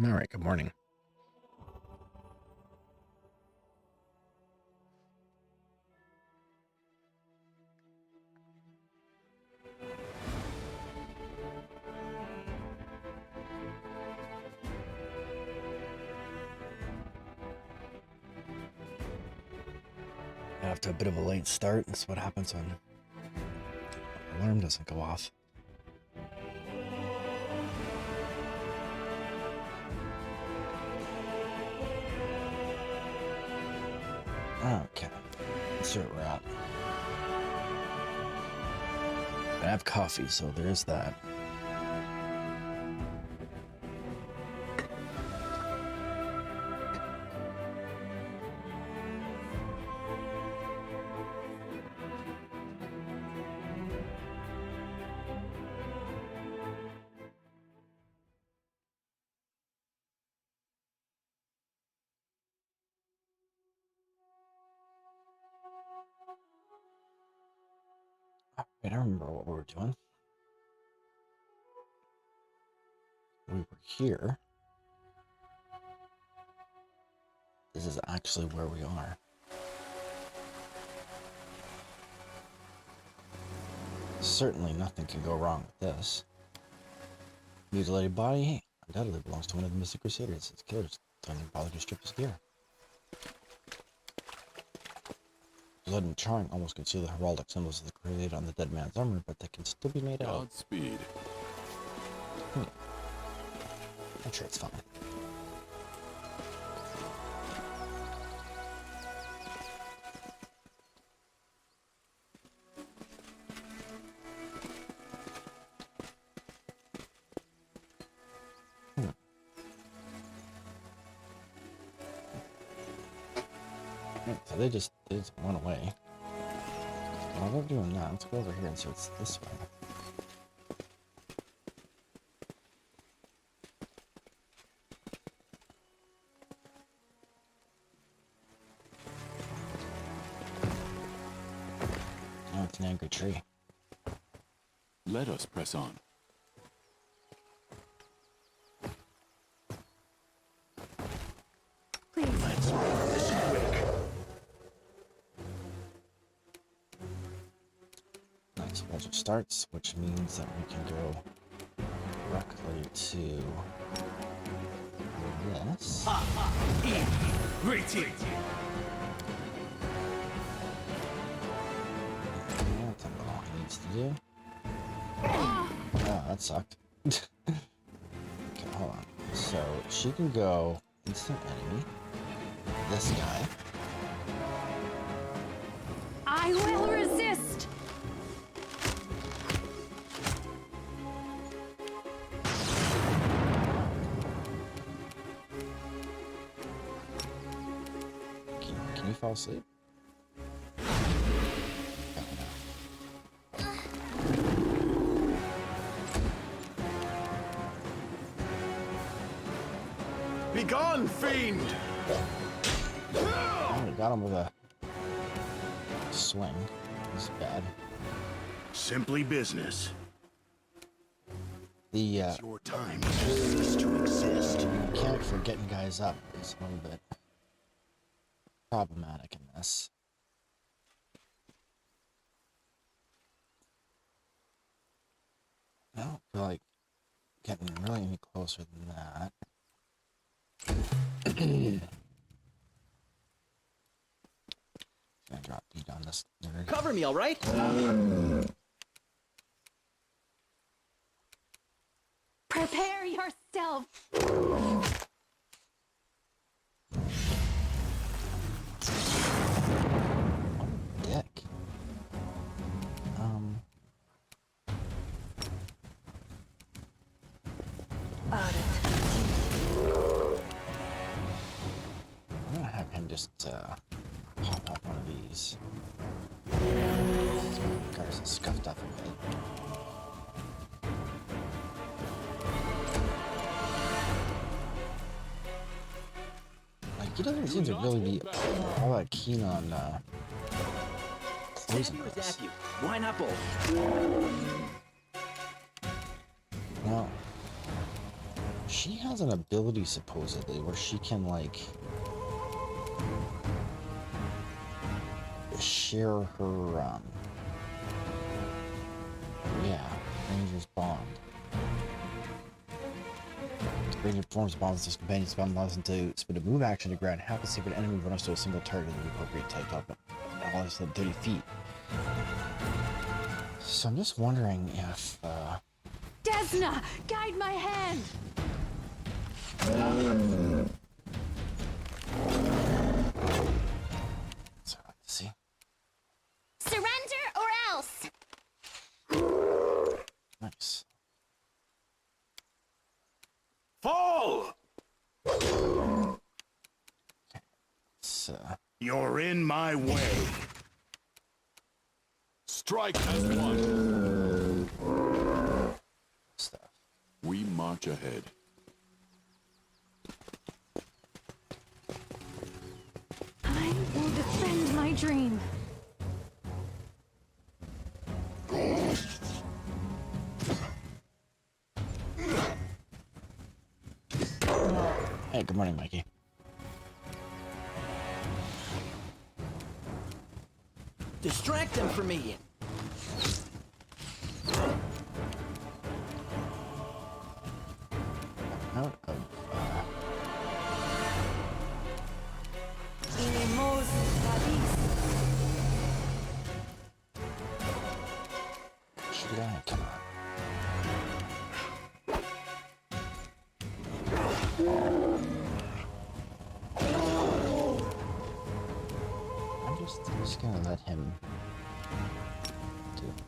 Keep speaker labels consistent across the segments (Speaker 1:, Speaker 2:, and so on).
Speaker 1: All right, good morning. After a bit of a late start, that's what happens when the alarm doesn't go off. Okay, let's see where we're at. I have coffee, so there's that. I don't remember what we were doing. We were here. This is actually where we are. Certainly nothing can go wrong with this. Mutilated body undoubtedly belongs to one of the Mystic Crusaders. Its killers don't even bother to strip his gear. Blood and charring almost conceal the heraldic symbols of the Crusade on the dead man's armor, but they can still be made out.
Speaker 2: Godspeed.
Speaker 1: I'm sure it's fine. So they just went away. While they're doing that, let's go over here and see what's this way. Oh, it's an angry tree.
Speaker 2: Let us press on.
Speaker 3: Please.
Speaker 4: Let's make this quick.
Speaker 1: Nice, Walter starts, which means that we can go directly to this.
Speaker 4: Greeting.
Speaker 1: That's all he needs to do. Oh, that sucked. Okay, hold on. So she can go instant enemy. This guy.
Speaker 3: I will resist.
Speaker 1: Can you fall asleep?
Speaker 4: Begone, fiend!
Speaker 1: Oh, we got him with a swing. This is bad.
Speaker 4: Simply business.
Speaker 1: The
Speaker 4: It's your time to cease to exist.
Speaker 1: mechanic for getting guys up is a little bit problematic in this. I don't feel like getting really any closer than that. Gonna drop beat on this nerd.
Speaker 5: Cover me, all right?
Speaker 3: Prepare yourself.
Speaker 1: Dick. I'm gonna have him just pop up one of these. These cars are scuffed up a bit. Like, he doesn't seem to really be all that keen on closing
Speaker 5: Zap you or
Speaker 1: this.
Speaker 5: zap you? Why not both?
Speaker 1: Well, She has an ability supposedly where she can like share her yeah, Ranger's bond. Ranger performs bonds with his companions. Bond allows him to spend a move action to grant half a secret enemy bonus to a single target of the appropriate type top all less than 30 feet. So I'm just wondering if
Speaker 3: Desna, guide my hand.
Speaker 1: so let's see.
Speaker 3: Surrender or else.
Speaker 1: Nice.
Speaker 4: Fall!
Speaker 1: So
Speaker 4: You're in my way.
Speaker 2: Strike as one.
Speaker 1: stuff.
Speaker 2: We march ahead.
Speaker 3: I will defend my dream.
Speaker 1: Hey, good morning, Mikey.
Speaker 5: Distract them from me.
Speaker 1: Out of
Speaker 3: Inimos Vadis.
Speaker 1: shoot on, come on. I'm just gonna let him do it.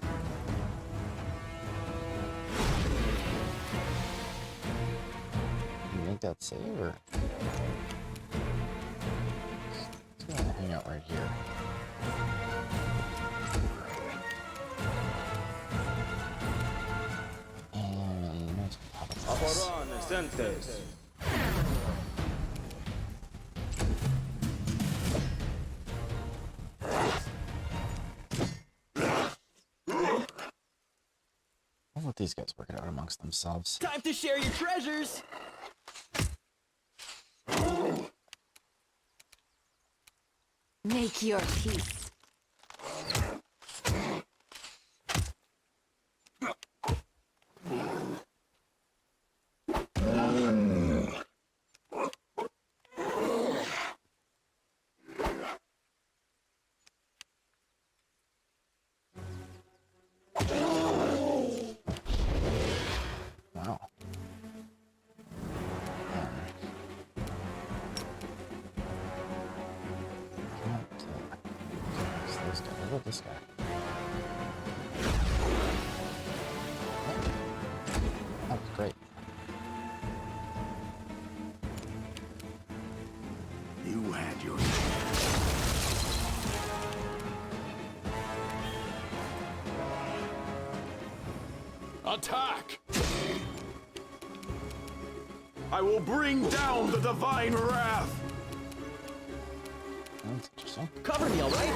Speaker 1: You make that save or just gonna hang out right here. And let's pop a box.
Speaker 5: Overrun, sentence.
Speaker 1: I'll let these guys work it out amongst themselves.
Speaker 5: Time to share your treasures.
Speaker 3: Make your peace.
Speaker 1: Wow. This guy. What about this guy? That was great.
Speaker 4: You had your
Speaker 2: Attack!
Speaker 4: I will bring down the divine wrath.
Speaker 1: That's interesting.
Speaker 5: Cover me, all right?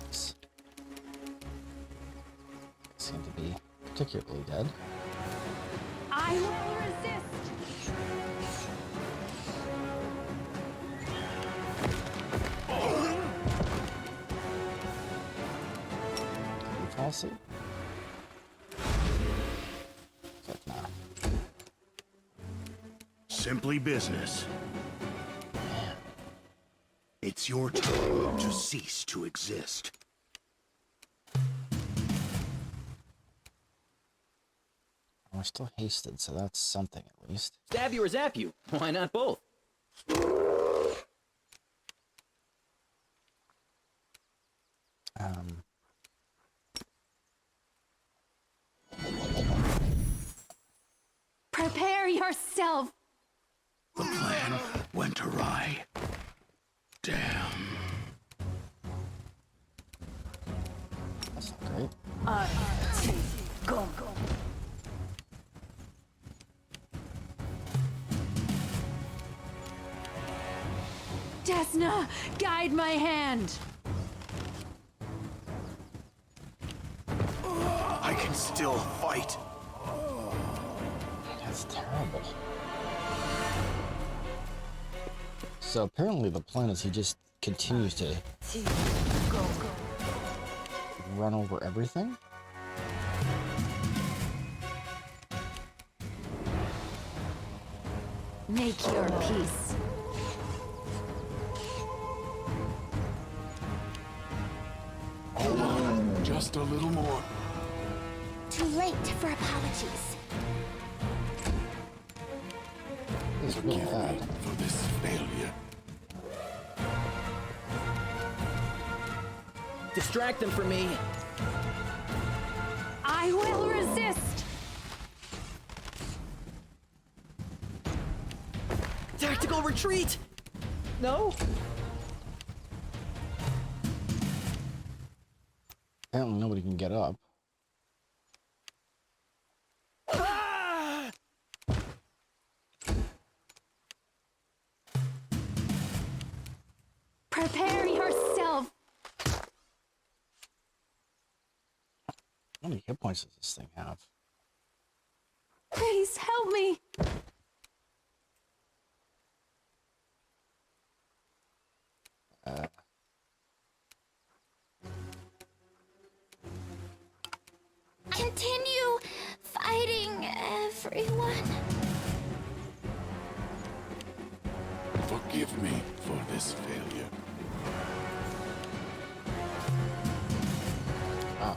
Speaker 1: Nice. Seem to be particularly dead.
Speaker 3: I will resist.
Speaker 1: Can you fall asleep? Fuck no.
Speaker 4: Simply business. It's your time to cease to exist.
Speaker 1: We're still hasted, so that's something at least.
Speaker 5: Stab you or zap you. Why not both?
Speaker 3: Prepare yourself.
Speaker 4: The plan went awry. Damn.
Speaker 1: That's not great.
Speaker 3: Go. Desna, guide my hand.
Speaker 4: I can still fight.
Speaker 1: terrible. So apparently the plan is he just continues to run over everything.
Speaker 3: Make your peace.
Speaker 2: Just a little more.
Speaker 6: Too late for apologies.
Speaker 1: This is really
Speaker 2: Forgive
Speaker 1: bad.
Speaker 2: me for this failure.
Speaker 5: Distract them from me.
Speaker 3: I will resist.
Speaker 5: Tactical retreat. No.
Speaker 1: Apparently nobody can get up.
Speaker 3: Prepare yourself.
Speaker 1: How many hit points does this thing have?
Speaker 3: Please help me.
Speaker 6: Continue fighting, everyone.
Speaker 2: Forgive me for this failure.
Speaker 1: Wow.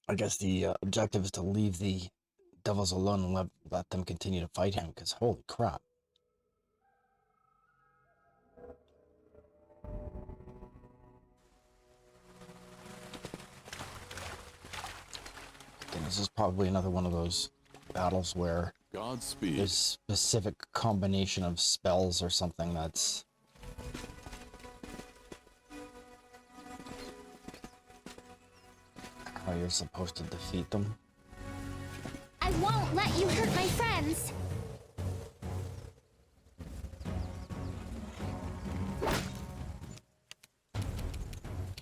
Speaker 1: I guess the objective is to leave the devils alone and let them continue to fight him, because holy crap. And this is probably another one of those battles where
Speaker 2: Godspeed.
Speaker 1: there's a specific combination of spells or something that's how you're supposed to defeat them.
Speaker 6: I won't let you hurt my friends.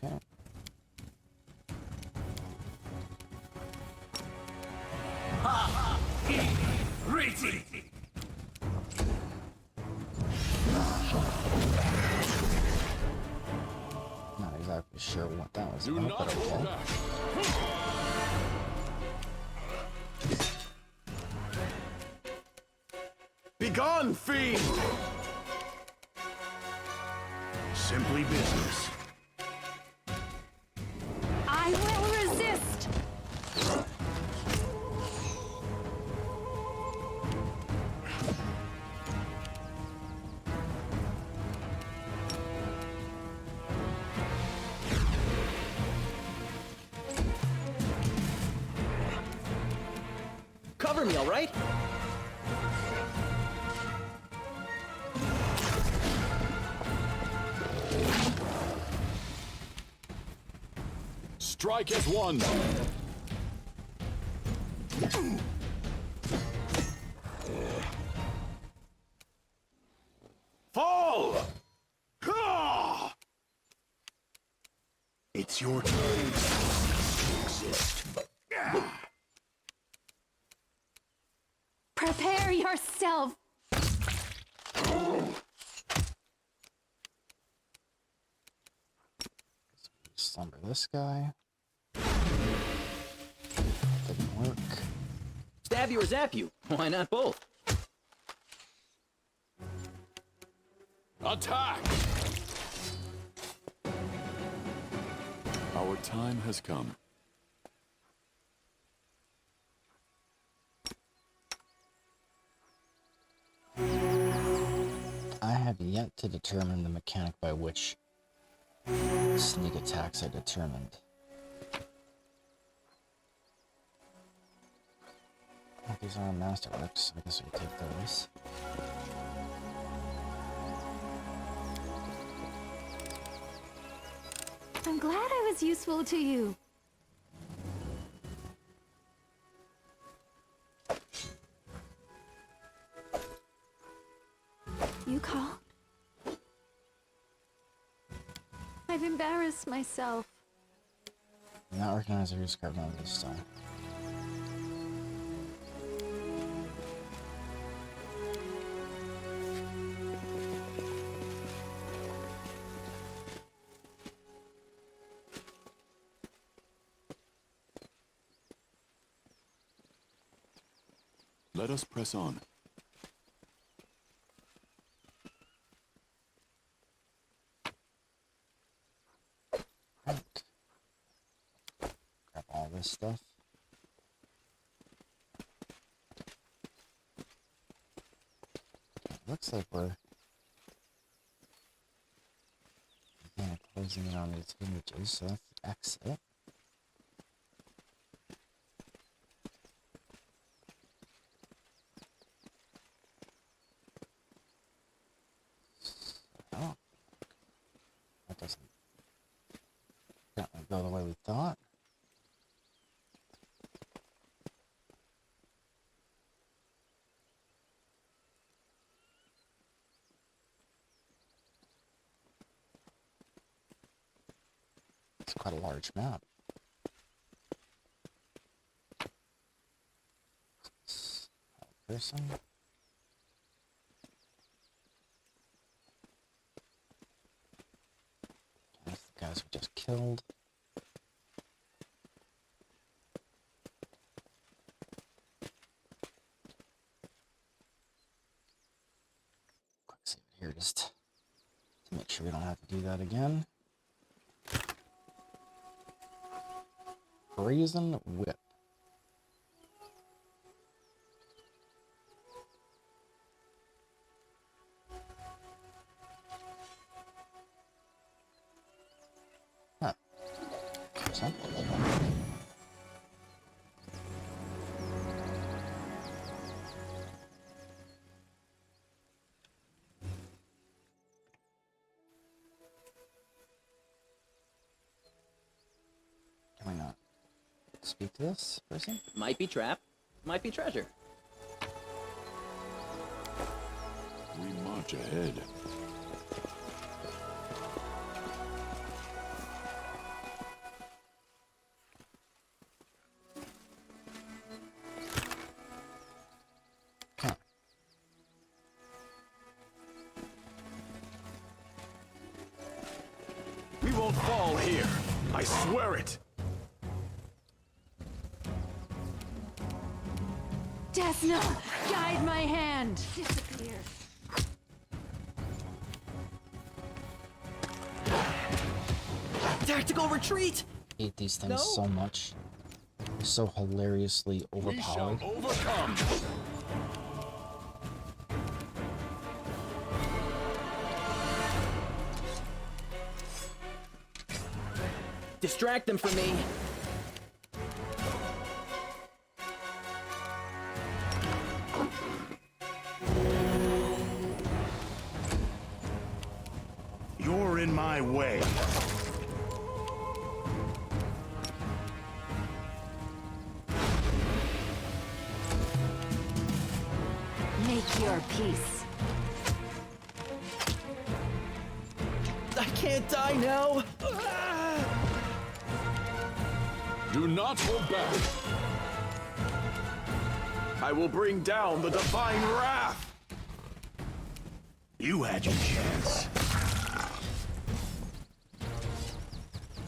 Speaker 1: Okay. Not exactly sure what that was
Speaker 2: Do
Speaker 1: about,
Speaker 2: not
Speaker 1: but
Speaker 2: hold
Speaker 1: okay.
Speaker 2: back.
Speaker 4: Begone, fiend! Simply business.
Speaker 3: I will resist.
Speaker 5: Cover me, all right?
Speaker 2: Strike as one.
Speaker 4: Fall! Ah! It's your turn to exist.
Speaker 3: Prepare yourself.
Speaker 1: Slumber this guy. Didn't work.
Speaker 5: Stab you or zap you. Why not both?
Speaker 2: Attack! Our time has come.
Speaker 1: I have yet to determine the mechanic by which sneak attacks are determined. Well, these are masterworks, I guess we can take those.
Speaker 3: I'm glad I was useful to you. You call? I've embarrassed myself.
Speaker 1: Not recognize who's carved on this stone.
Speaker 2: Let us press on.
Speaker 1: Right. Grab all this stuff. Looks like we're again closing in on these images, so that's the exit. Oh, that doesn't go the way we thought. It's quite a large map. Person. That's the guys we just killed. Quick save it here just to make sure we don't have to do that again. Brazen Whip. Huh. Person. Can we not speak to this person?
Speaker 5: Might be trap, might be treasure.
Speaker 2: We march ahead.
Speaker 1: Huh.
Speaker 4: We won't fall here. I swear it.
Speaker 3: Desna, guide my hand. Disappear.
Speaker 5: Tactical retreat!
Speaker 1: I hate these things
Speaker 5: No.
Speaker 1: so much. They're so hilariously
Speaker 2: We shall
Speaker 1: overpowered.
Speaker 2: overcome.
Speaker 5: Distract them from me.
Speaker 4: You're in my way.
Speaker 3: Make your peace.
Speaker 5: I can't die now.
Speaker 2: Do not hold back.
Speaker 4: I will bring down the divine wrath. You had your chance.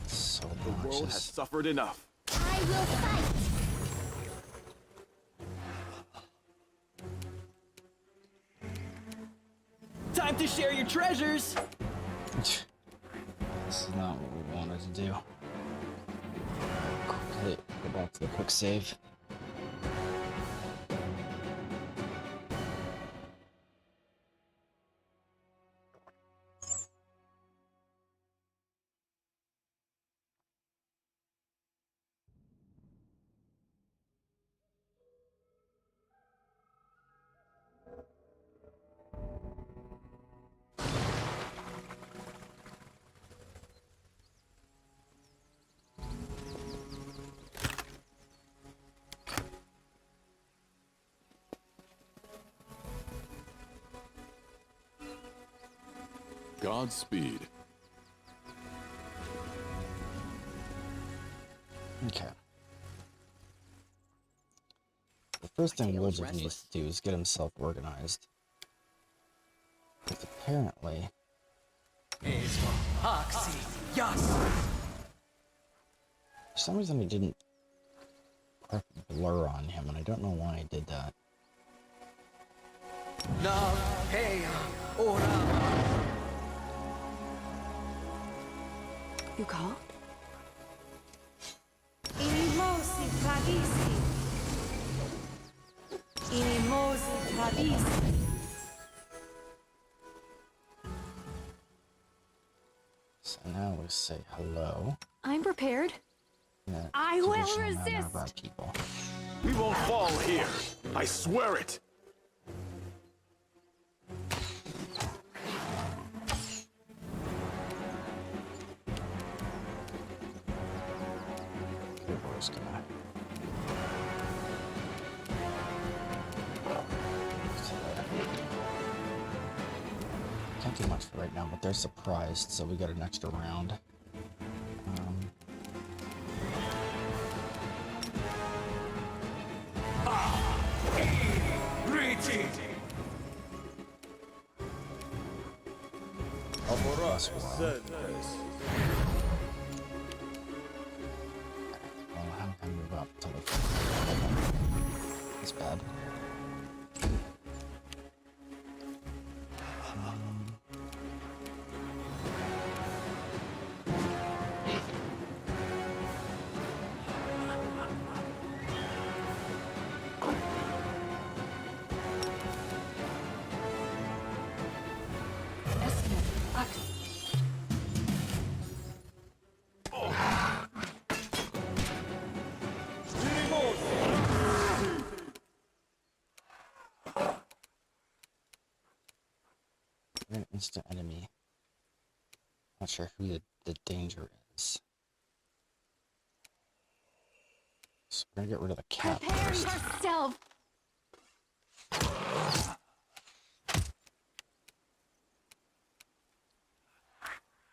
Speaker 1: So
Speaker 4: The world has
Speaker 1: obnoxious.
Speaker 4: suffered enough.
Speaker 6: I will fight.
Speaker 5: Time to share your treasures.
Speaker 1: This is not what we wanted to do. Quickly go back to the quick save.
Speaker 2: Godspeed.
Speaker 1: Okay. The first thing Wizard needs to do is get himself organized. Because apparently... For some reason I didn't prep blur on him, and I don't know why I did that.
Speaker 3: You call?
Speaker 7: Inimosi tradisi. Inimosi tradisi.
Speaker 1: So now we say hello.
Speaker 3: I'm prepared.
Speaker 1: Yeah,
Speaker 3: I will
Speaker 1: traditional manner of our
Speaker 3: resist.
Speaker 1: people.
Speaker 2: We won't fall here. I swear it.
Speaker 1: Who's gonna... Can't do much for right now, but they're surprised, so we got an extra round. Plus one. Well, how can I move up to the... That's bad. An instant enemy. Not sure who the danger is. So we're gonna get rid of the cat
Speaker 3: Prepare
Speaker 1: first.
Speaker 3: yourself.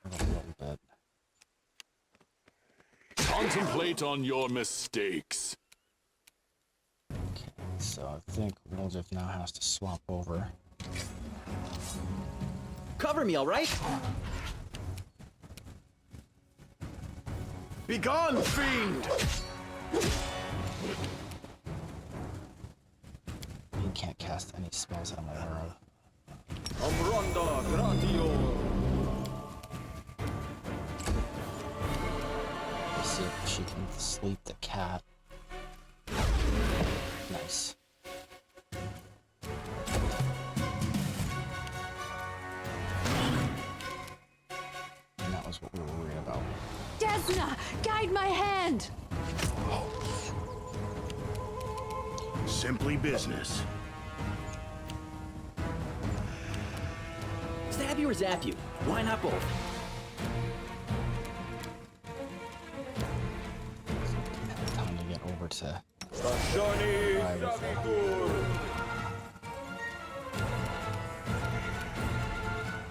Speaker 1: A little bit.
Speaker 2: Contemplate on your mistakes.
Speaker 1: Okay, so I think Wildriff now has to swap over.
Speaker 5: Cover me, all right?
Speaker 2: Begone, fiend!
Speaker 1: He can't cast any spells that I'm aware of.
Speaker 5: Amronda gratio.
Speaker 1: Let's see if she can sleep the cat. Nice. And that was what we were worried about.
Speaker 3: Desna, guide my hand.
Speaker 4: Simply business.
Speaker 5: Stab you or zap you? Why not both?
Speaker 1: Didn't have time to get over to...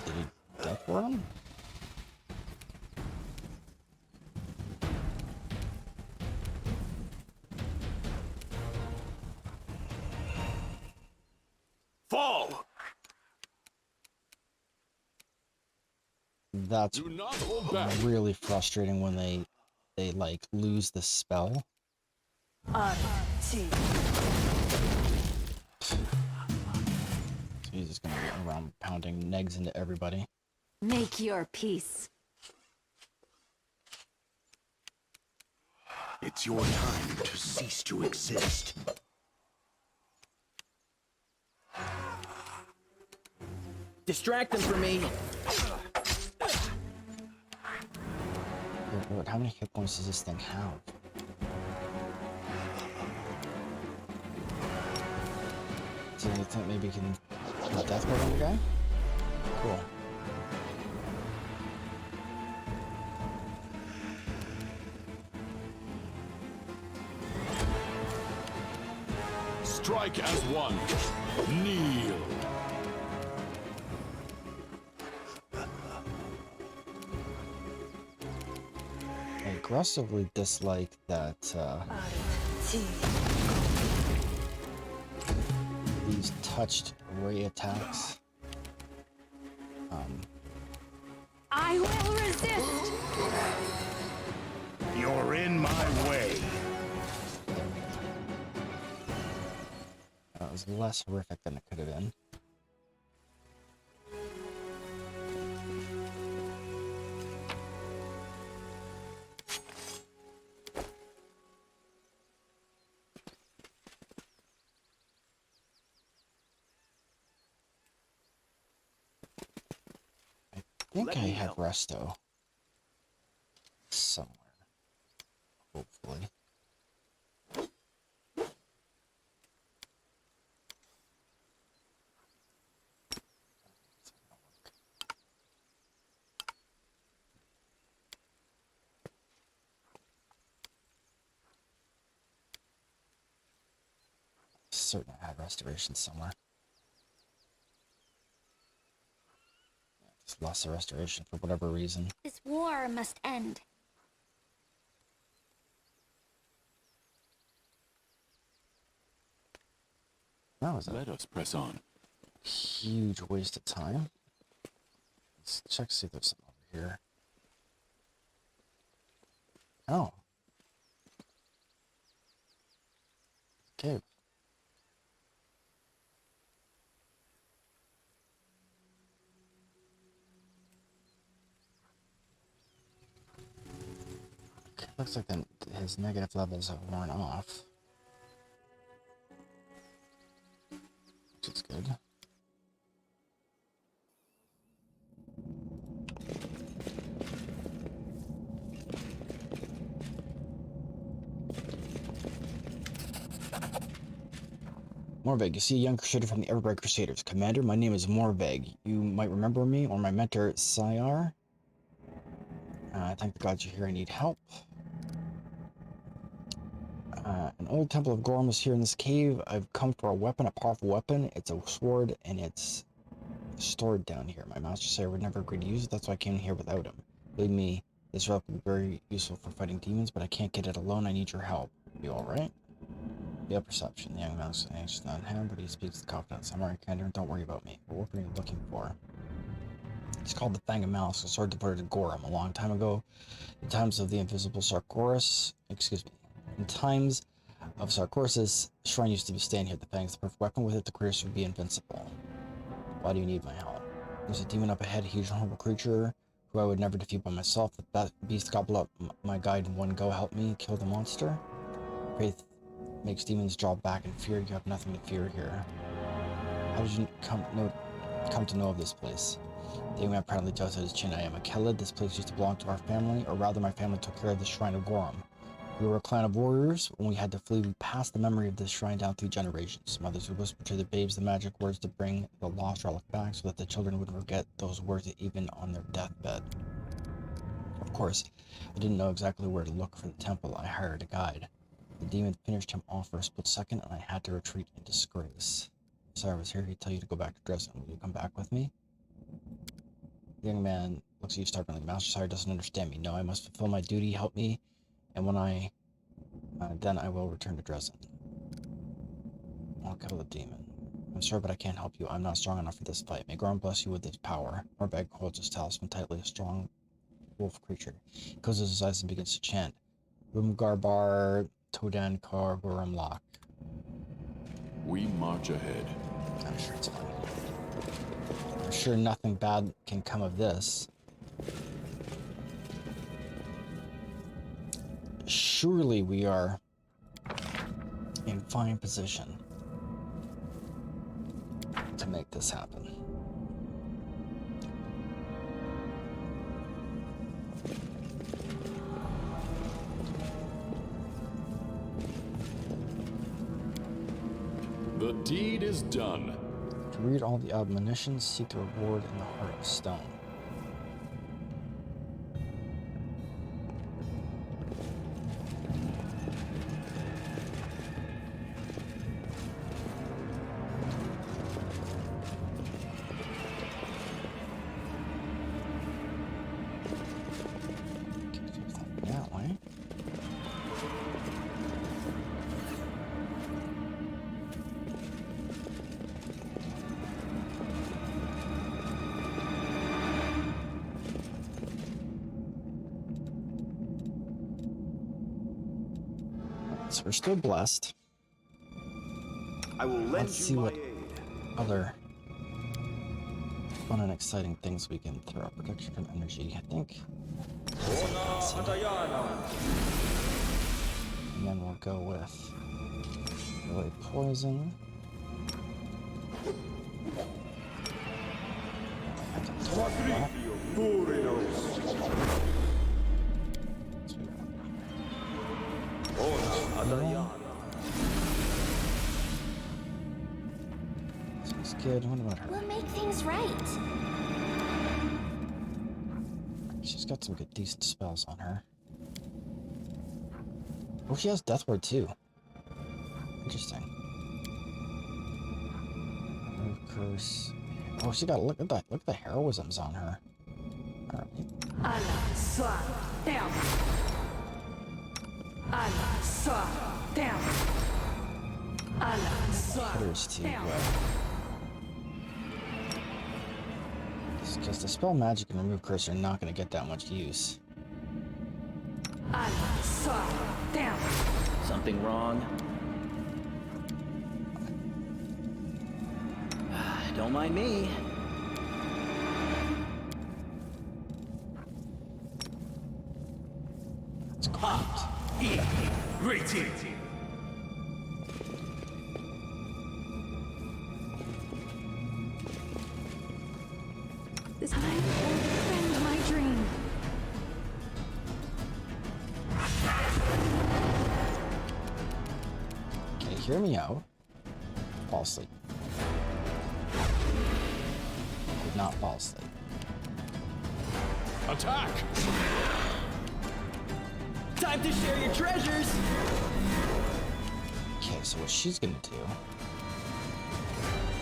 Speaker 1: Did he death ward him?
Speaker 2: Fall!
Speaker 1: That's
Speaker 2: Do not hold back.
Speaker 1: really frustrating when they like lose the spell. So he's just gonna be around pounding negs into everybody.
Speaker 3: Make your peace.
Speaker 4: It's your time to cease to exist.
Speaker 5: Distract them from me.
Speaker 1: Wait, how many hit points does this thing have? So you think maybe you can death ward on the guy? Cool.
Speaker 2: Strike as one. Kneel.
Speaker 1: I aggressively dislike that these touched ray attacks.
Speaker 3: I will resist.
Speaker 4: You're in my way.
Speaker 1: That was less horrific than it could have been. I think I have resto somewhere. Hopefully. Certain I had restoration somewhere. Just lost the restoration for whatever reason.
Speaker 6: This war must end.
Speaker 1: That was a
Speaker 2: Let us press on.
Speaker 1: huge waste of time. Let's check, see if there's something over here. Oh. Okay. Okay, looks like his negative levels have worn off. Which is good. Morveg, you see a young crusader from the Everbright Crusaders. Commander, my name is Morveg. You might remember me or my mentor, Syar. I thank the gods you're here. I need help. An old temple of Gorm is here in this cave. I've come for a weapon, a powerful weapon. It's a sword, and it's stored down here. My master said I would never agree to use it. That's why I came here without him. Believe me, this relic will be very useful for fighting demons, but I can't get it alone. I need your help. You alright? Yeah, perception. The young man is anxious not him, but he speaks with confidence. I'm alright, Commander. Don't worry about me. But what are you looking for? It's called the Fang of Malice, a sword devoted to Gorham. A long time ago, in times of the invisible Sarkoris, in times of Sarkoris' shrine used to stand here. The Fang is the perfect weapon. With it, the creatures would be invincible. Why do you need my help? There's a demon up ahead, a huge horrible creature who I would never defeat by myself. That beast gobbled up my guide in one go. Help me kill the monster. Faith makes demons draw back in fear. You have nothing to fear here. How did you come to know of this place? The young man proudly tossed his chin. I am a Kelid. This place used to belong to our family, or rather my family took care of the Shrine of Gorham. We were a clan of warriors. When we had to flee, we passed the memory of this shrine down through generations. Mothers would whisper to the babes the magic words to bring the lost relic back so that the children wouldn't forget those words even on their deathbed. Of course, I didn't know exactly where to look for the temple. I hired a guide. The demon finished him off for a split second, and I had to retreat in disgrace. Sorry, I was here to tell you to go back to Dresden. Will you come back with me? The young man looks at you stubbornly. Master Sire doesn't understand me. No, I must fulfill my duty. Help me. And when then I will return to Dresden. I'll kill the demon. I'm sorry, but I can't help you. I'm not strong enough for this fight. May Gorham bless you with his power. Morbeg holds his talisman tightly, a strong wolf creature. He closes his eyes and begins to chant. Rumgarbar Todan Kar Gorham Lock.
Speaker 2: We march ahead.
Speaker 1: I'm sure it's fine. I'm sure nothing bad can come of this. Surely we are in fine position to make this happen.
Speaker 2: The deed is done.
Speaker 1: To read all the admonitions, seek the reward in the heart of stone. That way. So we're still blessed.
Speaker 2: I will lend
Speaker 1: Let's see
Speaker 2: you my
Speaker 1: what
Speaker 2: aid.
Speaker 1: other fun and exciting things we can throw. Protection from energy, I think. And then we'll go with really poison. Sounds good. What about her?
Speaker 6: We'll make things right.
Speaker 1: She's got some good, decent spells on her. Oh, she has Death Ward too. Interesting. Remove curse. Oh, she got look at the heroisms on her. Alright.
Speaker 7: Allah swa down. Allah swa down. Allah swa
Speaker 1: Hitters to
Speaker 7: down.
Speaker 1: because the spell magic and remove curse are not going to get that much use.
Speaker 7: Allah swa down.
Speaker 5: Something wrong? Don't mind me.
Speaker 1: It's cracked.
Speaker 4: Greeting.
Speaker 3: This I will defend my dream.
Speaker 1: Okay, hear me out. Fall asleep. Did not fall asleep.
Speaker 2: Attack!
Speaker 5: Time to share your treasures!
Speaker 1: Okay, so what she's gonna do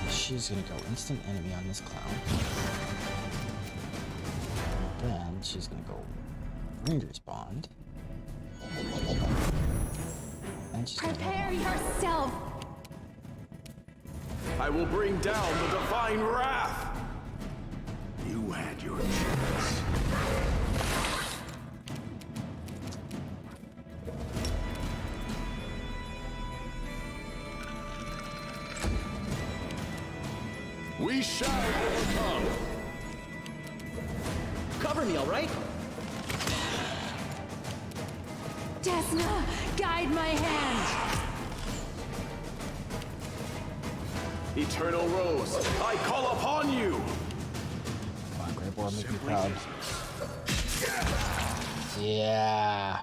Speaker 1: is she's gonna go instant enemy on this clown. And then she's gonna go Ranger's Bond. And she's gonna
Speaker 6: Prepare yourself.
Speaker 2: I will bring down the divine wrath!
Speaker 4: You had your chance.
Speaker 2: We shall overcome!
Speaker 5: Cover me, alright?
Speaker 3: Desna, guide my hand.
Speaker 2: Eternal Rose, I call upon you!
Speaker 1: Come on, Great Boar, make me proud. Yeah.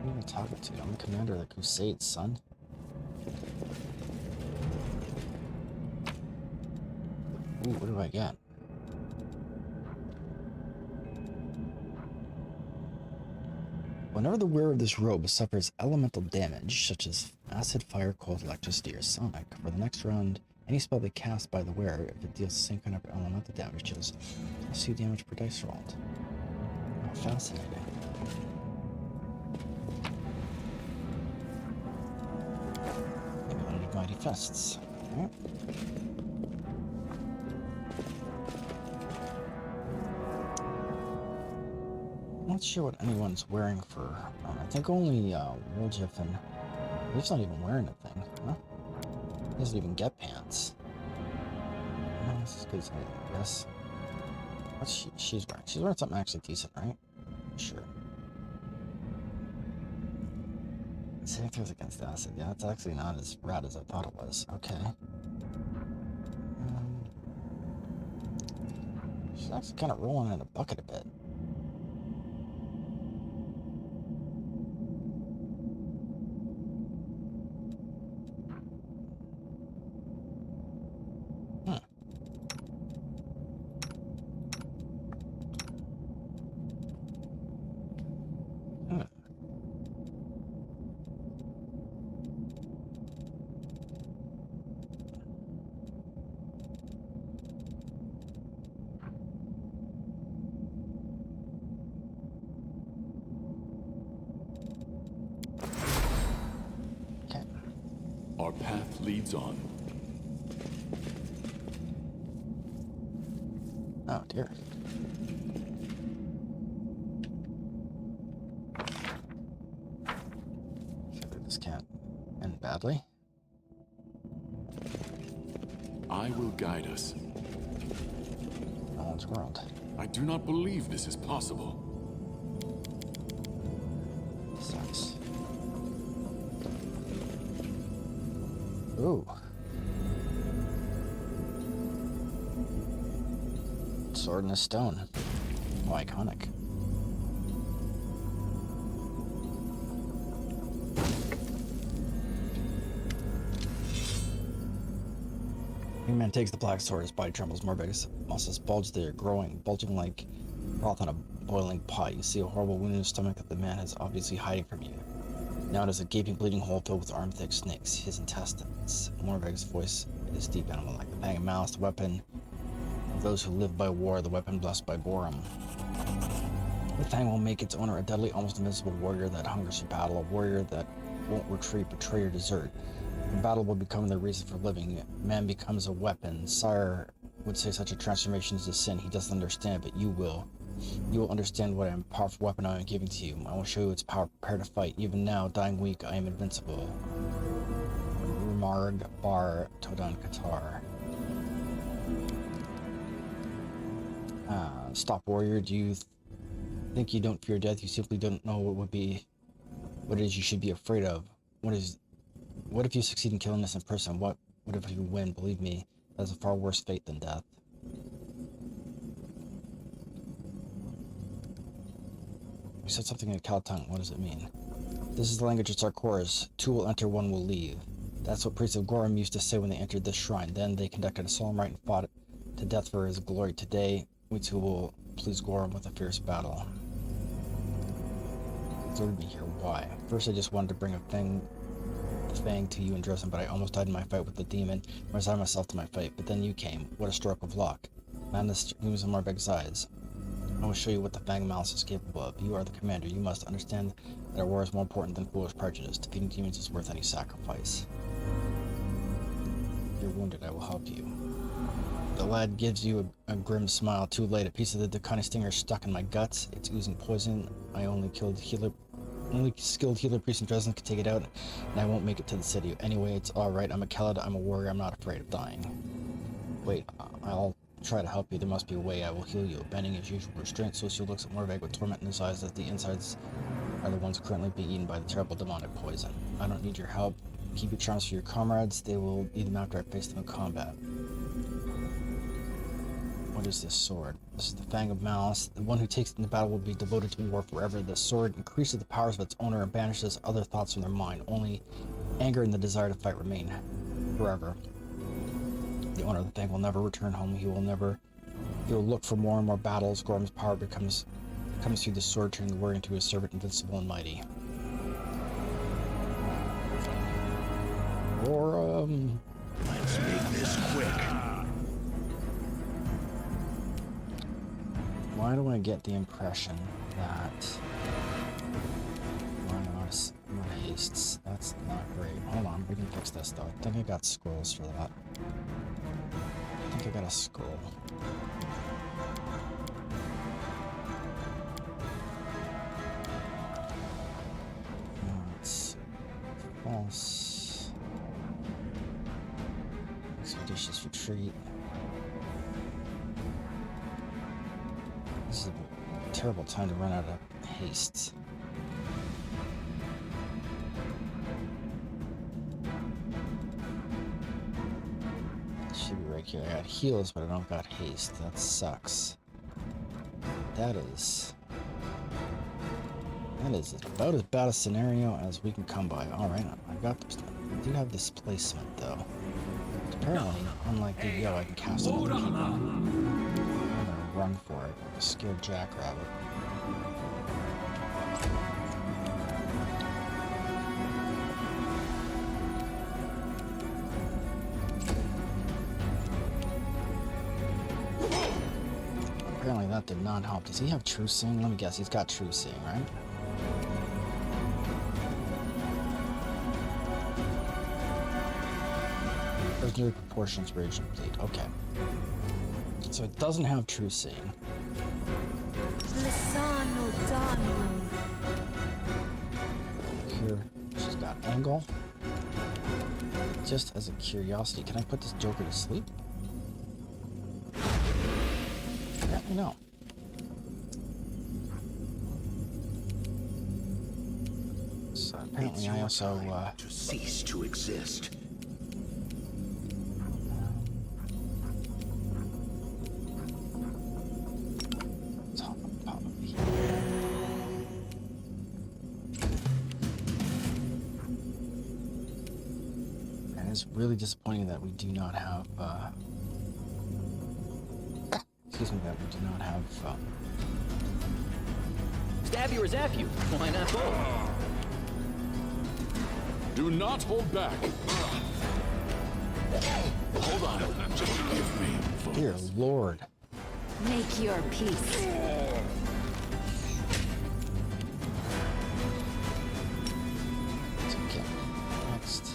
Speaker 1: Who am I talking to? I'm the commander of the Crusades, son. Ooh, what do I get? Whenever the wearer of this robe suffers elemental damage, such as acid, fire, cold, electricity, or sonic, for the next round, any spell they cast by the wearer, if it deals the same kind of elemental damage, deals +2 damage per dice rolled. Oh, fascinating. Unlimited mighty fists. Alright. I'm not sure what anyone's wearing for. I think only Woljif and Leaf's not even wearing a thing, huh? He doesn't even get pants. Oh, this is good as anything, I guess. What's she's wearing? She's wearing something actually decent, right? Sure. Saving throws against acid. Yeah, it's actually not as rad as I thought it was. Okay. She's actually kind of rolling in a bucket a bit.
Speaker 2: our path leads on.
Speaker 1: Oh dear. Figure this can't end badly.
Speaker 2: I will guide us.
Speaker 1: Knowledge world.
Speaker 2: I do not believe this is possible.
Speaker 1: Sucks. Ooh. Sword and a stone. Oh, iconic. Hangman takes the black sword, his body trembles. Morbeg's muscles bulge, they are growing, bulging like broth on a boiling pot. You see a horrible wound in his stomach that the man is obviously hiding from you. Now it is a gaping, bleeding hole filled with arm-thick snakes, his intestines. Morbeg's voice is deep animal-like. The fang of malice, the weapon of those who live by war, the weapon blessed by Borum. The fang will make its owner a deadly, almost invincible warrior that hungers for battle, a warrior that won't retreat, betray, or desert. The battle will become their reason for living. Man becomes a weapon. Sire would say such a transformation is a sin. He doesn't understand, but you will. You will understand what a powerful weapon I am giving to you. I will show you its power. Prepare to fight. Even now, dying weak, I am invincible. Rumarg Bar Todan Qatar. Stop, warrior. Do you think you don't fear death? You simply don't know what it is you should be afraid of. What if you succeed in killing this in person? What if you win? Believe me, that is a far worse fate than death. You said something in Kaltung. What does it mean? This is the language of Sarkoras. Two will enter, one will leave. That's what priests of Gorum used to say when they entered this shrine. Then they conducted a solemn rite and fought to death for his glory. Today, we too will please Gorum with a fierce battle. Exhorted me here. Why? First, I just wanted to bring the fang to you and dress him, but I almost died in my fight with the demon. I resigned myself to my fate, but then you came. What a stroke of luck. Madness looms in Marbeg's eyes. I will show you what the Fang of Malice is capable of. You are the commander. You must understand that our war is more important than foolish prejudice. Defeating demons is worth any sacrifice. If you're wounded, I will help you. The lad gives you a grim smile. Too late. A piece of the Dakani stinger is stuck in my guts. It's oozing poison. I only skilled healer priest in Dresden could take it out, and I won't make it to the city. Anyway, it's alright. I'm a Kelad. I'm a warrior. I'm not afraid of dying. Wait, I'll try to help you. There must be a way. I will heal you. Abandoning his usual restraint, Socio looks at Morbeg with torment in his eyes as the insides are the ones currently being eaten by the terrible demonic poison. I don't need your help. Keep your charms for your comrades. They will need them after I face them in combat. What is this sword? This is the Fang of Malice. The one who takes it in the battle will be devoted to war forever. The sword increases the powers of its owner and banishes other thoughts from their mind. Only anger and the desire to fight remain forever. The owner of the Fang will never return home. He will look for more and more battles. Gorm's power comes through the sword, turning the warrior into a servant, invincible and mighty.
Speaker 4: Let's make this quick.
Speaker 1: Why do I get the impression that not hastes? That's not great. Hold on, we can fix this though. I think I got scrolls for that. I think I got a scroll. It's false. Expeditious retreat. This is a terrible time to run out of haste. Should be right here. I got heals, but I don't got haste. That sucks. That is about as bad a scenario as we can come by. Alright, I do have displacement though. Apparently, unlike the I can cast it on people. I'm gonna run for it. A scared jackrabbit. Apparently that did not help. Does he have true seeing? Let me guess, he's got true seeing, right? is nearly proportional to its original complete. Okay. So it doesn't have true seeing.
Speaker 3: Lisano Danu.
Speaker 1: Here, she's got angle. Just as a curiosity, can I put this Joker to sleep? Apparently no. So apparently I also
Speaker 4: to cease to exist.
Speaker 1: probably. And it's really disappointing that we do not have excuse me, that we do not have
Speaker 5: Stab you or zap you. Why not both?
Speaker 2: Do not hold back. Hold on. Just give me.
Speaker 1: dear Lord.
Speaker 3: Make your peace.
Speaker 1: Okay. Next.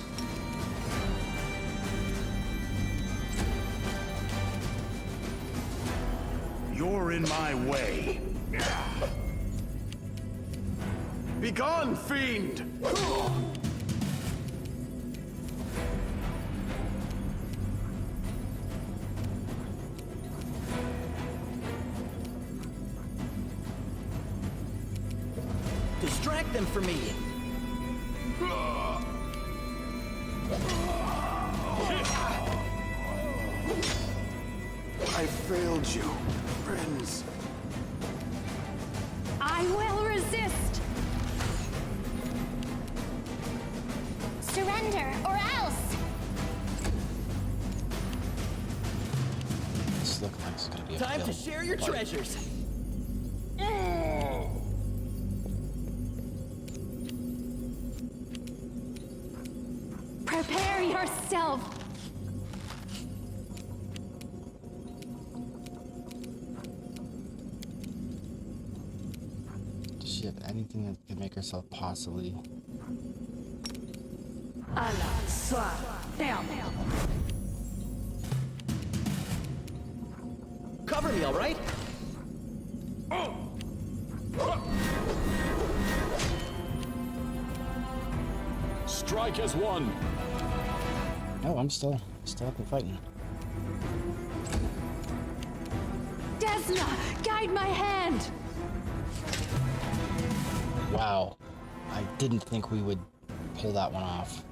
Speaker 4: You're in my way.
Speaker 2: Begone, fiend!
Speaker 5: Distract them for me.
Speaker 2: I failed you, friends.
Speaker 3: I will resist.
Speaker 6: Surrender, or else!
Speaker 1: This looks like it's gonna be a
Speaker 5: Time to
Speaker 1: film.
Speaker 5: share your treasures.
Speaker 3: Prepare yourself.
Speaker 1: Does she have anything that could make herself possibly?
Speaker 7: Allah, Swa, down.
Speaker 5: Cover me, all right?
Speaker 2: Strike as one.
Speaker 1: No, I'm still up and fighting.
Speaker 3: Desna, guide my hand.
Speaker 1: Wow. I didn't think we would pull that one off.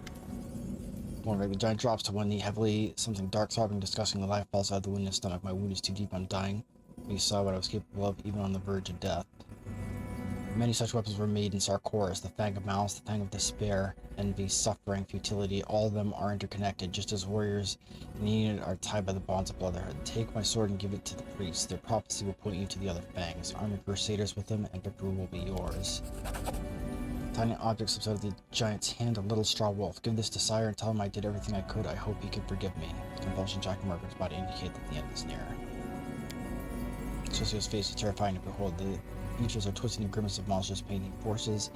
Speaker 1: One regular giant drops to one knee heavily, something dark sobbing, discussing the life pulse out of the wound in his stomach. My wound is too deep, I'm dying. You saw what I was capable of, even on the verge of death. Many such weapons were made in Sarkoris, the Fang of Malice, the Fang of Despair, Envy, Suffering, Futility. All of them are interconnected, just as warriors in the unit are tied by the bonds of brotherhood. Take my sword and give it to the priests. Their prophecy will point you to the other Fangs. Arm your crusaders with them, and victory will be yours. Tiny object slips out of the giant's hand, a little straw wolf. Give this to Sire and tell him I did everything I could. I hope he can forgive me. The convulsion Jack and Margaret's body indicate that the end is near. Socio's face is terrifying to behold. The features are twisting in grimace of monstrous painting forces.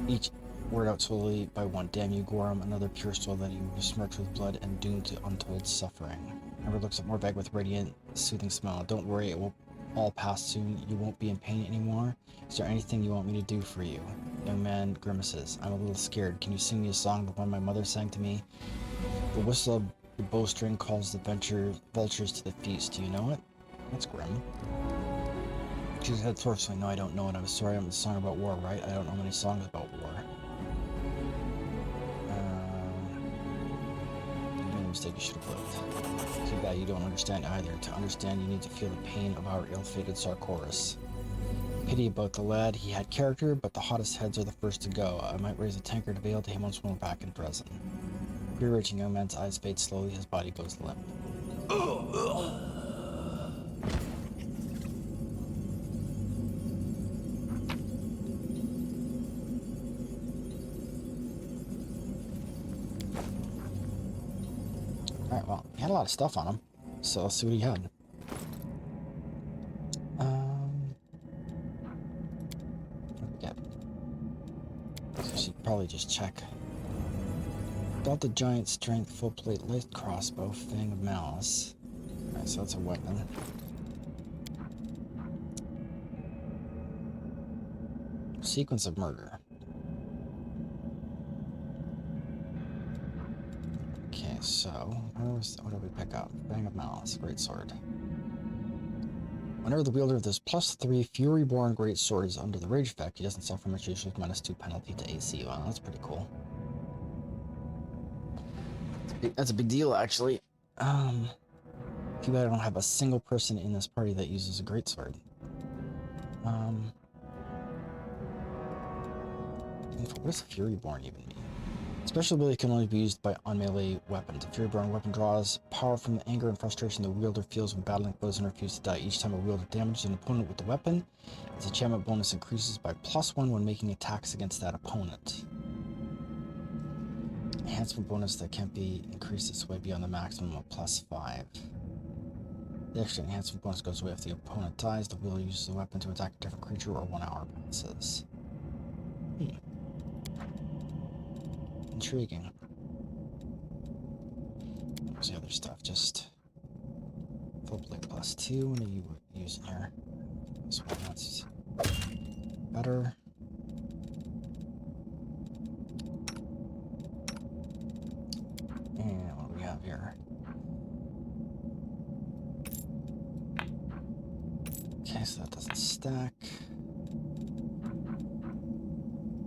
Speaker 1: Each word out slowly by one. Damn you, Gorham, another pure soul that you besmirched with blood and doomed to untold suffering. Amber looks at Morveg with radiant, soothing smile. Don't worry, it will all pass soon. You won't be in pain anymore. Is there anything you want me to do for you? Young man grimaces. I'm a little scared. Can you sing me a song, the one my mother sang to me? The whistle of the bowstring calls the vultures to the feast. Do you know it? That's grim. She said forcefully, no, I don't know it. I'm sorry, I'm a song about war, right? I don't know many songs about war. You made a mistake, you should have lived. Too bad you don't understand either. To understand, you need to feel the pain of our ill-fated Sarkoris. Pity about the lad, he had character, but the hottest heads are the first to go. I might raise a tankard of ale to him once we're back in prison. Fear-raging young man's eyes fade slowly, his body goes limp. Alright, well, he had a lot of stuff on him, so let's see what he had. What do we get? So I should probably just check. Got the giant strength full plate light crossbow, Fang of Malice. Alright, so that's a weapon. Sequence of murder. Okay, so what did we pick up? Fang of Malice, greatsword. Whenever the wielder of this +3 Fury-born greatsword is under the rage effect, he doesn't suffer much use with -2 penalty to AC. Wow, that's pretty cool. That's a big deal, actually. Too bad I don't have a single person in this party that uses a greatsword. What does Fury-born even mean? Special ability can only be used by on-melee weapons. A Fury-born weapon draws power from the anger and frustration the wielder feels when battling foes and refuses to die. Each time a wielder damages an opponent with the weapon, its enchantment bonus increases by +1 when making attacks against that opponent. Enhancement bonus that can't be increased this way beyond the maximum of +5. The extra enhancement bonus goes away if the opponent dies. The wielder uses the weapon to attack a different creature or 1 hour passes. Intriguing. What's the other stuff? Just full plate +2. What are you using here? This one, that's better. And what do we have here? Okay, so that doesn't stack.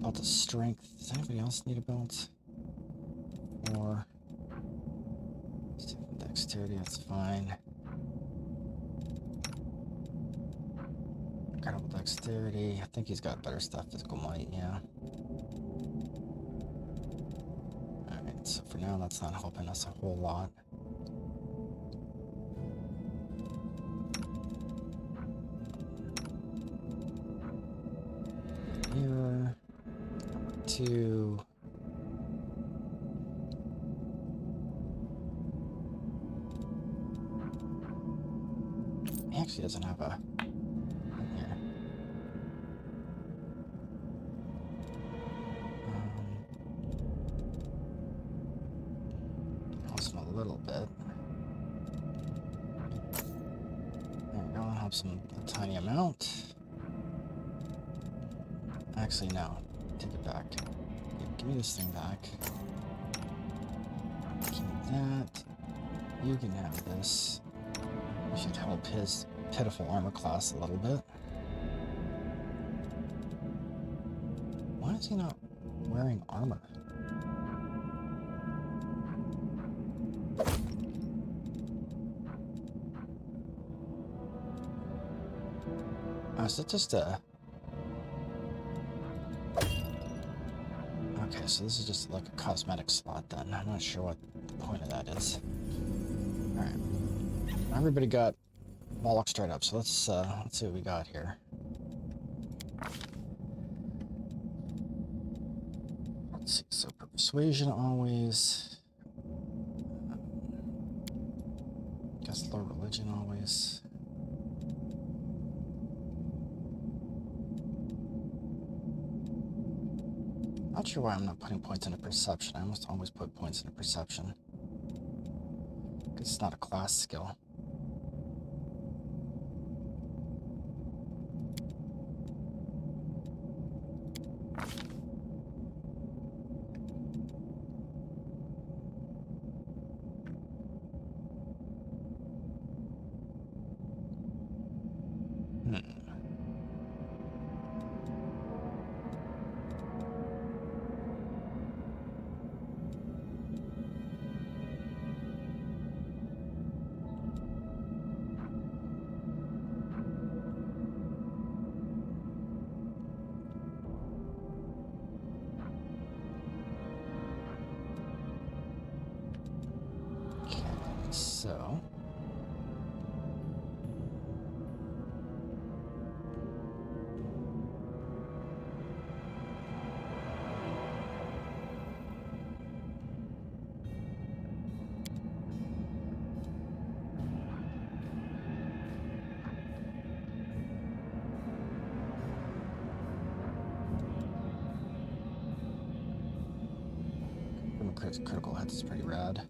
Speaker 1: Belt of strength. Does anybody else need a belt? Or dexterity, that's fine. Incredible dexterity. I think he's got better stuff. Physical might, yeah. Alright, so for now that's not helping us a whole lot. Here. 2. He actually doesn't have a here. Helps him a little bit. There we go, helps him a tiny amount. Actually, no. Take it back. Give me this thing back. Give me that. You can have this. We should help his pitiful armor class a little bit. Why is he not wearing armor? Oh, is it just a... Okay, so this is just like a cosmetic slot then. I'm not sure what the point of that is. Alright. Everybody got Moloch straight up, so let's see what we got here. Let's see, so persuasion always. Guess low religion always. Not sure why I'm not putting points into perception. I almost always put points into perception. Because it's not a class skill. So, critical hits is pretty rad.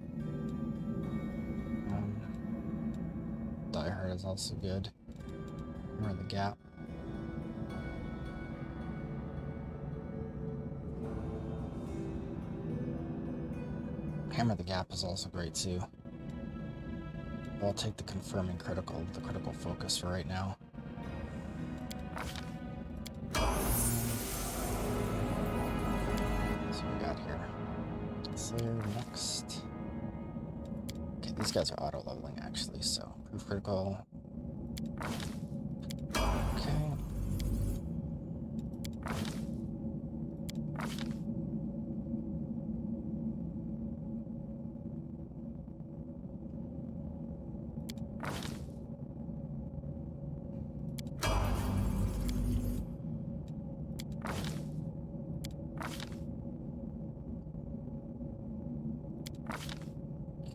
Speaker 1: Die Hard is also good. We're in the gap. Hammer the Gap is also great too. I'll take the confirming critical, the critical focus for right now. So we got here. Slayer next. Okay, these guys are auto leveling actually, so proof critical. Okay.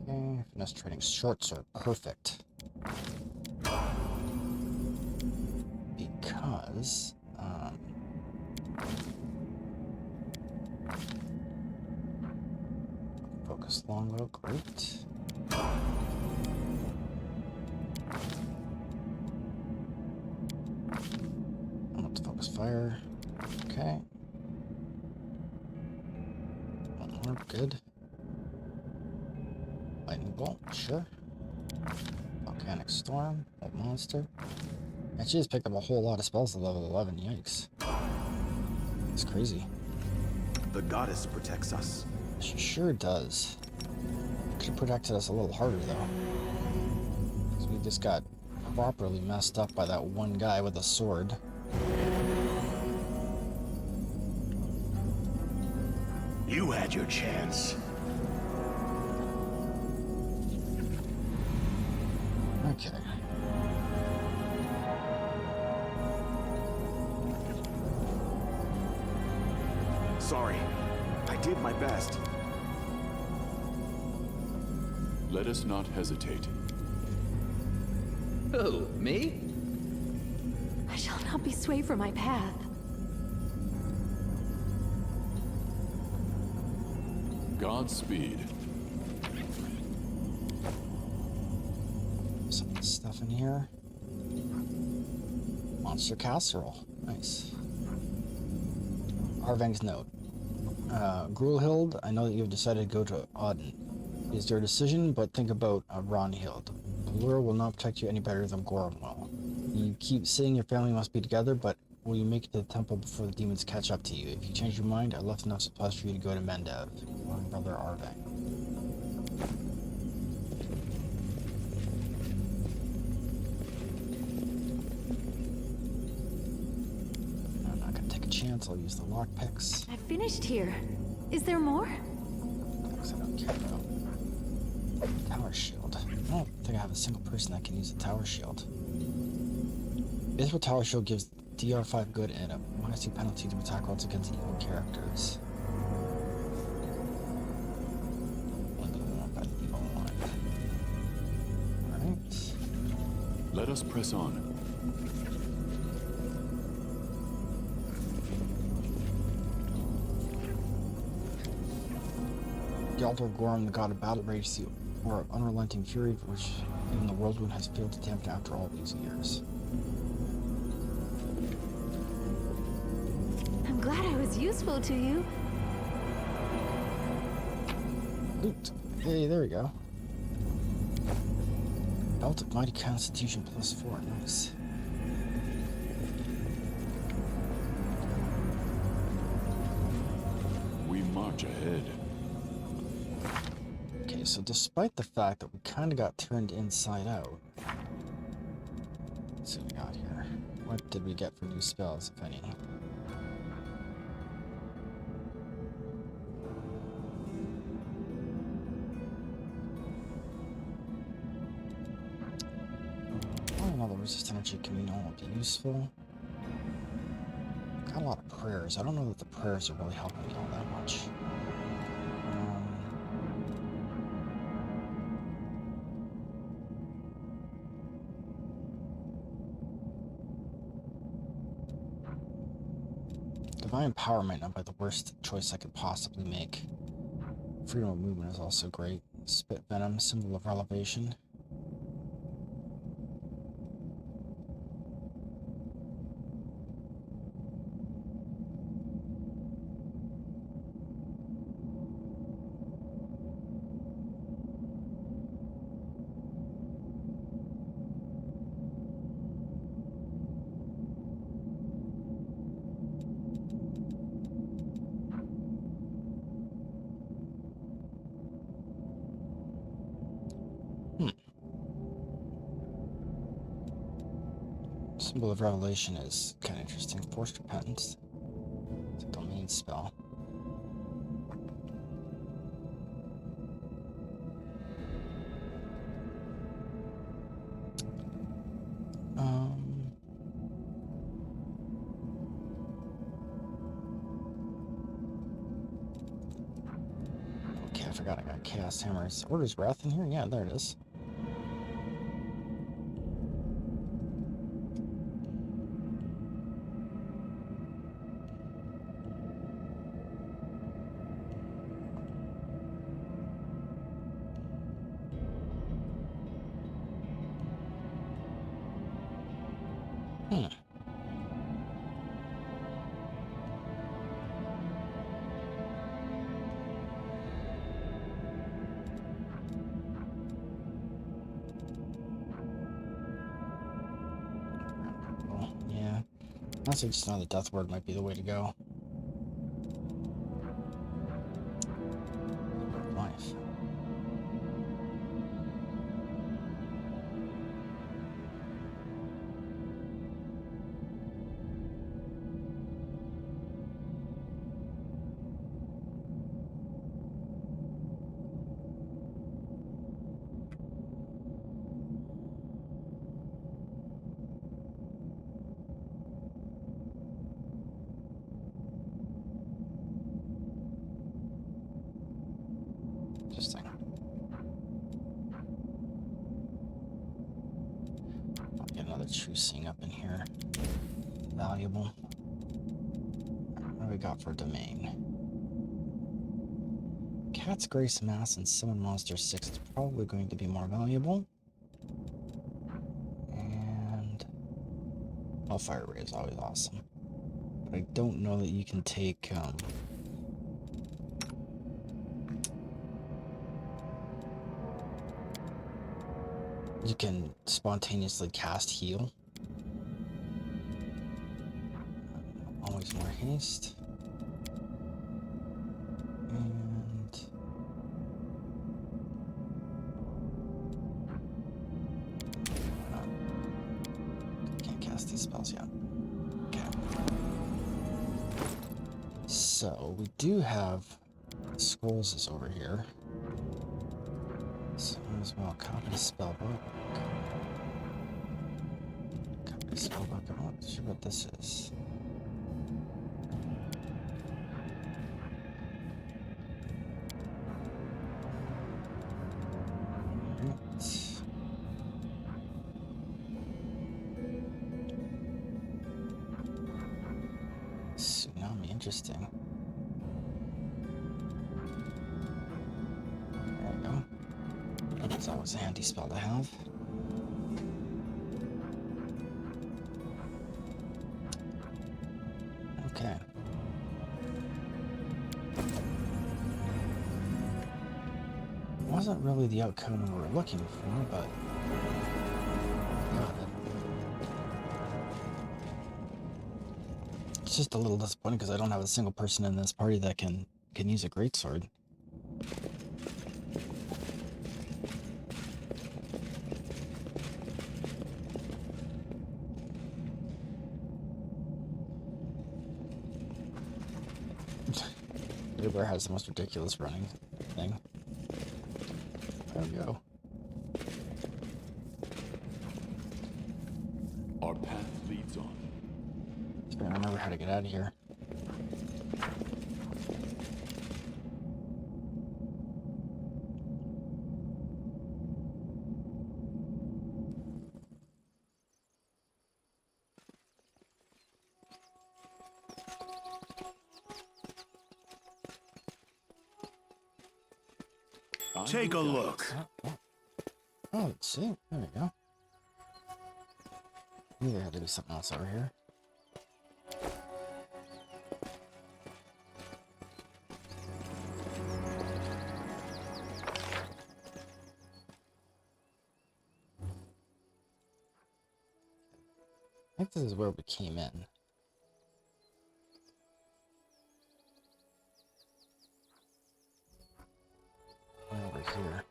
Speaker 1: Okay, finesse trading shorts are perfect. Because, focus longbow, great. I want to focus fire, okay. One more, good. Lightning bolt, sure. Volcanic storm, old monster. And she just picked up a whole lot of spells at level 11, yikes. It's crazy.
Speaker 2: The goddess protects us.
Speaker 1: She sure does. Could have protected us a little harder though. Because we just got properly messed up by that one guy with a sword.
Speaker 4: You had your chance.
Speaker 1: Okay.
Speaker 2: Sorry. I did my best.
Speaker 8: Let us not hesitate.
Speaker 5: Who, me?
Speaker 3: I shall not be swayed from my path.
Speaker 8: Godspeed.
Speaker 1: Some of the stuff in here. Monster casserole. Nice. Arvang's note. Grulhild, I know that you have decided to go to Auden. It is your decision, but think about Ronhild. Allura will not protect you any better than Gorham will. You keep saying your family must be together, but will you make it to the temple before the demons catch up to you? If you change your mind, I left enough supplies for you to go to Mendev. Your brother Arvang. I'm not gonna take a chance, I'll use the lockpicks.
Speaker 3: I finished here. Is there more?
Speaker 1: Because I don't care about tower shield. I don't think I have a single person that can use a tower shield. Mithril Tower Shield gives DR5 good and a -2 penalty to attack rolls against evil characters. Alright.
Speaker 8: Let us press on.
Speaker 1: The altar of Gorham, the god of battle rage, the aura of unrelenting fury, which even the whirlwind has failed to dampen after all these years.
Speaker 3: I'm glad I was useful to you.
Speaker 1: Loot. Hey, there we go. Belt of Mighty Constitution +4. Nice.
Speaker 8: We march ahead.
Speaker 1: Okay, so despite the fact that we kind of got turned inside out, let's see what we got here. What did we get for new spells, if any? Another resist energy communal will be useful. Got a lot of prayers. I don't know that the prayers are really helping me all that much. Divine Power might not be the worst choice I could possibly make. Freedom of movement is also great. Spit venom, symbol of elevation. Symbol of revelation is kind of interesting. Forced repentance. It's a domain spell. Okay, I forgot I got Chaos Hammers. Order's Wrath in here? Yeah, there it is. Yeah. Honestly, just another death word might be the way to go. Life. Interesting. I'll get another true seeing up in here. Valuable. What do we got for domain? Cat's Grace Mass and Summon Monster 6 is probably going to be more valuable. And Fire Ray is always awesome. But I don't know that you can take you can spontaneously cast heal. Always more haste. And can't cast these spells yet. Okay. So we do have scrolls is over here. So might as well copy spellbook. Copy spellbook. I'm not sure what this is. Tsunami, interesting. There we go. It's always a handy spell to have. Okay. Wasn't really the outcome we were looking for, but got it. It's just a little disappointing because I don't have a single person in this party that can use a greatsword. Uber has the most ridiculous running thing. There we go.
Speaker 8: Our path leads on.
Speaker 1: Just gotta remember how to get out of here.
Speaker 4: Take a look.
Speaker 1: Oh, let's see. There we go. Knew there had to be something else over here. I think this is where we came in. Way over here.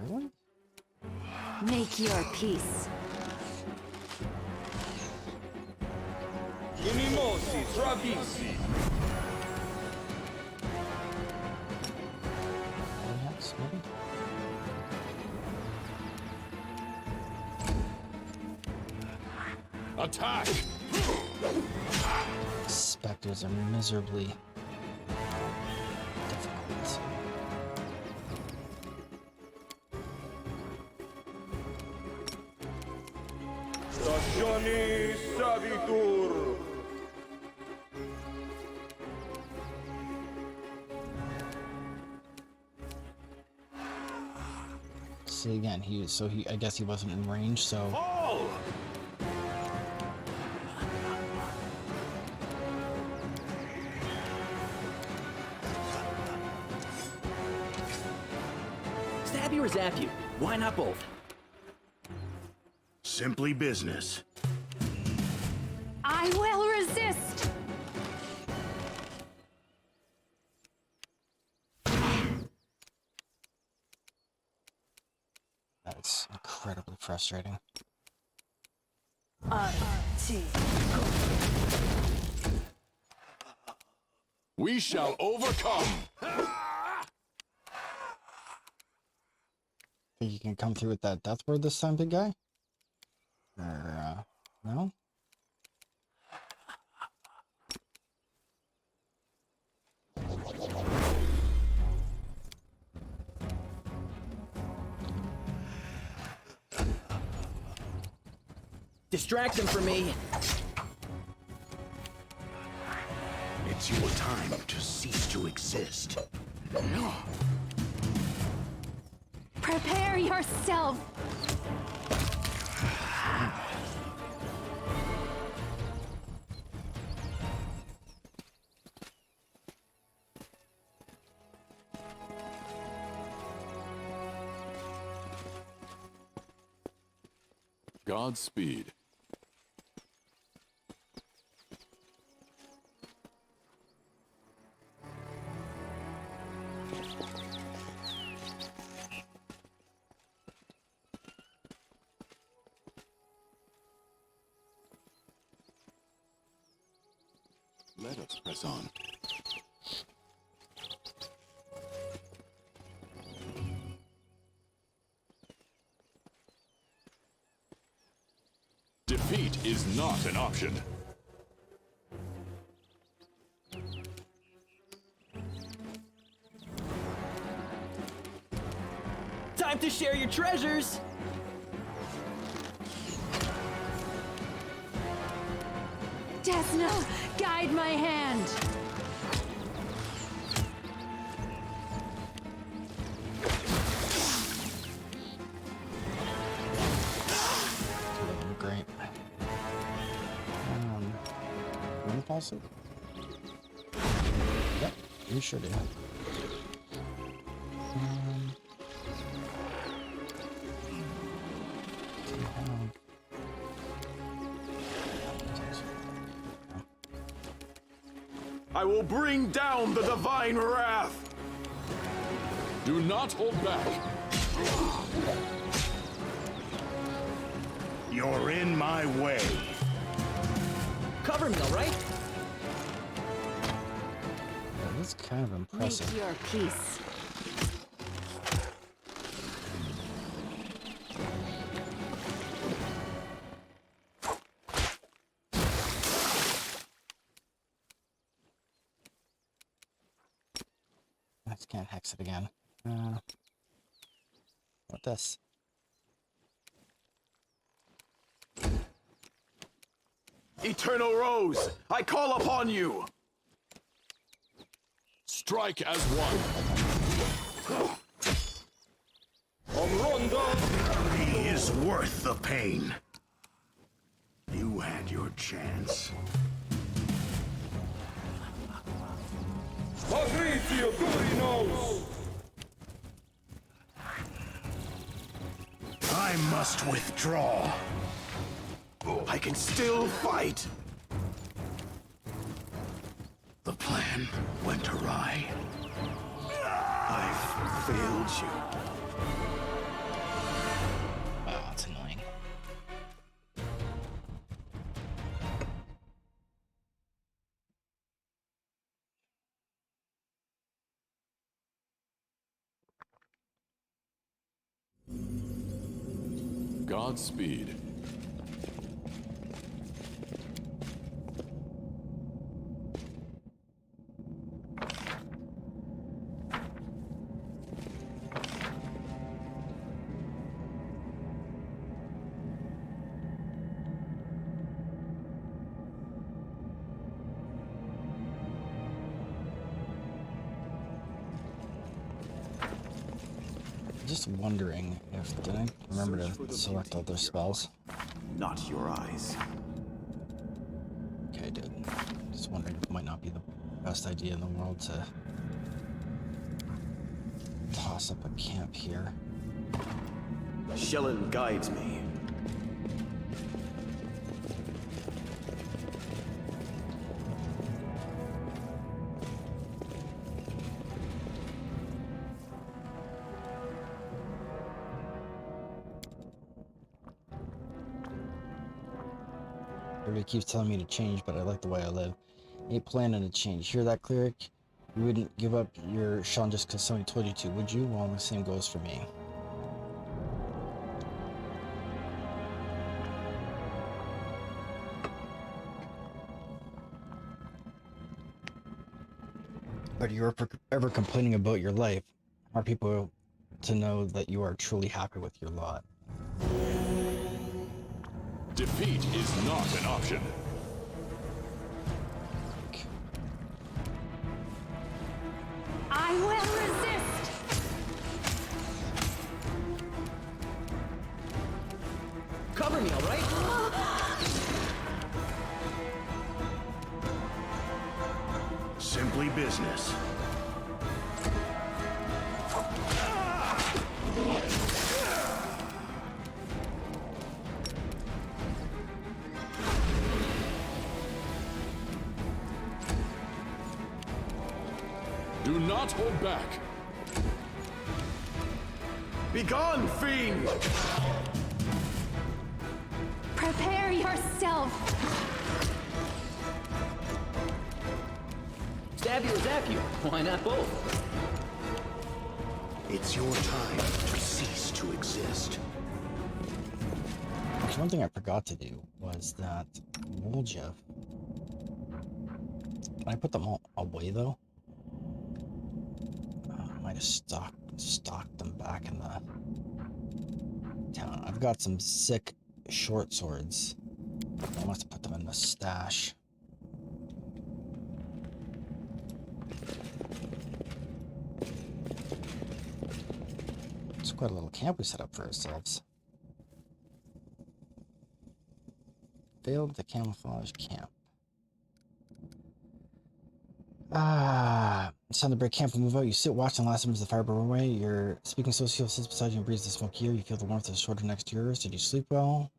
Speaker 1: Really?
Speaker 3: Make your peace.
Speaker 2: Unimosi, travisi.
Speaker 1: Perhaps, maybe?
Speaker 2: Attack!
Speaker 1: Specters are miserably difficult.
Speaker 2: Stazioni Savitur.
Speaker 1: See again, I guess he wasn't in range, so
Speaker 2: Fall!
Speaker 5: Stab you or zap you? Why not both?
Speaker 4: Simply business.
Speaker 3: I will resist.
Speaker 1: that's incredibly frustrating.
Speaker 2: We shall overcome!
Speaker 1: Think you can come through with that death word this time, big guy? Or, no?
Speaker 5: Distract them from me.
Speaker 4: It's your time to cease to exist.
Speaker 3: Prepare yourself.
Speaker 8: Godspeed. Let us press on.
Speaker 2: Defeat is not an option.
Speaker 5: Time to share your treasures.
Speaker 3: Desna, guide my hand.
Speaker 1: Great. Windfall suit? Yep, you sure do.
Speaker 2: I will bring down the divine wrath!
Speaker 8: Do not hold back.
Speaker 4: You're in my way.
Speaker 5: Cover me, all right?
Speaker 1: Yeah, that's kind of impressive.
Speaker 3: Make your peace.
Speaker 1: Can't hex it again. What this?
Speaker 2: Eternal Rose, I call upon you!
Speaker 8: Strike as one.
Speaker 4: He is worth the pain. You had your chance. I must withdraw.
Speaker 2: I can still fight!
Speaker 4: The plan went awry.
Speaker 2: I've failed you.
Speaker 1: Wow, that's annoying.
Speaker 8: Godspeed.
Speaker 1: Just wondering if did I remember to select all those spells?
Speaker 2: Not your eyes.
Speaker 1: Okay, I did. Just wondering if it might not be the best idea in the world to toss up a camp here.
Speaker 2: Shellen guides me.
Speaker 1: Everybody keeps telling me to change, but I like the way I live. Ain't planning to change. Hear that, cleric? You wouldn't give up your Sean just because somebody told you to, would you? Well, the same goes for me. But you're ever complaining about your life. Are people to know that you are truly happy with your lot?
Speaker 8: Defeat is not an option.
Speaker 3: I will resist!
Speaker 5: Cover me, all right?
Speaker 4: Simply business.
Speaker 8: Do not hold back.
Speaker 2: Begone, fiend!
Speaker 3: Prepare yourself!
Speaker 5: Stab you or zap you. Why not both?
Speaker 4: It's your time to cease to exist.
Speaker 1: Actually, one thing I forgot to do was that Woljeff. Can I put them all away though? I might have stocked them back in the town. I've got some sick short swords. I must have put them in the stash. It's quite a little camp we set up for ourselves. Failed the camouflage camp. It's time to break camp and move out. You sit watching the last members of the fire burn away. Your speaking socio sits beside you and breathes the smoke here. You feel the warmth of the shoulder next to yours. Did you sleep well?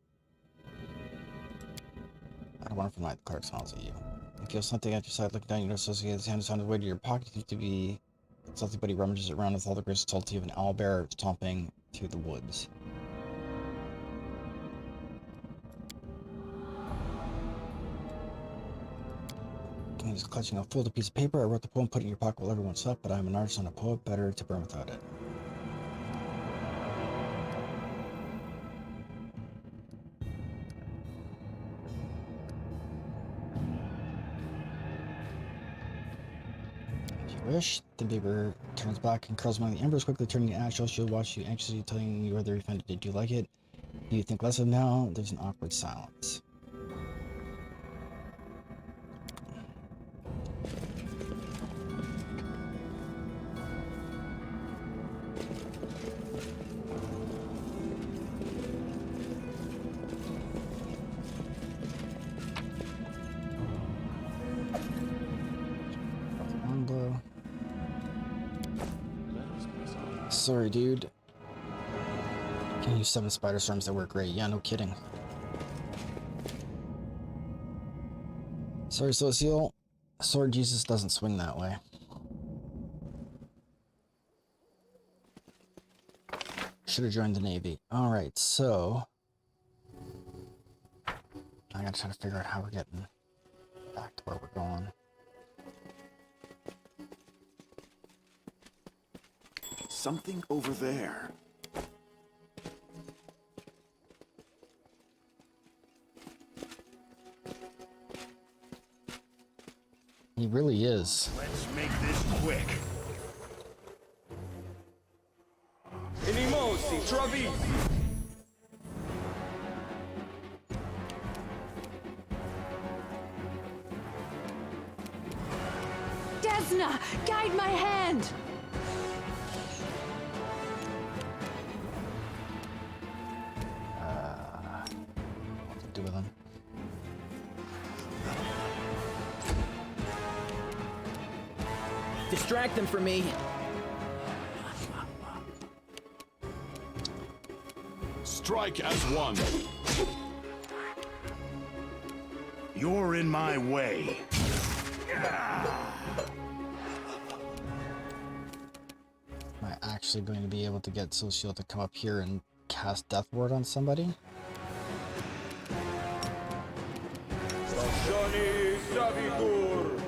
Speaker 1: I don't want to night. The clerk smiles at you. You feel something at your side. Looking down, you notice his hand is on his way to your pocket. Seems to be something, but he rummages around with all the grace salty of an owlbear stomping through the woods. He's clutching a folded piece of paper. I wrote the poem, put it in your pocket while everyone slept, but I'm an artist and a poet, better to burn without it. wish. The beaver turns back and curls among the embers, quickly turning to ash. She'll watch you anxiously, telling you whether you find it. Did you like it? Do you think less of it now? There's an awkward silence. Sorry, dude. Can use 7 spider storms that work great. Yeah, no kidding. Sorry, Socio. Sword Jesus doesn't swing that way. Should have joined the Navy. Alright, so... I gotta try to figure out how we're getting back to where we're going.
Speaker 2: Something over there.
Speaker 1: He really is.
Speaker 4: Let's make this quick.
Speaker 2: Inimosi, Travis!
Speaker 3: Desna, guide my hand!
Speaker 1: What to do with him?
Speaker 5: Distract them for me.
Speaker 8: Strike as one.
Speaker 4: You're in my way.
Speaker 1: Am I actually going to be able to get Socio to come up here and cast Death Ward on somebody?
Speaker 2: Johnny Savitur!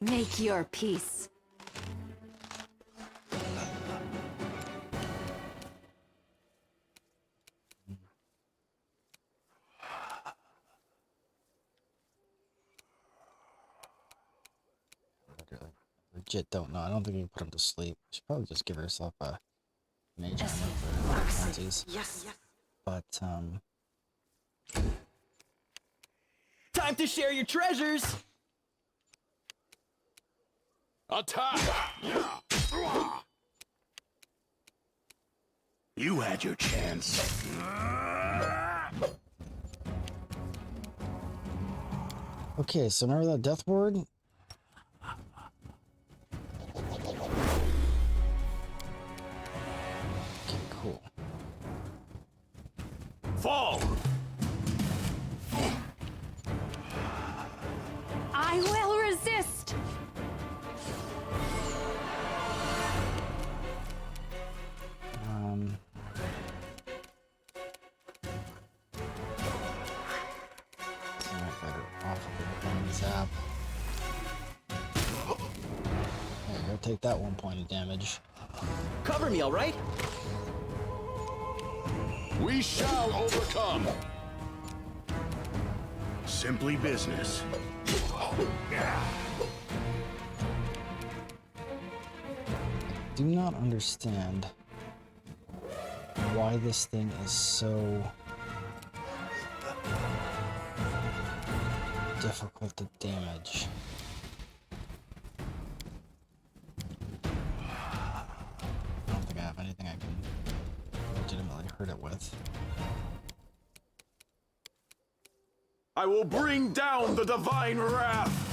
Speaker 3: Make your peace.
Speaker 1: Legit don't know. I don't think we can put him to sleep. Should probably just give herself a mage armor for funsies.
Speaker 5: Yes.
Speaker 1: But
Speaker 5: Time to share your treasures.
Speaker 8: Attack!
Speaker 4: You had your chance.
Speaker 1: okay, so remember that Death Ward? Okay, cool.
Speaker 2: Fall!
Speaker 3: I will resist!
Speaker 1: I might better off with one zap. There you go, take that 1 point of damage.
Speaker 5: Cover me, all right?
Speaker 8: We shall overcome.
Speaker 4: Simply business.
Speaker 1: Do not understand why this thing is so difficult to damage. I don't think I have anything I can legitimately hurt it with.
Speaker 2: I will bring down the divine wrath!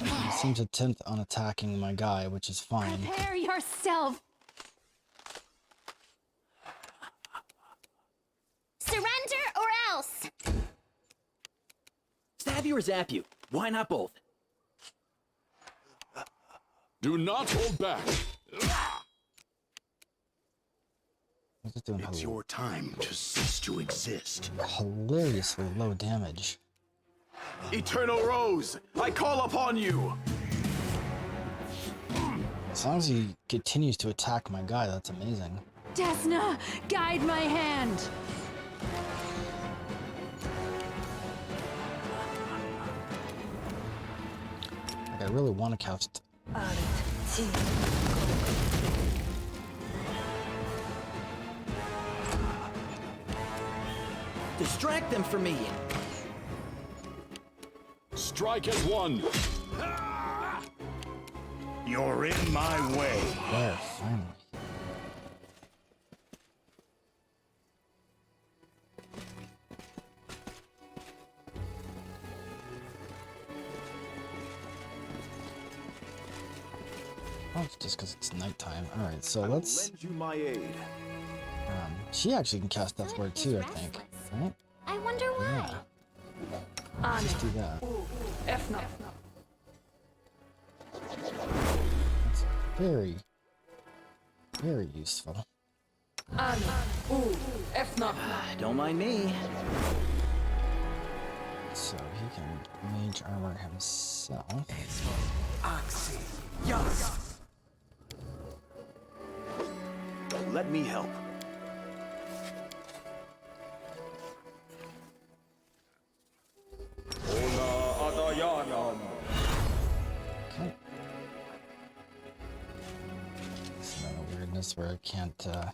Speaker 1: It seems intent on attacking my guy, which is fine.
Speaker 3: Prepare yourself!
Speaker 6: Surrender or else!
Speaker 5: Stab you or zap you? Why not both?
Speaker 8: Do not hold back.
Speaker 1: What's it doing?
Speaker 4: It's your time to cease to exist.
Speaker 1: Hilariously low damage.
Speaker 2: Eternal Rose, I call upon you!
Speaker 1: As long as he continues to attack my guy, that's amazing.
Speaker 3: Desna, guide my hand.
Speaker 1: Like, I really want to cast.
Speaker 5: Distract them for me.
Speaker 8: Strike as one.
Speaker 4: You're in my way.
Speaker 1: There, finally. Oh, it's just because it's nighttime. Alright, so let's.
Speaker 2: Lend you my aid.
Speaker 1: She actually can cast Death Ward too, I think. Right?
Speaker 6: I wonder why.
Speaker 1: Yeah. Let's do that.
Speaker 7: Efna.
Speaker 1: That's very, very useful.
Speaker 7: Efna.
Speaker 5: Don't mind me.
Speaker 1: So he can mage armor himself.
Speaker 2: Let me help.
Speaker 1: Okay. It's not a weirdness where I can't gotta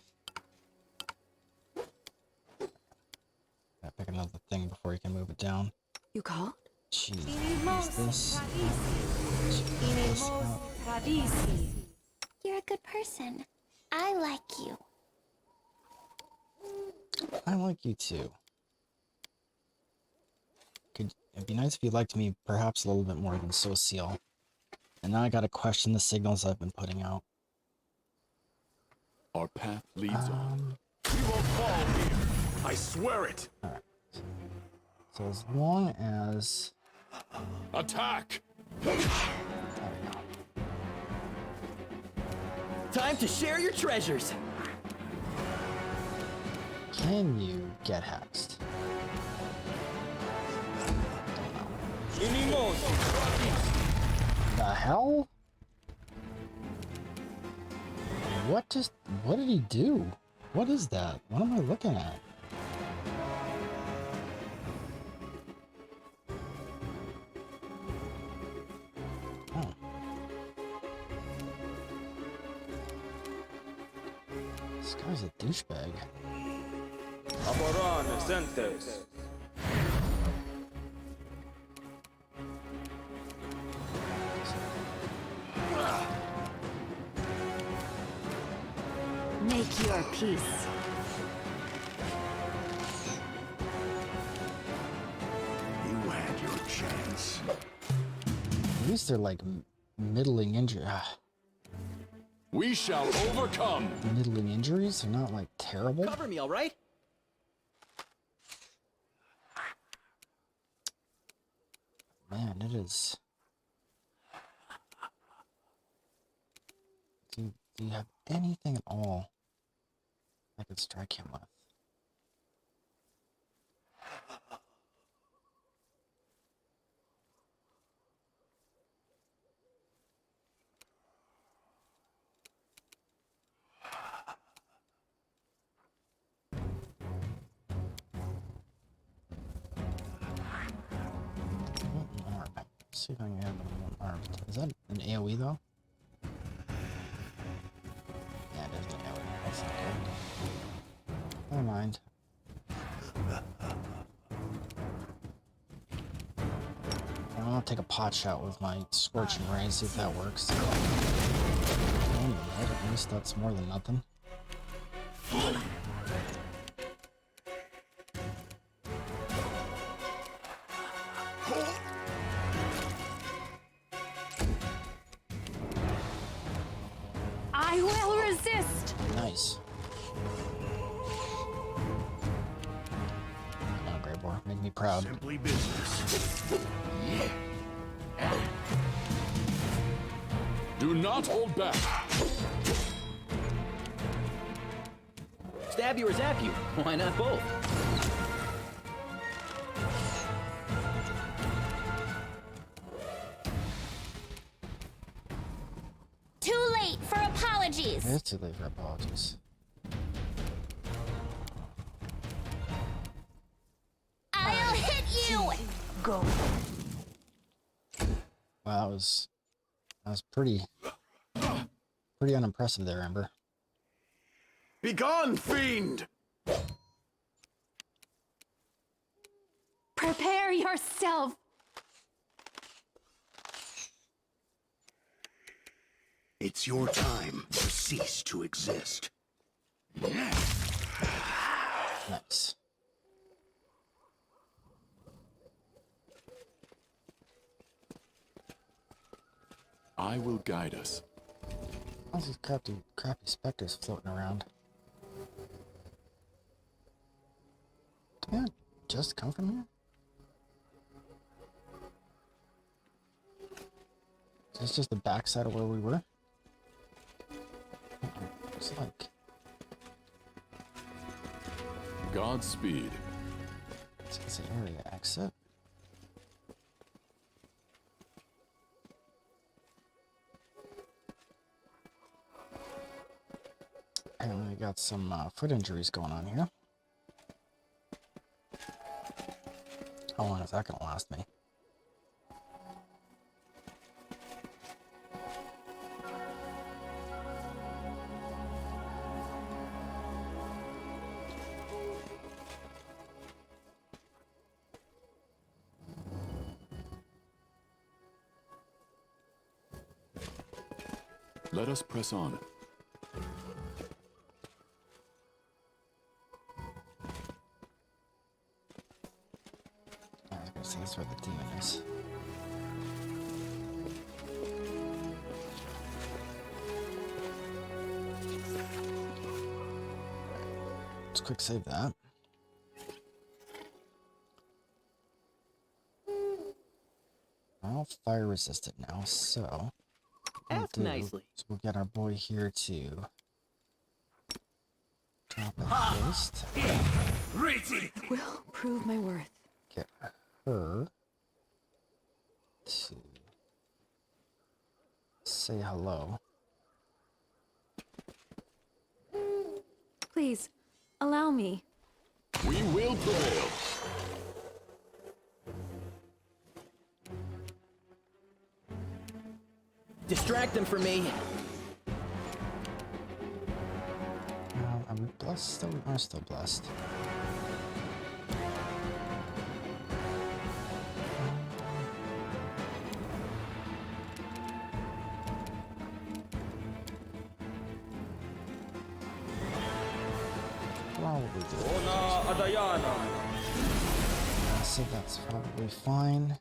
Speaker 1: pick another thing before you can move it down.
Speaker 3: You called?
Speaker 1: Jeez. Use this. This out.
Speaker 6: You're a good person. I like you.
Speaker 1: I like you too. It'd be nice if you liked me perhaps a little bit more than Social. And now I gotta question the signals I've been putting out.
Speaker 8: Our path leads on.
Speaker 2: We won't fall here. I swear it.
Speaker 1: Alright. So as long as...
Speaker 8: Attack!
Speaker 1: There we go.
Speaker 5: Time to share your treasures.
Speaker 1: Can you get hexed? The hell? What did he do? What is that? What am I looking at? Oh. This guy's a douchebag.
Speaker 3: Make your peace.
Speaker 4: You had your chance.
Speaker 1: At least they're like middling injury.
Speaker 8: We shall overcome.
Speaker 1: Middling injuries are not like terrible.
Speaker 5: Cover me, all right?
Speaker 1: Man, it is. Do you have anything at all I could strike him with? See if I can have them armed. Is that an AoE though? Yeah, it is an AoE. That's not good. Never mind. I'll take a pot shot with my Scorching Ray, see if that works. Anyway, at least that's more than nothing.
Speaker 3: I will resist.
Speaker 1: Nice. Come on, Grey Boar, make me proud.
Speaker 4: Simply business.
Speaker 8: Do not hold back.
Speaker 5: Stab you or zap you. Why not both?
Speaker 6: Too late for apologies.
Speaker 1: It's too late for apologies.
Speaker 7: go.
Speaker 1: Wow, that was pretty unimpressive there, Ember.
Speaker 2: Begone, fiend!
Speaker 3: Prepare yourself!
Speaker 4: It's your time to cease to exist.
Speaker 1: Nice.
Speaker 8: I will guide us.
Speaker 1: All these crappy specters floating around. Did I just come from here? Is this just the backside of where we were? It's like...
Speaker 8: Godspeed.
Speaker 1: It's an area exit. Apparently we got some foot injuries going on here. How long is that gonna last me?
Speaker 8: Let us press on.
Speaker 1: I was gonna say that's where the demon is. Let's quick save that. I'll fire resistant now, so
Speaker 5: Ask nicely.
Speaker 1: so we'll get our boy here to drop a haste.
Speaker 3: Will prove my worth.
Speaker 1: Get her to say hello.
Speaker 3: Please, allow me.
Speaker 8: We will prevail.
Speaker 5: Distract them for me.
Speaker 1: Are we blessed? Still, we are still blessed. Probably good. So that's probably fine.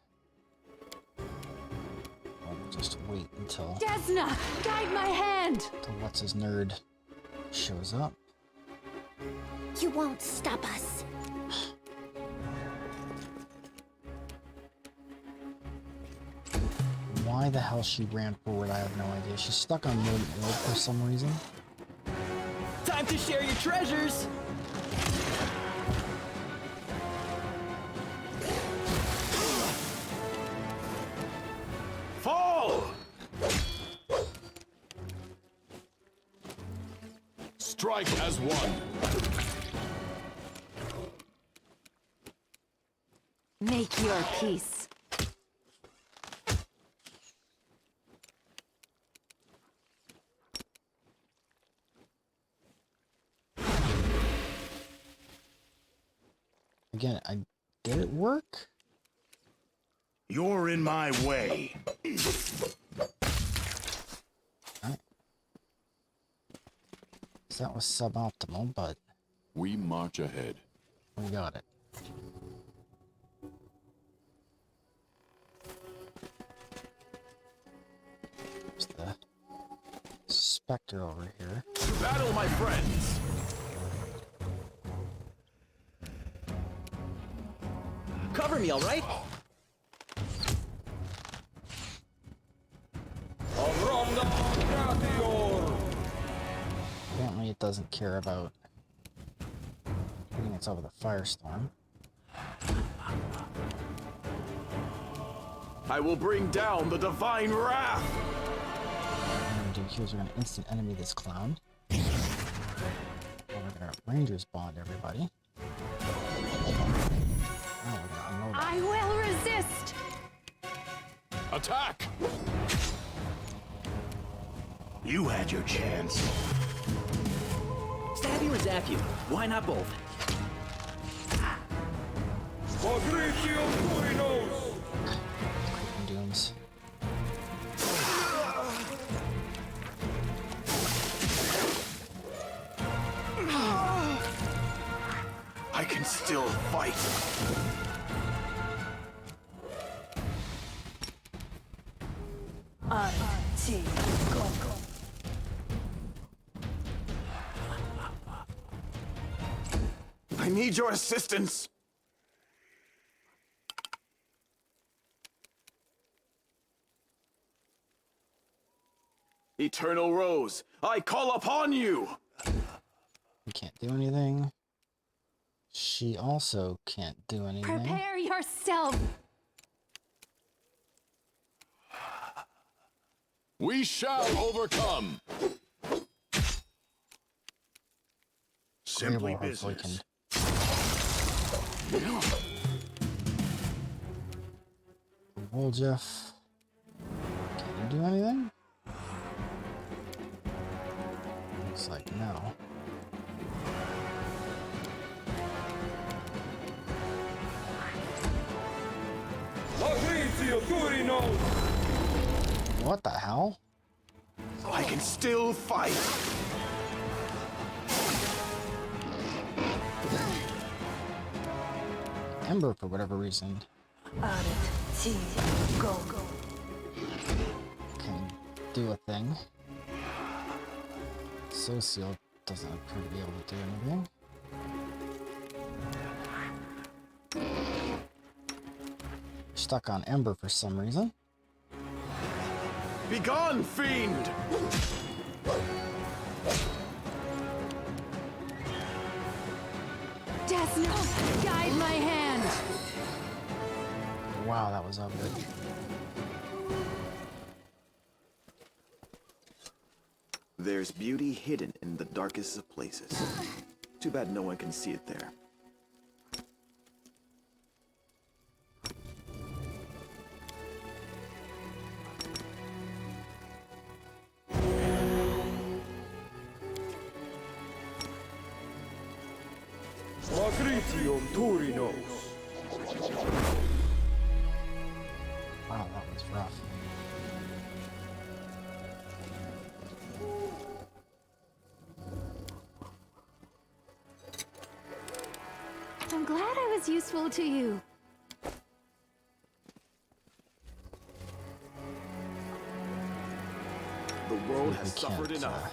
Speaker 1: I'll just wait until
Speaker 3: Desna, guide my hand!
Speaker 1: what's his nerd shows up.
Speaker 6: You won't stop us.
Speaker 1: Why the hell she ran forward, I have no idea. She's stuck on mode for some reason.
Speaker 5: Time to share your treasures!
Speaker 2: Fall!
Speaker 8: Strike as one.
Speaker 3: Make your peace.
Speaker 1: Again, did it work?
Speaker 4: You're in my way.
Speaker 1: Alright. So that was suboptimal, but
Speaker 8: We march ahead.
Speaker 1: we got it. There's the specter over here.
Speaker 2: To battle, my friends!
Speaker 5: Cover me, alright?
Speaker 1: Apparently it doesn't care about getting us over the firestorm.
Speaker 2: I will bring down the divine wrath!
Speaker 1: What we're gonna do here is we're gonna instant enemy this clown. And we're gonna Rangers bond everybody. Now we're gonna unload
Speaker 3: I will resist!
Speaker 8: Attack!
Speaker 4: You had your chance.
Speaker 5: Stab you or zap you? Why not both?
Speaker 1: Dooms.
Speaker 4: I can still fight. I need your assistance.
Speaker 2: Eternal Rose, I call upon you!
Speaker 1: We can't do anything. She also can't do anything.
Speaker 3: Prepare yourself!
Speaker 8: We shall overcome!
Speaker 4: Simply
Speaker 1: Grable hopefully
Speaker 4: business.
Speaker 1: Woljeff. Can you do anything? Looks like no. What the hell?
Speaker 2: I can still fight!
Speaker 1: Ember, for whatever reason, can do a thing. Socio doesn't appear to be able to do anything. Stuck on Ember for some reason.
Speaker 2: Begone, fiend!
Speaker 3: Death Note, guide my hand!
Speaker 1: Wow, that was ugly.
Speaker 2: There's beauty hidden in the darkest of places. Too bad no one can see it there.
Speaker 1: Wow, that was rough.
Speaker 3: I'm glad I was useful to you.
Speaker 2: The world
Speaker 1: We
Speaker 2: has suffered
Speaker 1: can't,
Speaker 2: enough.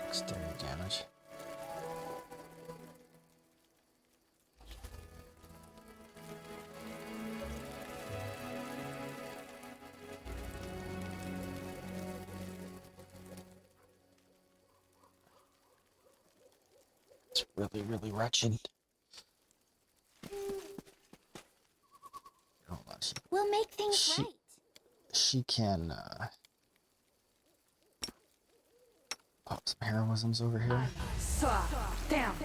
Speaker 1: Dexterity damage. It's really, really wretched. Hold on,
Speaker 6: We'll make things
Speaker 1: She-
Speaker 6: right.
Speaker 1: she can pop some heroisms over here.
Speaker 7: Down.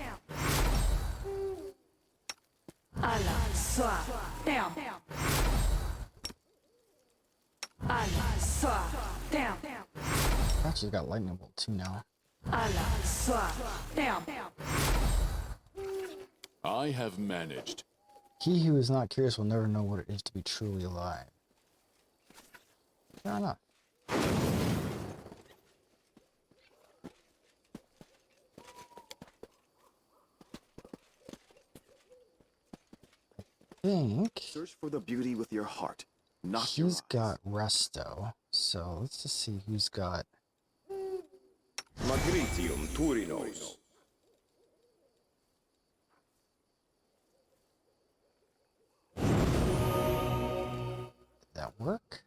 Speaker 7: Allah, swap, down. Allah, swap, down.
Speaker 1: Actually, got lightning bolt too now.
Speaker 7: Allah, swap, down.
Speaker 8: I have managed.
Speaker 1: He who is not curious will never know what it is to be truly alive. Fair enough. I think
Speaker 2: Search for the beauty with your heart, not your
Speaker 1: he's
Speaker 2: eyes.
Speaker 1: got resto. So let's just see who's got.
Speaker 9: Magritium Turinos.
Speaker 1: Did that work?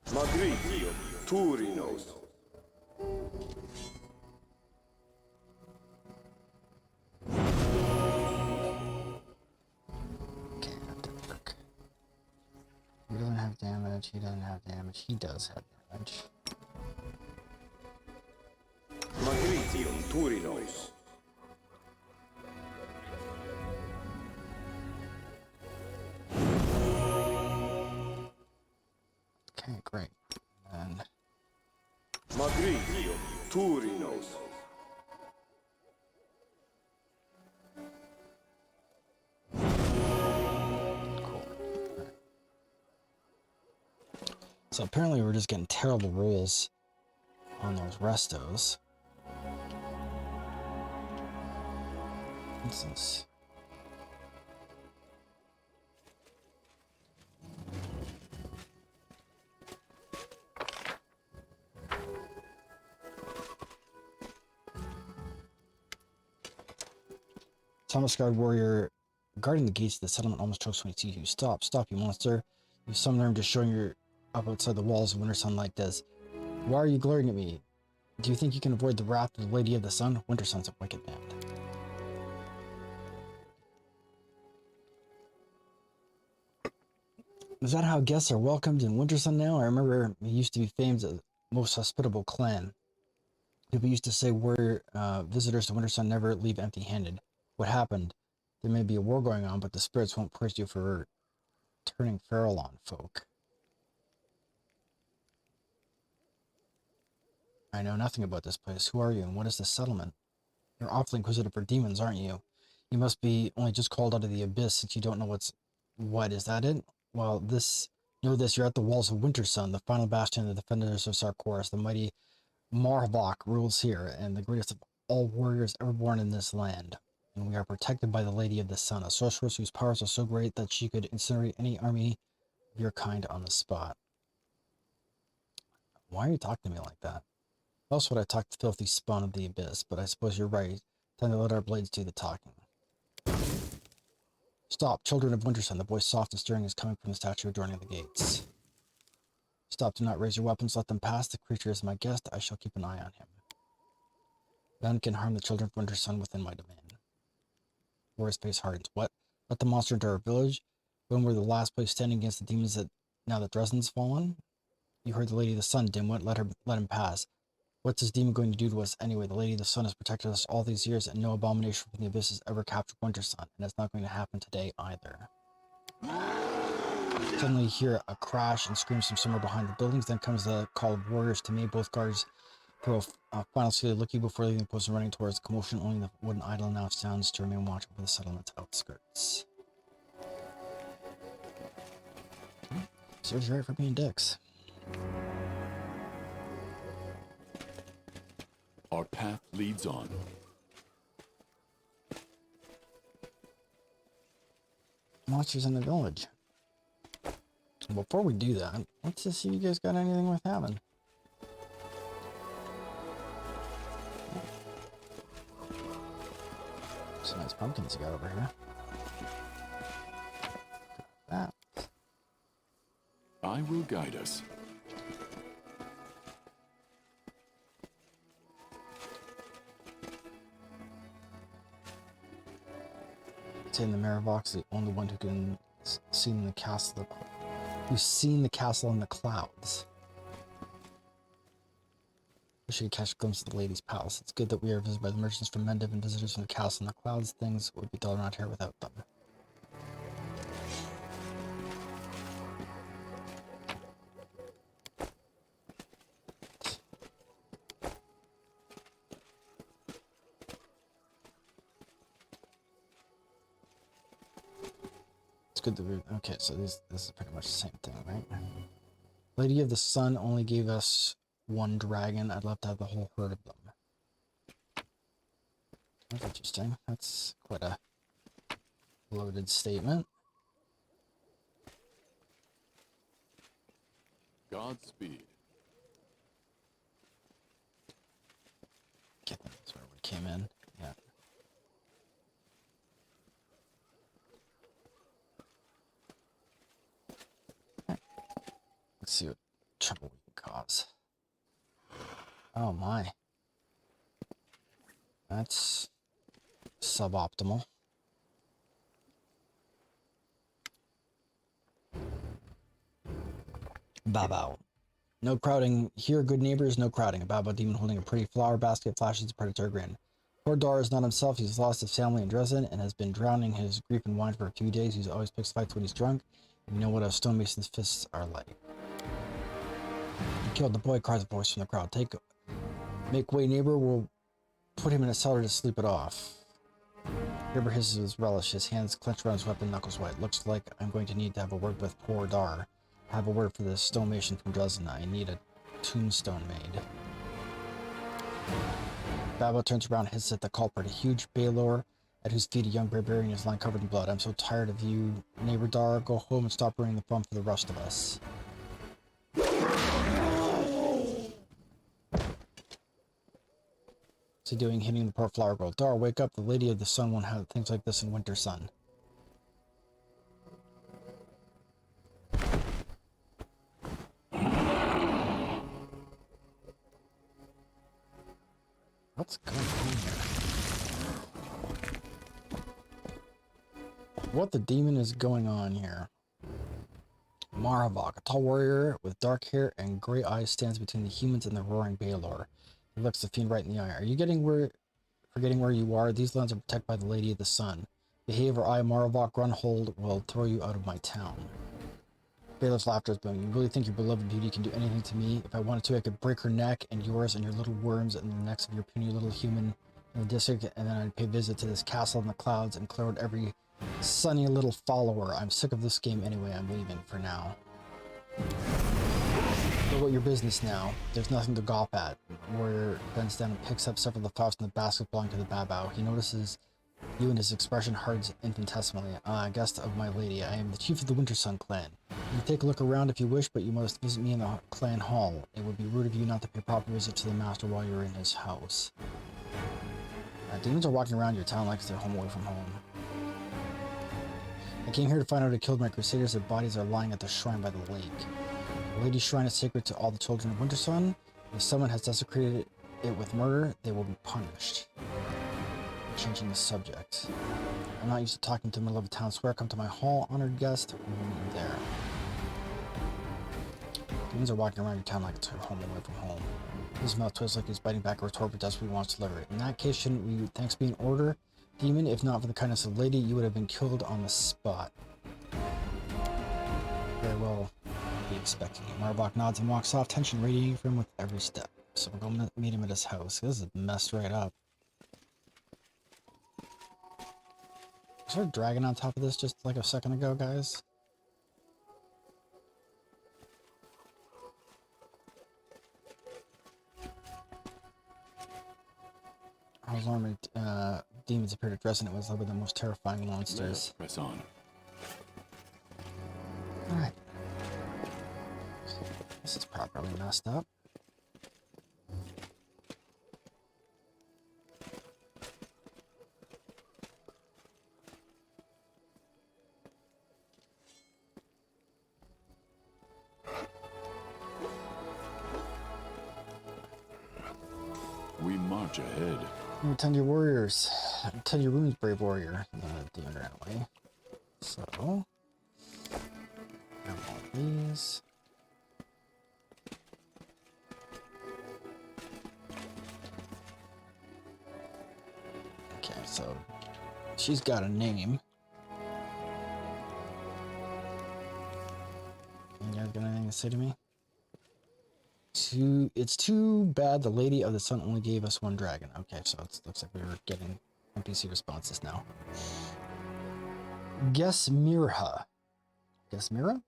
Speaker 9: Magritium Turinos.
Speaker 1: Okay, that didn't work. He doesn't have damage. damage. He doesn't have damage. He does have damage.
Speaker 9: Magritium Turinos.
Speaker 1: Okay, great. And
Speaker 9: Magritium Turinos.
Speaker 1: cool. Right. So apparently we're just getting terrible rolls on those restos. What's this? Thomas Guard warrior guarding the gates of the settlement almost chokes when he sees you. Stop, stop, you monster. You summon her just showing you're up outside the walls of Winter Sun like this. Why are you glaring at me? Do you think you can avoid the wrath of the Lady of the Sun? Winter Sun's a wicked band. Is that how guests are welcomed in Winter Sun now? I remember it used to be famed as the most hospitable clan. People used to say visitors to Winter Sun never leave empty-handed. What happened? There may be a war going on, but the spirits won't praise you for turning feral on folk. I know nothing about this place. Who are you, and what is this settlement? You're awfully inquisitive for demons, aren't you? You must be only just called out of the abyss since you don't know what, is that it? Well, know this, you're at the walls of Winter Sun, the final bastion of the defenders of Sarkoris. The mighty Marvok rules here, and the greatest of all warriors ever born in this land. And we are protected by the Lady of the Sun, a sorceress whose powers are so great that she could incinerate any army of your kind on the spot. Why are you talking to me like that? Else would I talk to filthy spawn of the abyss, but I suppose you're right. Time to let our blades do the talking. Stop, children of Wintersun. The voice soft and stirring is coming from the statue adorning the gates. Stop, do not raise your weapons, let them pass. The creature is my guest, I shall keep an eye on him. None can harm the children of Wintersun within my domain. Warrior's face hardens. What? Let the monster into our village? When we're the last place standing against the demons now that Dresden's fallen? You heard the Lady of the Sun, dimwit. Let him pass. What's this demon going to do to us anyway? The Lady of the Sun has protected us all these years, and no abomination from the abyss has ever captured Wintersun, and it's not going to happen today either. Suddenly you hear a crash and screams from somewhere behind the buildings, then comes the call of warriors to me. Both guards throw a final silly look before leaving the post and running towards the commotion. Only the wooden idol now stands to remain watch over the settlement's outskirts. Serves right for being dicks.
Speaker 8: Our path leads on.
Speaker 1: Monsters in the village. Before we do that, let's just see if you guys got anything worth having. Some nice pumpkins you got over here. That.
Speaker 8: I will guide us.
Speaker 1: Say in the Maravox, the only one who can see in the castle, who's seen the castle in the clouds. We should catch a glimpse of the lady's palace. It's good that we are visited by the merchants from Mendiv and visitors from the castle in the clouds. Things would be dull around here without them. Good that we okay, so this is pretty much the same thing, right? Lady of the Sun only gave us one dragon. I'd love to have the whole herd of them. That's interesting. That's quite a loaded statement.
Speaker 8: Godspeed.
Speaker 1: Okay, that's where we came in. Yeah. Let's see what trouble we can cause. Oh my. That's suboptimal. Babao. No crowding. Here, good neighbors, no crowding. A Babao demon holding a pretty flower basket flashes a predator grin. Poor Dar is not himself. He's lost his family in Dresden and has been drowning his grief in wine for a few days. He always picks fights when he's drunk. You know what a stonemason's fists are like. You killed the boy, cries a voice from the crowd. Make way, neighbor. We'll put him in a cellar to sleep it off. Neighbor hisses with relish. His hands clenched around his weapon, knuckles white. Looks like I'm going to need to have a word with poor Dar. Have a word for this stonemason from Dresden. I need a tombstone made. Babao turns around and hisses at the culprit, a huge Baylor at whose feet a young barbarian is lying covered in blood. I'm so tired of you, neighbor Dar. Go home and stop ruining the fun for the rest of us. What's he doing, hitting the poor flower girl? Dar, wake up. The Lady of the Sun won't have things like this in winter sun. What's going on here? What the demon is going on here? Maravok, a tall warrior with dark hair and gray eyes, stands between the humans and the roaring Baylor. He looks the fiend right in the eye. Are you forgetting where you are? These lands are protected by the Lady of the Sun. Behave or I, Maravok, Grunhold, will throw you out of my town. Baylor's laughter is booming. You really think your beloved beauty can do anything to me? If I wanted to, I could break her neck and yours and your little worms and the necks of your puny little human in the district, and then I'd pay visit to this castle in the clouds and clear out every sunny little follower. I'm sick of this game anyway. I'm leaving for now. Go about your business now. There's nothing to gawp at. The warrior bends down and picks up several of the flowers in the basket belonging to the Babao. He notices you and his expression hardens infinitesimally. Guest of my lady, I am the chief of the Winter Sun clan. You can take a look around if you wish, but you must visit me in the clan hall. It would be rude of you not to pay a proper visit to the master while you're in his house. Demons are walking around your town like it's their home away from home. I came here to find out who killed my crusaders. Their bodies are lying at the shrine by the lake. The lady's shrine is sacred to all the children of Winter Sun. If someone has desecrated it with murder, they will be punished. Changing the subject. I'm not used to talking to the middle of a town square. Come to my hall, honored guest. We will meet there. Demons are walking around your town like it's her home away from home. His mouth twists like he's biting back a retort, but desperately wants to deliver it. In that case, shouldn't we thanks be in order? Demon, if not for the kindness of the lady, you would have been killed on the spot. Very well be expecting it. Marbach nods and walks off, tension radiating from him with every step. So we'll go meet him at his house. This is messed right up. Was there a dragon on top of this just like a second ago, guys? I was armored demons appeared at Dresden. It was one of the most terrifying monsters.
Speaker 8: Press on.
Speaker 1: Alright. This is properly messed up.
Speaker 8: We march ahead.
Speaker 1: Tend your warriors. Tend your wounds, brave warrior. The demon ran away. So, grab all these. Okay, so she's got a name. You guys got anything to say to me? It's too bad the Lady of the Sun only gave us one dragon. Okay, so it looks like we're getting NPC responses now. Gesmirha. Gesmirha?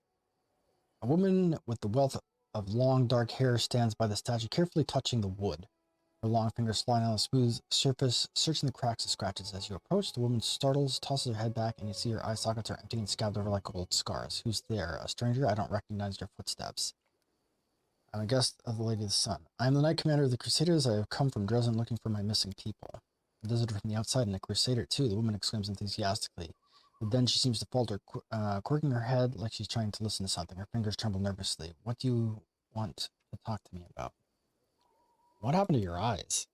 Speaker 1: A woman with the wealth of long dark hair stands by the statue, carefully touching the wood. Her long fingers sliding on the smooth surface, searching the cracks and scratches. As you approach, the woman startles, tosses her head back, and you see her eye sockets are empty and scabbed over like old scars. Who's there? A stranger? I don't recognize your footsteps. I'm a guest of the Lady of the Sun. I am the Knight Commander of the Crusaders. I have come from Dresden looking for my missing people. A visitor from the outside and a Crusader too, the woman exclaims enthusiastically. But then she seems to falter, quirking her head like she's trying to listen to something. Her fingers tremble nervously. What do you want to talk to me about? What happened to your eyes?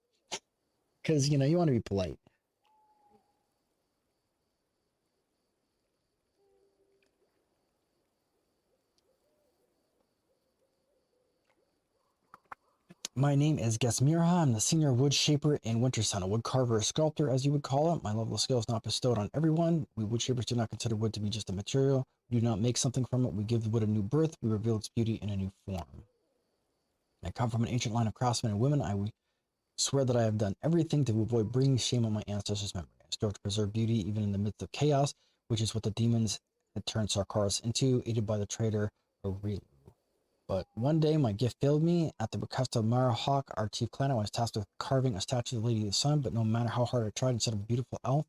Speaker 1: Because, you know, you want to be polite. My name is Gesmirha. I'm the senior wood shaper in Wintersun, a wood carver or sculptor, as you would call it. My level of skill is not bestowed on everyone. We wood shapers do not consider wood to be just a material. We do not make something from it. We give wood a new birth. We reveal its beauty in a new form. I come from an ancient line of craftsmen and women. I swear that I have done everything to avoid bringing shame on my ancestors' memory. I strive to preserve beauty even in the midst of chaos, which is what the demons had turned Sarkaris into, aided by the traitor Aurelu. But one day my gift failed me. At the request of Mara Hawk, our chief clan, I was tasked with carving a statue of the Lady of the Sun, but no matter how hard I tried, instead of a beautiful elf,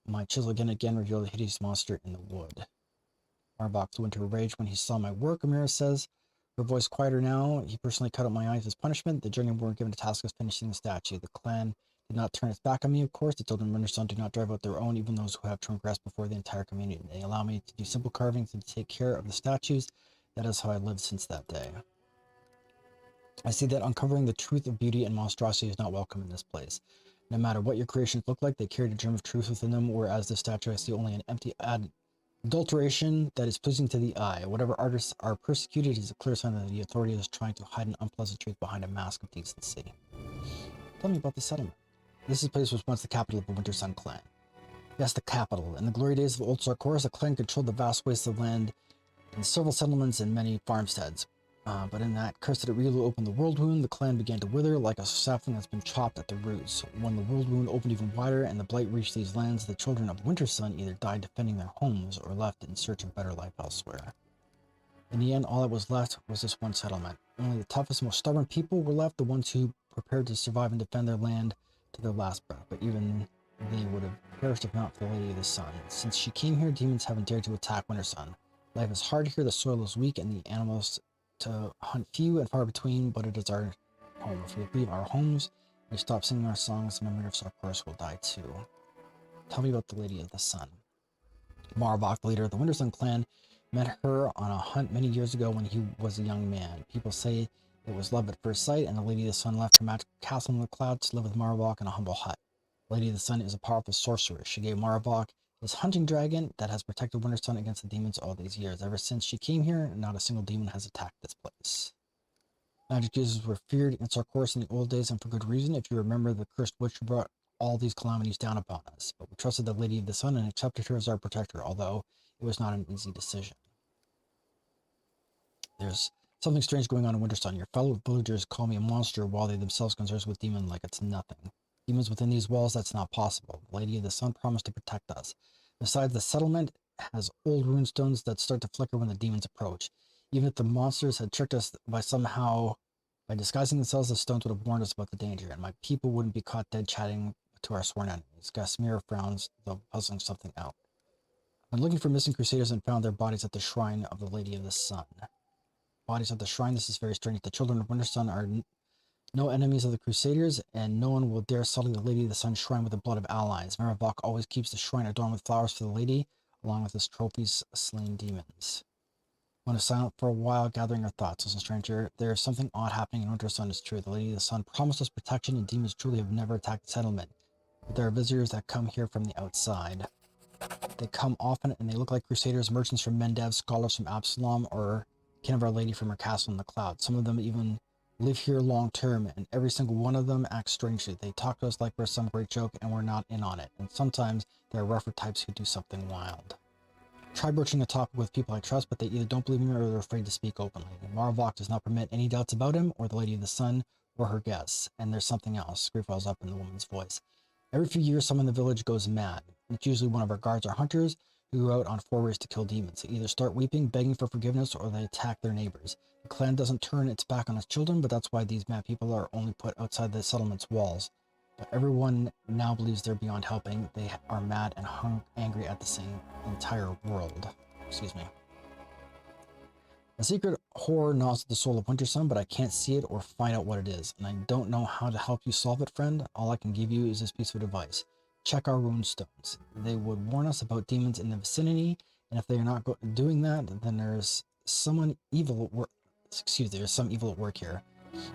Speaker 1: my chisel again revealed a hideous monster in the wood. Marbach flew into a rage when he saw my work, Amira says, her voice quieter now. He personally cut out my eyes as punishment. The journey weren't given a task of finishing the statue. The clan did not turn its back on me, of course. The children of Wintersun do not drive out their own, even those who have transgressed before the entire community. They allow me to do simple carvings and to take care of the statues. That is how I lived since that day. I see that uncovering the truth of beauty and monstrosity is not welcome in this place. No matter what your creations look like, they carry the germ of truth within them, whereas this statue I see only an empty adulteration that is pleasing to the eye. Whatever artists are persecuted is a clear sign that the authority is trying to hide an unpleasant truth behind a mask of decency. Tell me about the settlement. This place was once the capital of the Wintersun clan. Yes, the capital. In the glory days of Old Sarkaris, the clan controlled the vast wastes of land and several settlements and many farmsteads. But in that curse that Aurelu opened the world wound, the clan began to wither like a sapling that's been chopped at the roots. When the world wound opened even wider and the blight reached these lands, the children of Wintersun either died defending their homes or left in search of better life elsewhere. In the end, all that was left was this one settlement. Only the toughest, most stubborn people were left, the ones who prepared to survive and defend their land to their last breath. But even they would have perished if not for the Lady of the Sun. Since she came here, demons haven't dared to attack Wintersun. Life is hard here, the soil is weak, and the animals to hunt few and far between, but it is our home. If we leave our homes, we stop singing our songs, the memory of Sarkaris will die too. Tell me about the Lady of the Sun. Marbach, the leader of the Wintersun clan, met her on a hunt many years ago when he was a young man. People say it was love at first sight, and the Lady of the Sun left her magic castle in the clouds to live with Marbach in a humble hut. The Lady of the Sun is a powerful sorceress. She gave Marbach this hunting dragon that has protected Wintersun against the demons all these years. Ever since she came here, not a single demon has attacked this place. Magic users were feared in Sarkaris in the old days, and for good reason. If you remember, the cursed witch brought all these calamities down upon us. But we trusted the Lady of the Sun and accepted her as our protector, although it was not an easy decision. There's something strange going on in Wintersun. Your fellow villagers call me a monster while they themselves concern with demon like it's nothing. Demons within these walls, that's not possible. The Lady of the Sun promised to protect us. Besides, the settlement has old runestones that start to flicker when the demons approach. Even if the monsters had tricked us by disguising themselves, the stones would have warned us about the danger, and my people wouldn't be caught dead chatting to our sworn enemies. Gasmir frowns, though puzzling something out. I've been looking for missing crusaders and found their bodies at the shrine of the Lady of the Sun. Bodies at the shrine, this is very strange. The children of Wintersun are no enemies of the Crusaders, and no one will dare sully the Lady of the Sun shrine with the blood of allies. Marivok always keeps the shrine adorned with flowers for the lady, along with his trophies of slain demons. One is silent for a while, gathering her thoughts. Listen, stranger, there is something odd happening in Wintersun, it's true. The Lady of the Sun promised us protection, and demons truly have never attacked the settlement. But there are visitors that come here from the outside. They come often, and they look like Crusaders, merchants from Mendev, scholars from Absalom, or kin of Our Lady from her castle in the clouds. Some of them even live here long term, and every single one of them acts strangely. They talk to us like we're some great joke and we're not in on it. And sometimes there are rougher types who do something wild. Try broaching a topic with people I trust, but they either don't believe me or they're afraid to speak openly. Marvok does not permit any doubts about him or the Lady of the Sun or her guests. And there's something else. Grief wells up in the woman's voice. Every few years, someone in the village goes mad. It's usually one of our guards or hunters who go out on forays to kill demons. They either start weeping, begging for forgiveness, or they attack their neighbors. The clan doesn't turn its back on its children, but that's why these mad people are only put outside the settlement's walls. But everyone now believes they're beyond helping. They are mad and angry at the same entire world. Excuse me. A secret horror gnaws at the soul of Wintersun, but I can't see it or find out what it is. And I don't know how to help you solve it, friend. All I can give you is this piece of advice. Check our rune stones. They would warn us about demons in the vicinity, and if they are not doing that, then there's some evil at work here.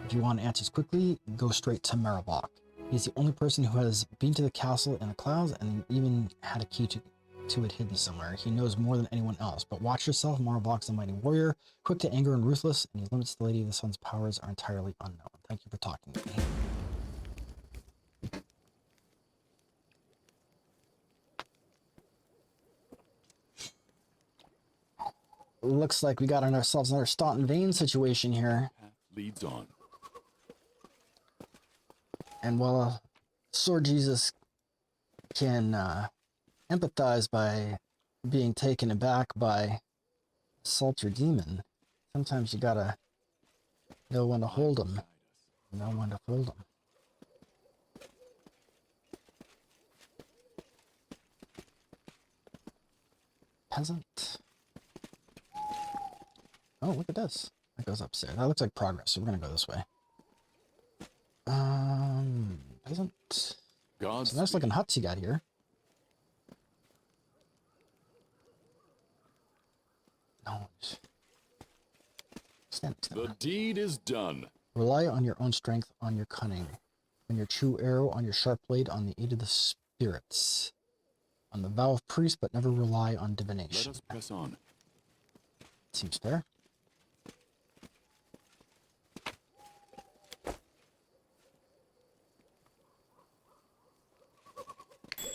Speaker 1: If you want answers quickly, go straight to Maribok. He's the only person who has been to the castle in the clouds and even had a key to it hidden somewhere. He knows more than anyone else, but watch yourself. Maribok's a mighty warrior, quick to anger and ruthless, and his limits to the Lady of the Sun's powers are entirely unknown. Thank you for talking to me. Looks like we got ourselves another Staunton Vein situation here.
Speaker 8: Path leads on.
Speaker 1: And while Sword Jesus can empathize by being taken aback by Salter Demon, sometimes you gotta know when to hold him. Know when to fold him. Peasant. Oh, look at this. That goes upstairs. That looks like progress, so we're gonna go this way. Peasant. Some nice looking huts you got here. Knowledge.
Speaker 8: The deed is done.
Speaker 1: Rely on your own strength, on your cunning, on your true arrow, on your sharp blade, on the aid of the spirits, on the vow of priest, but never rely on divination.
Speaker 8: Let us press on.
Speaker 1: Seems fair.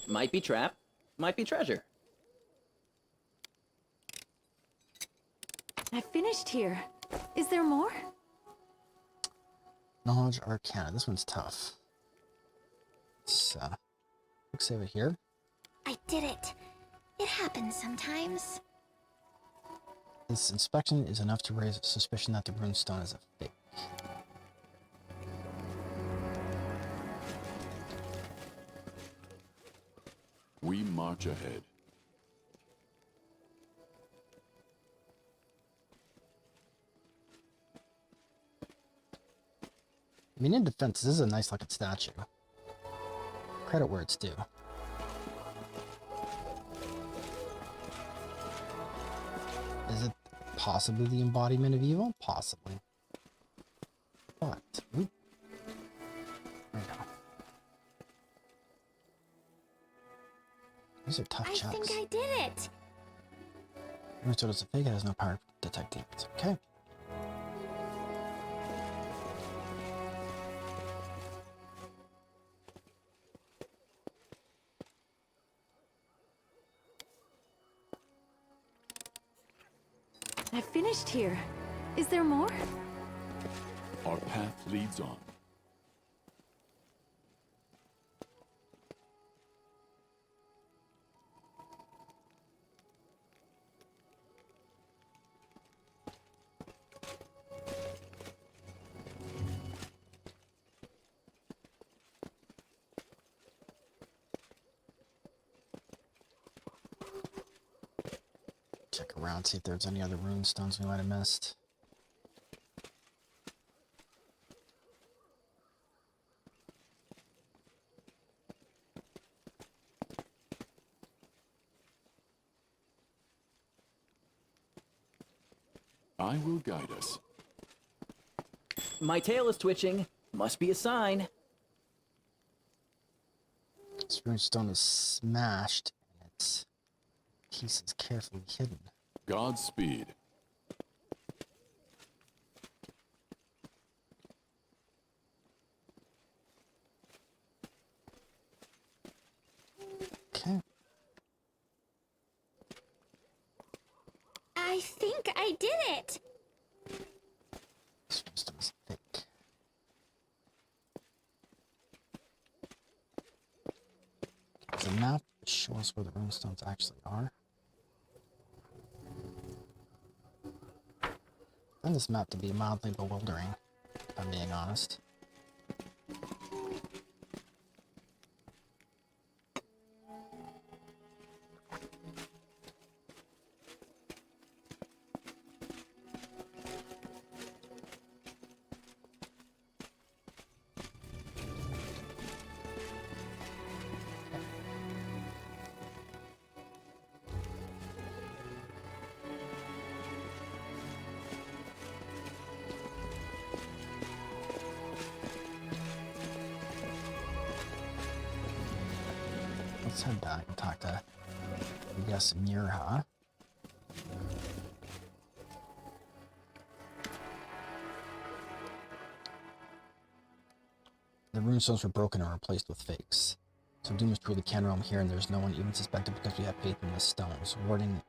Speaker 5: Might be trap, might be treasure.
Speaker 3: I finished here. Is there more?
Speaker 1: Knowledge Arcana. This one's tough. Let's quick save it here.
Speaker 6: I did it. It happens sometimes.
Speaker 1: This inspection is enough to raise a suspicion that the runestone is a fake.
Speaker 8: We march ahead.
Speaker 1: I mean, in defense, this is a nice looking statue. Credit where it's due. Is it possibly the embodiment of evil? Possibly. But, there we go. These are tough
Speaker 6: I
Speaker 1: checks.
Speaker 6: think I did it.
Speaker 1: So it's a fake, it has no power to detect demons. Okay.
Speaker 3: I finished here. Is there more?
Speaker 8: Our path leads on.
Speaker 1: Check around, see if there's any other rune stones we might have missed.
Speaker 8: I will guide us.
Speaker 5: My tail is twitching. Must be a sign.
Speaker 1: This rune stone is smashed and its pieces carefully hidden.
Speaker 8: Godspeed.
Speaker 1: Okay.
Speaker 6: I think I did it.
Speaker 1: This rune stone is thick. Does the map show us where the rune stones actually are? I find this map to be mildly bewildering, if I'm being honest. Let's head back and talk to, I guess, Mirha. runestones were broken and replaced with fakes. So Doom is truly can realm here, and there's no one even suspected because we have faith in the stones. Warding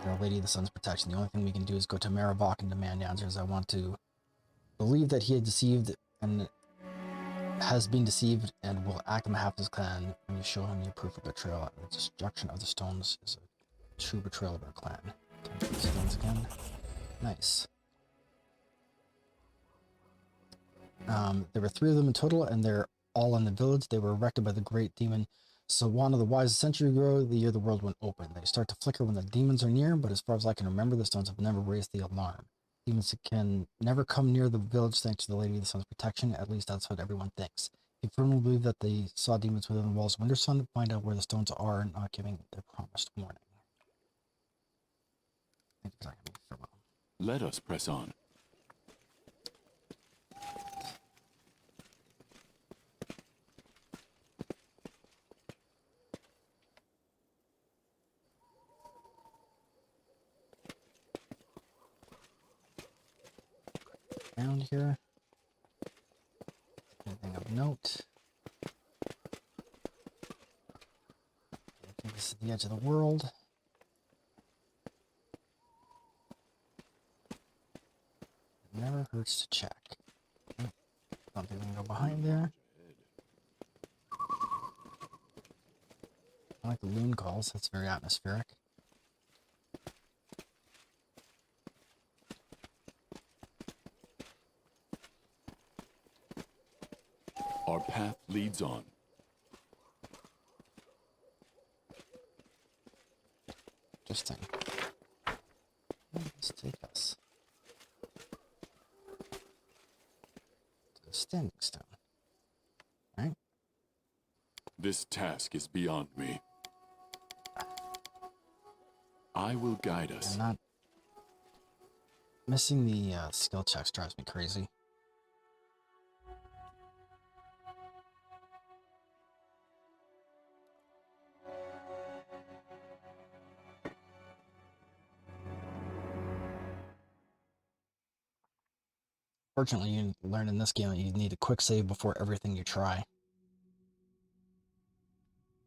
Speaker 1: the Lady of the Sun's protection. The only thing we can do is go to Marivok and demand answers. I want to believe that he had deceived and has been deceived and will act on behalf of his clan when you show him your proof of betrayal. And the destruction of the stones is a true betrayal of our clan. Can we put the stones again? Nice. There were 3 of them in total, and they're all in the village. They were erected by the great demon Sawana the Wise a century ago, the year the world went open. They start to flicker when the demons are near, but as far as I can remember, the stones have never raised the alarm. Demons can never come near the village thanks to the Lady of the Sun's protection. At least that's what everyone thinks. If you firmly believe that they saw demons within the walls of Wintersun, find out where the stones are and not giving their promised warning. Thank you for that.
Speaker 8: Let us press on.
Speaker 1: Around here. Anything of note? I think this is the edge of the world. It never hurts to check. Don't think we can go behind there. I like the loon calls, that's very atmospheric.
Speaker 8: Our path leads on.
Speaker 1: Interesting. Where does this take us? To the standing stone. Right?
Speaker 8: This task is beyond me. I will guide us.
Speaker 1: I'm not... Missing the skill checks drives me crazy. Fortunately, you learn in this game that you need a quick save before everything you try.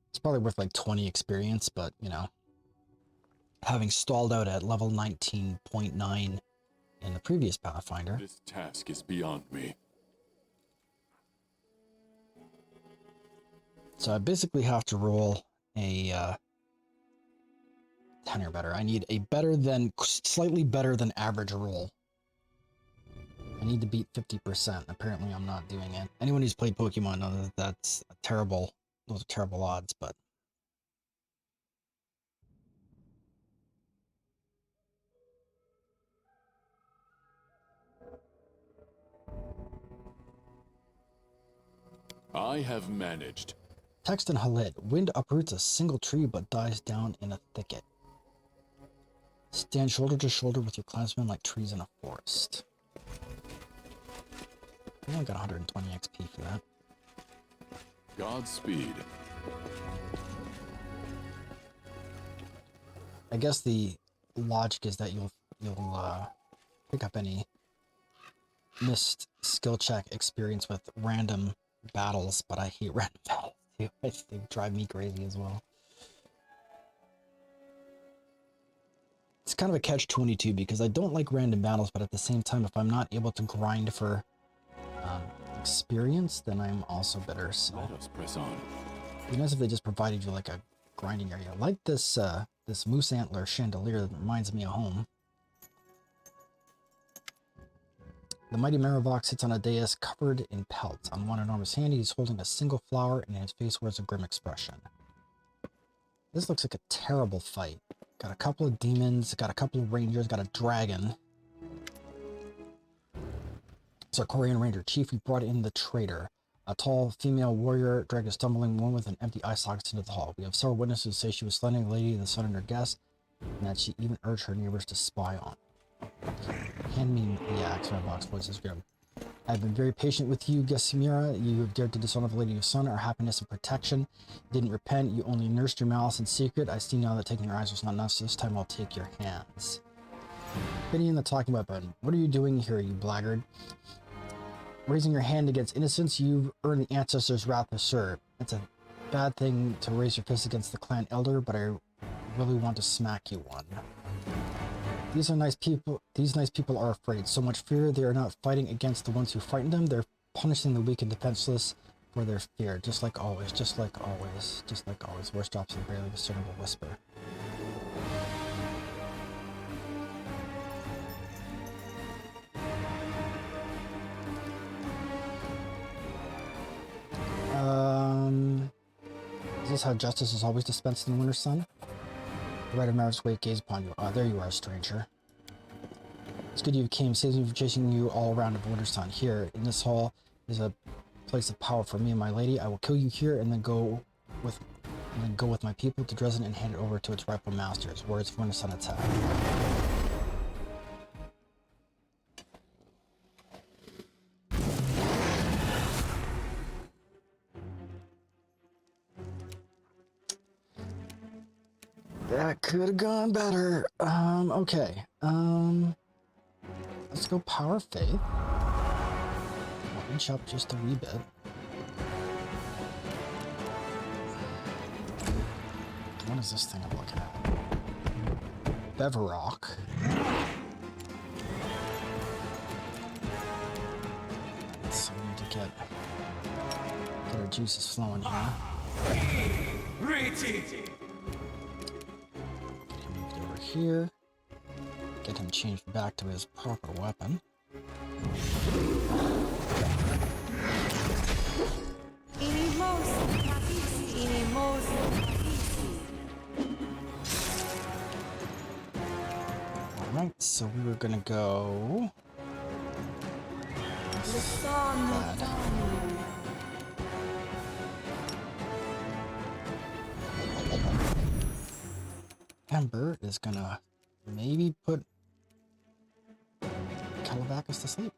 Speaker 1: It's probably worth like 20 experience, but, you know, having stalled out at level 19.9 in the previous Pathfinder.
Speaker 8: This task is beyond me.
Speaker 1: So I basically have to roll a 10 or better. I need a better than, slightly better than average roll. I need to beat 50%. Apparently I'm not doing it. Anyone who's played Pokemon knows that that's a terrible, those are terrible odds, but
Speaker 8: I have managed.
Speaker 1: text in Halid. Wind uproots a single tree but dies down in a thicket. Stand shoulder to shoulder with your clansmen like trees in a forest. I only got 120 XP for that.
Speaker 8: Godspeed.
Speaker 1: I guess the logic is that you'll pick up any missed skill check experience with random battles, but I hate random battles too. They drive me crazy as well. It's kind of a catch-22 because I don't like random battles, but at the same time, if I'm not able to grind for experience, then I'm also bitter. So
Speaker 8: Let us press on.
Speaker 1: it'd be nice if they just provided you like a grinding area, like this this moose antler chandelier that reminds me of home. The mighty Marivok sits on a dais covered in pelts. On one enormous hand, he's holding a single flower, and his face wears a grim expression. This looks like a terrible fight. Got a couple of demons, got a couple of rangers, got a dragon. Sarkorian Ranger Chief, we brought in the traitor. A tall female warrior dragged a stumbling woman with an empty eye socket into the hall. We have several witnesses who say she was slandering the Lady of the Sun and her guests, and that she even urged her neighbors to spy on. Hand me the axe, Redbox voice is grim. I have been very patient with you, Gesimira. You have dared to dishonor the Lady of the Sun, our happiness and protection. You didn't repent, you only nursed your malice in secret. I see now that taking your eyes was not enough, so this time I'll take your hands. Finian the talking weapon. What are you doing here, you blackguard? raising your hand against innocence, you earn the ancestors' wrath for sure. It's a bad thing to raise your fist against the clan elder, but I really want to smack you one. These are nice people. These nice people are afraid. So much fear, they are not fighting against the ones who frighten them. They're punishing the weak and defenseless for their fear. Just like always, just like always, just like always. Voice drops in a barely discernible whisper. Is this how justice is always dispensed in the Winter Sun? The right of Marit's weight gaze upon you. Ah, there you are, stranger. It's good you came, saves me from chasing you all around the Winter Sun. Here, in this hall, is a place of power for me and my lady. I will kill you here and then go with my people to Dresden and hand it over to its rightful masters. Words of Winter Sun attack. That could have gone better. Okay. Let's go power faith. I'll inch up just a wee bit. What is this thing I'm looking at? Beverrock. So we need to get our juices flowing here. Here, get him changed back to his proper weapon. Alright, so we were gonna go. Bad. Ember is gonna maybe put Calabacus to sleep.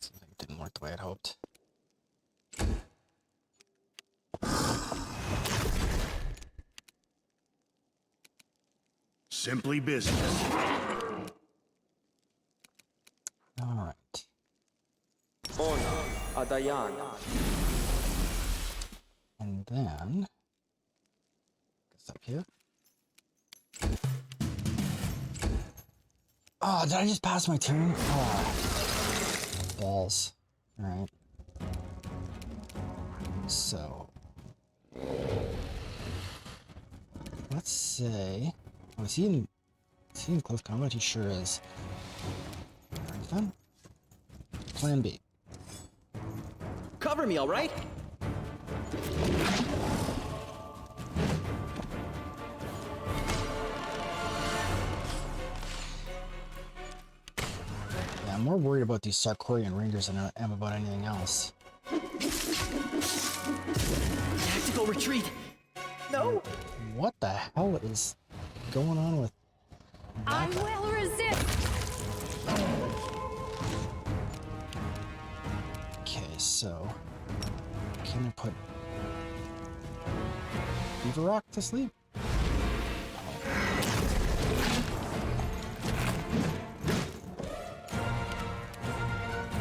Speaker 1: Something didn't work the way I'd hoped.
Speaker 4: Simply business.
Speaker 1: Alright.
Speaker 9: Ona Adayana.
Speaker 1: And then up here. Oh, did I just pass my turn? Oh, balls. Alright. So, let's say, oh, is he in close combat? He sure is. Alright, then. Plan B.
Speaker 5: Cover me, all right?
Speaker 1: I'm more worried about these Sarkorian Rangers than I am about anything else.
Speaker 5: Tactical retreat. No.
Speaker 1: What the hell is going on with
Speaker 3: I will resist.
Speaker 1: Okay, so can I put Beaverrock to sleep?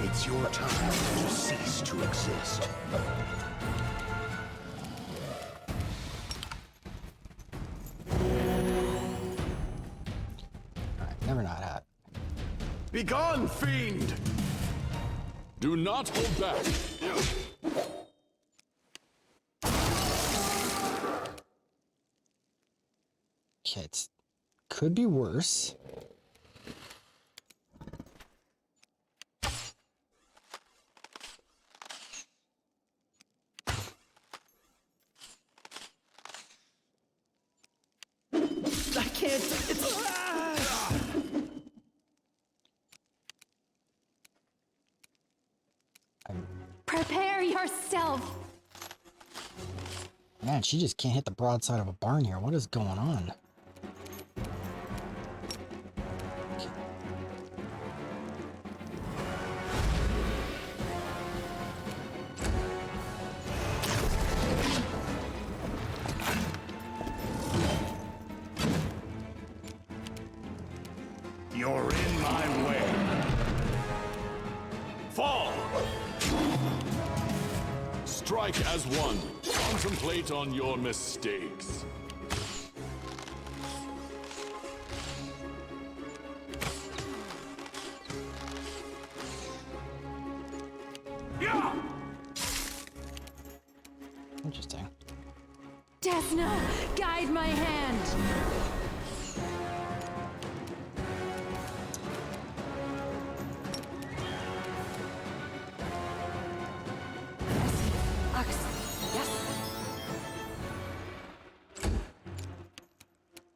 Speaker 4: It's your time to cease to exist.
Speaker 1: Alright, never not hat.
Speaker 2: Begone, fiend!
Speaker 8: Do not hold back.
Speaker 1: Okay, it could be worse.
Speaker 5: I can't. It's.
Speaker 3: Prepare yourself.
Speaker 1: Man, she just can't hit the broadside of a barn here. What is going on?
Speaker 4: You're in my way.
Speaker 8: Strike as one. Contemplate on your mistakes.
Speaker 1: Interesting.
Speaker 3: Desna, guide my hand.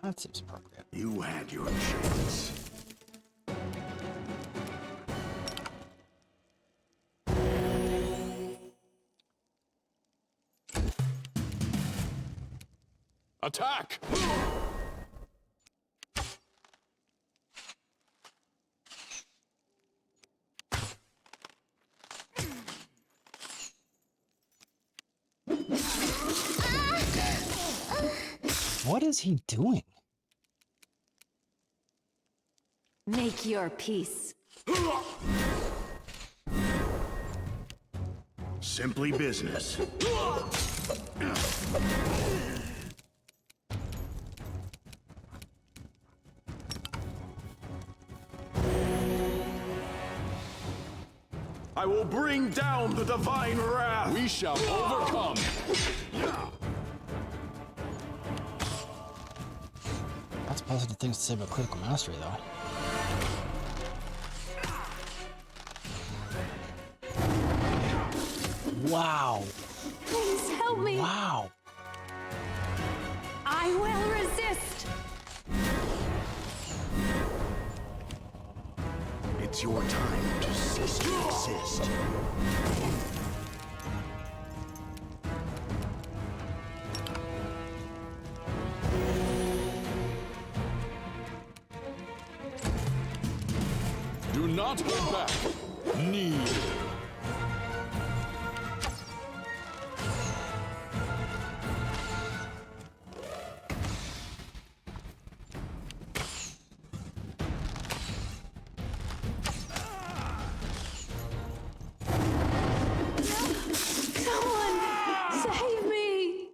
Speaker 1: That seems appropriate.
Speaker 4: You had your chance.
Speaker 8: Attack!
Speaker 1: What is he doing?
Speaker 3: Make your peace.
Speaker 4: Simply business.
Speaker 2: I will bring down the divine wrath!
Speaker 8: We shall overcome!
Speaker 1: Lots of positive things to say about critical mastery, though. Wow.
Speaker 3: Please help me.
Speaker 1: Wow.
Speaker 3: I will resist.
Speaker 4: It's your time to cease to exist.
Speaker 8: Do not hold back. Kneel.
Speaker 3: Someone save me.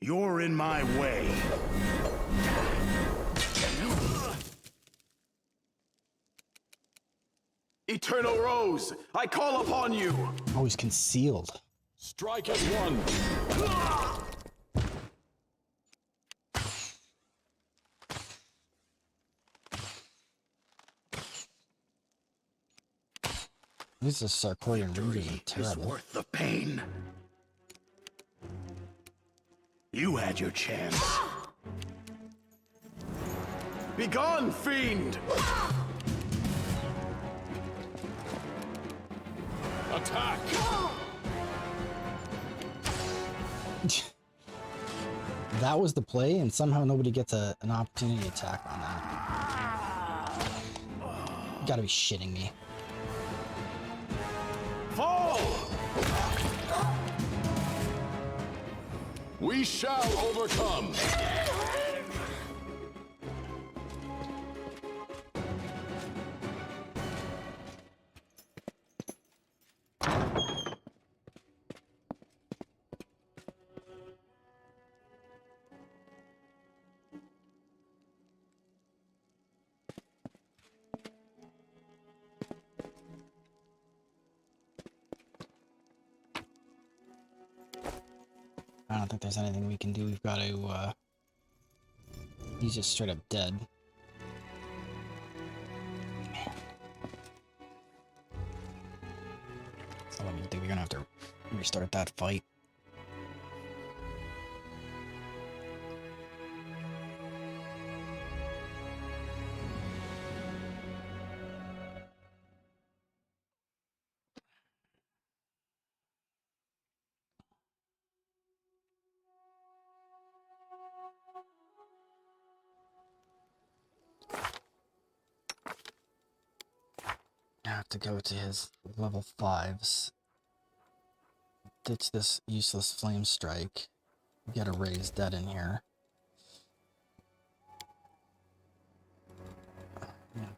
Speaker 4: You're in my way.
Speaker 2: Eternal Rose, I call upon you!
Speaker 1: Oh, he's concealed.
Speaker 8: Strike as one.
Speaker 1: These Sarkorian rangers are
Speaker 4: Is
Speaker 1: terrible.
Speaker 4: worth the pain. You had your chance.
Speaker 2: Begone, fiend!
Speaker 8: Attack!
Speaker 1: That was the play, and somehow nobody gets an opportunity attack on that. You gotta be shitting me.
Speaker 2: Fall!
Speaker 8: We shall overcome!
Speaker 1: I don't think there's anything we can do. We've got to, he's just straight up dead. Man. So what we do, we're gonna have to restart that fight. I have to go to his level 5s. Ditch this useless flame strike. Get a raised dead in here. Yeah,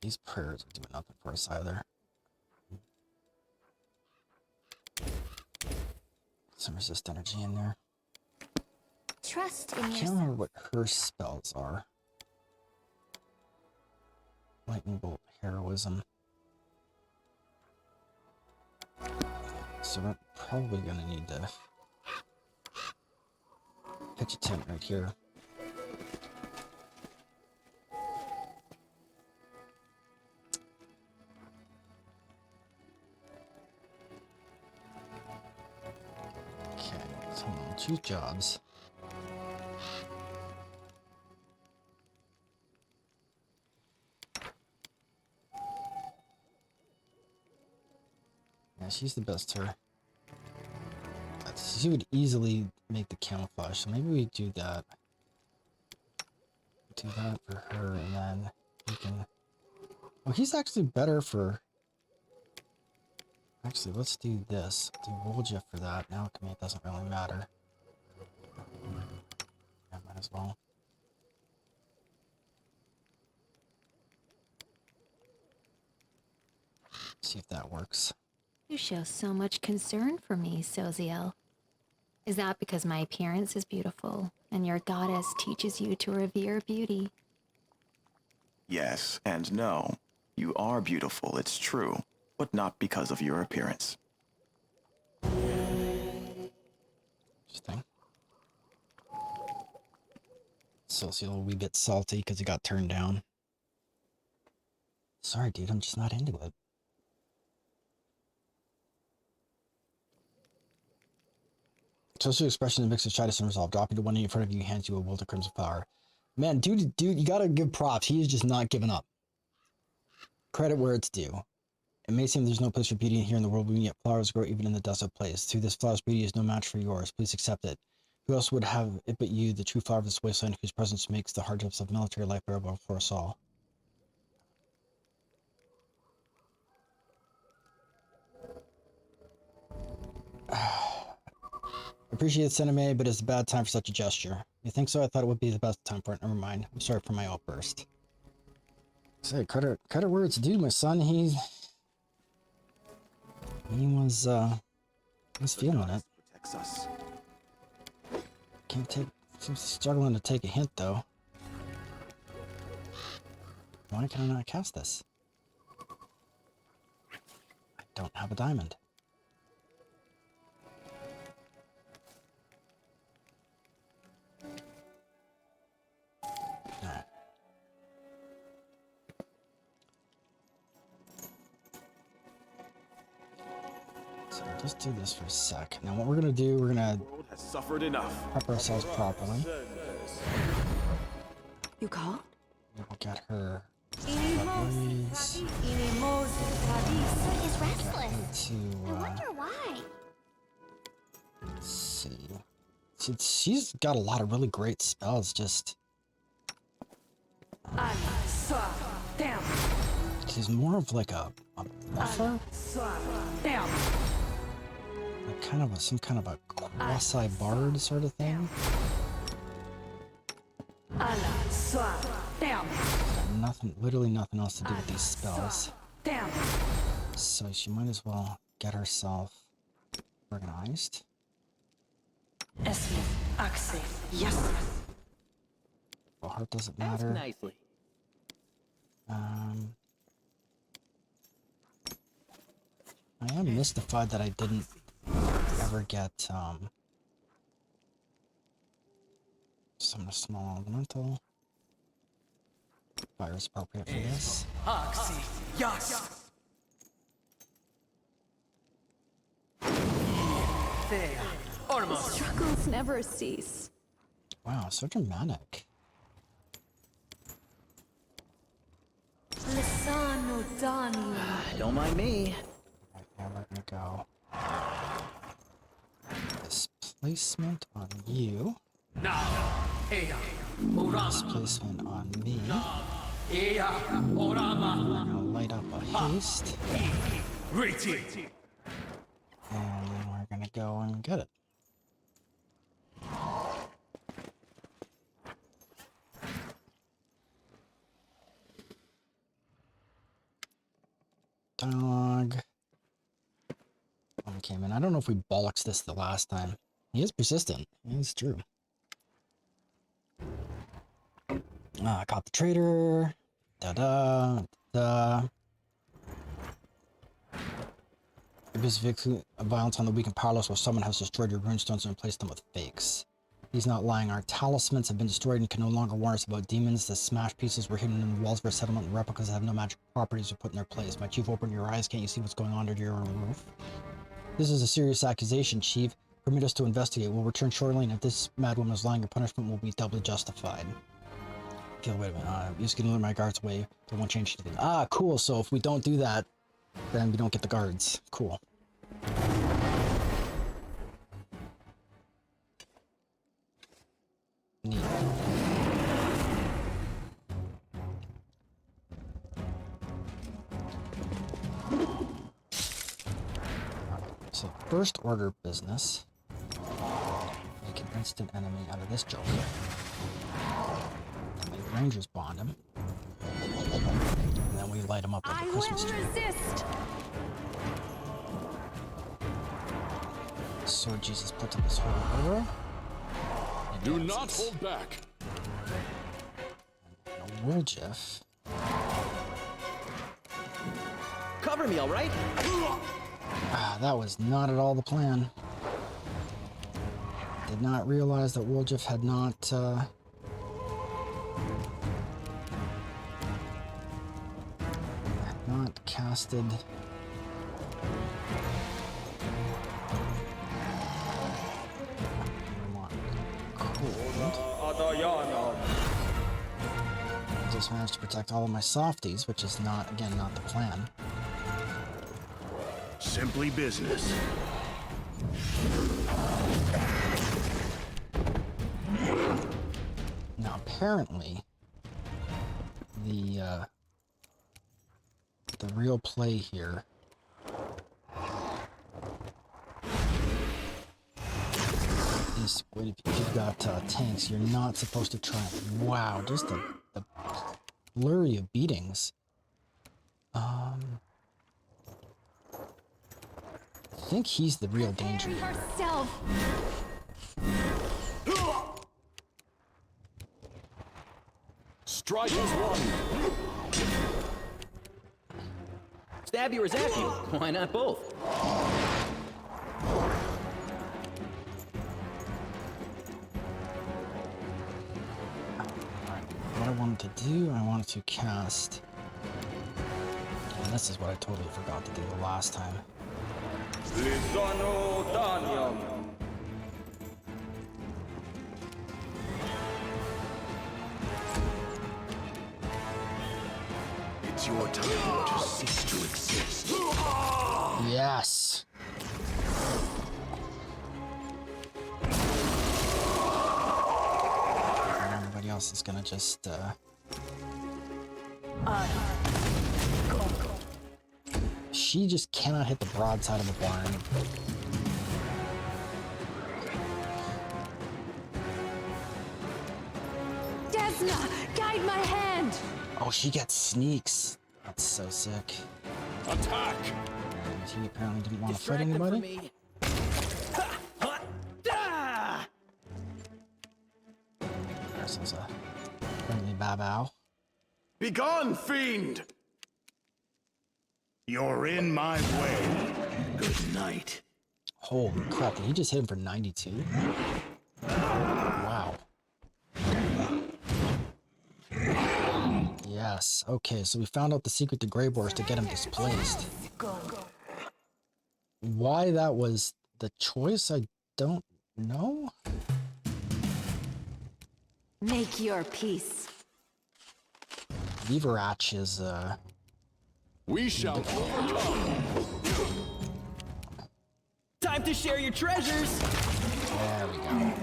Speaker 1: these prayers are doing nothing for us either. some resist energy in there.
Speaker 6: Trust
Speaker 1: I
Speaker 6: in
Speaker 1: can't
Speaker 6: yourself.
Speaker 1: remember what her spells are. Lightning bolt, heroism. So we're probably gonna need to pitch a tent right here. Okay, so hold on, 2 jobs. Yeah, she's the best her. She would easily make the camouflage, so maybe we do that. Do that for her, and then we can... Oh, he's actually better for... Actually, let's do this. Do Wolja for that. Now, it doesn't really matter. Yeah, might as well. See if that works.
Speaker 3: You show so much concern for me, Soziel. Is that because my appearance is beautiful, and your goddess teaches you to revere beauty?
Speaker 2: Yes and no. You are beautiful, it's true, but not because of your appearance.
Speaker 1: Interesting. Socio a wee bit salty because he got turned down. Sorry, dude, I'm just not into it. Social expression mixes shyness and resolve. Dropping to one knee in front of you, hands you a wilt of crimson flower. Man, dude, you gotta give props. He is just not giving up. Credit where it's due. It may seem there's no place for beauty here in the world, but yet flowers grow even in the desolate place. Through this flower's beauty is no match for yours. Please accept it. Who else would have it but you, the true flower of this wasteland, whose presence makes the hardships of military life bearable for us all? Appreciate Sename, but it's a bad time for such a gesture. You think so? I thought it would be the best time for it. Never mind. I'm sorry for my outburst. Say, credit where it's due, my son. He was feeling it.
Speaker 2: Protects us.
Speaker 1: Seems struggling to take a hint though. Why can I not cast this? I don't have a diamond. Alright. So let's do this for a sec. Now what we're gonna do, we're gonna
Speaker 2: The world has suffered enough.
Speaker 1: prep ourselves properly.
Speaker 7: You called?
Speaker 1: We'll get her
Speaker 7: Inimos.
Speaker 1: upgrades.
Speaker 7: Inimos.
Speaker 6: He's
Speaker 1: Get
Speaker 6: restless.
Speaker 1: her
Speaker 6: I
Speaker 1: to
Speaker 6: wonder why.
Speaker 1: let's see. She's got a lot of really great spells, just
Speaker 7: Al. Swa. Down.
Speaker 1: she's more of like a buffer,
Speaker 7: Swa. Down.
Speaker 1: like kind of some kind of a quasi bard sort of thing.
Speaker 7: Al. Swa. Down.
Speaker 1: Got nothing, literally nothing else to do with these spells.
Speaker 7: Down.
Speaker 1: So she might as well get herself organized.
Speaker 7: Esli. Axe. Yes.
Speaker 1: Well, heart doesn't
Speaker 5: Ask
Speaker 1: matter.
Speaker 5: nicely.
Speaker 1: I am mystified that I didn't ever get some small elemental. Fire is appropriate for this.
Speaker 7: Axe. Yes. There. Ormos.
Speaker 3: Struggles never cease.
Speaker 1: Wow, so dramatic.
Speaker 7: Lisano Dani.
Speaker 5: Don't mind me.
Speaker 1: Right, now we're gonna go. Displacement on you.
Speaker 7: Now. Eya. Orama.
Speaker 1: Displacement on me.
Speaker 7: Eya. Orama.
Speaker 1: We're gonna light up a haste.
Speaker 7: Riti.
Speaker 1: And then we're gonna go and get it. Dialogue. Oh Okay, man, I don't know if we bollocks this the last time. He is persistent. It's true. I caught the traitor. Da-da. Da. This victory of violence on the weak and powerless while someone has destroyed your runestones and replaced them with fakes. He's not lying. Our talismans have been destroyed and can no longer warn us about demons. The smashed pieces were hidden in the walls of our settlement, and replicas that have no magic properties were put in their place. My chief, open your eyes. Can't you see what's going on under your roof? This is a serious accusation, Chief. Permit us to investigate. We'll return shortly, and if this madwoman is lying, your punishment will be doubly justified. Okay, wait a minute. You can lure my guards away. They won't change anything. Ah, cool. So if we don't do that, then we don't get the guards. Cool. Neat. So first order business. Make an instant enemy out of this joker. Make rangers bond him. And then we light him up like a Christmas tree.
Speaker 6: Resist.
Speaker 1: Sword Jesus put to this whole aura.
Speaker 8: Do not hold back.
Speaker 1: A Woljif.
Speaker 5: Cover me, all right?
Speaker 1: Ah, that was not at all the plan. Did not realize that Woljif had not casted. Just managed to protect all of my softies, which is not, again, not the plan.
Speaker 4: Simply business.
Speaker 1: Now, apparently, the real play here is if you've got tanks, you're not supposed to try. Wow, just the flurry of beatings. I think he's the real danger.
Speaker 6: Herself.
Speaker 8: Strike is one.
Speaker 5: Stab you or zap you? Why not both?
Speaker 1: What I wanted to do, I wanted to cast. And this is what I totally forgot to do the last time.
Speaker 9: Lisano Danium.
Speaker 4: It's your time to cease to exist.
Speaker 1: Yes. And everybody else is gonna just she just cannot hit the broadside of the barn.
Speaker 6: Desna, guide my hand.
Speaker 1: Oh, she gets sneaks. That's so sick.
Speaker 8: Attack!
Speaker 1: And he apparently didn't want to fight
Speaker 5: Distract them from
Speaker 1: anybody.
Speaker 5: me. Ha! Ha! Da!
Speaker 1: There's a friendly babao.
Speaker 2: Begone, fiend!
Speaker 4: You're in my way. Good night.
Speaker 1: Holy crap, did he just hit him for 92? Wow. Yes, okay, so we found out the secret to Grey Boars to get him displaced. Why that was the choice, I don't know.
Speaker 6: Make your peace.
Speaker 1: Beaverach is,
Speaker 8: We shall overcome.
Speaker 5: Time to share your treasures!
Speaker 1: there we go.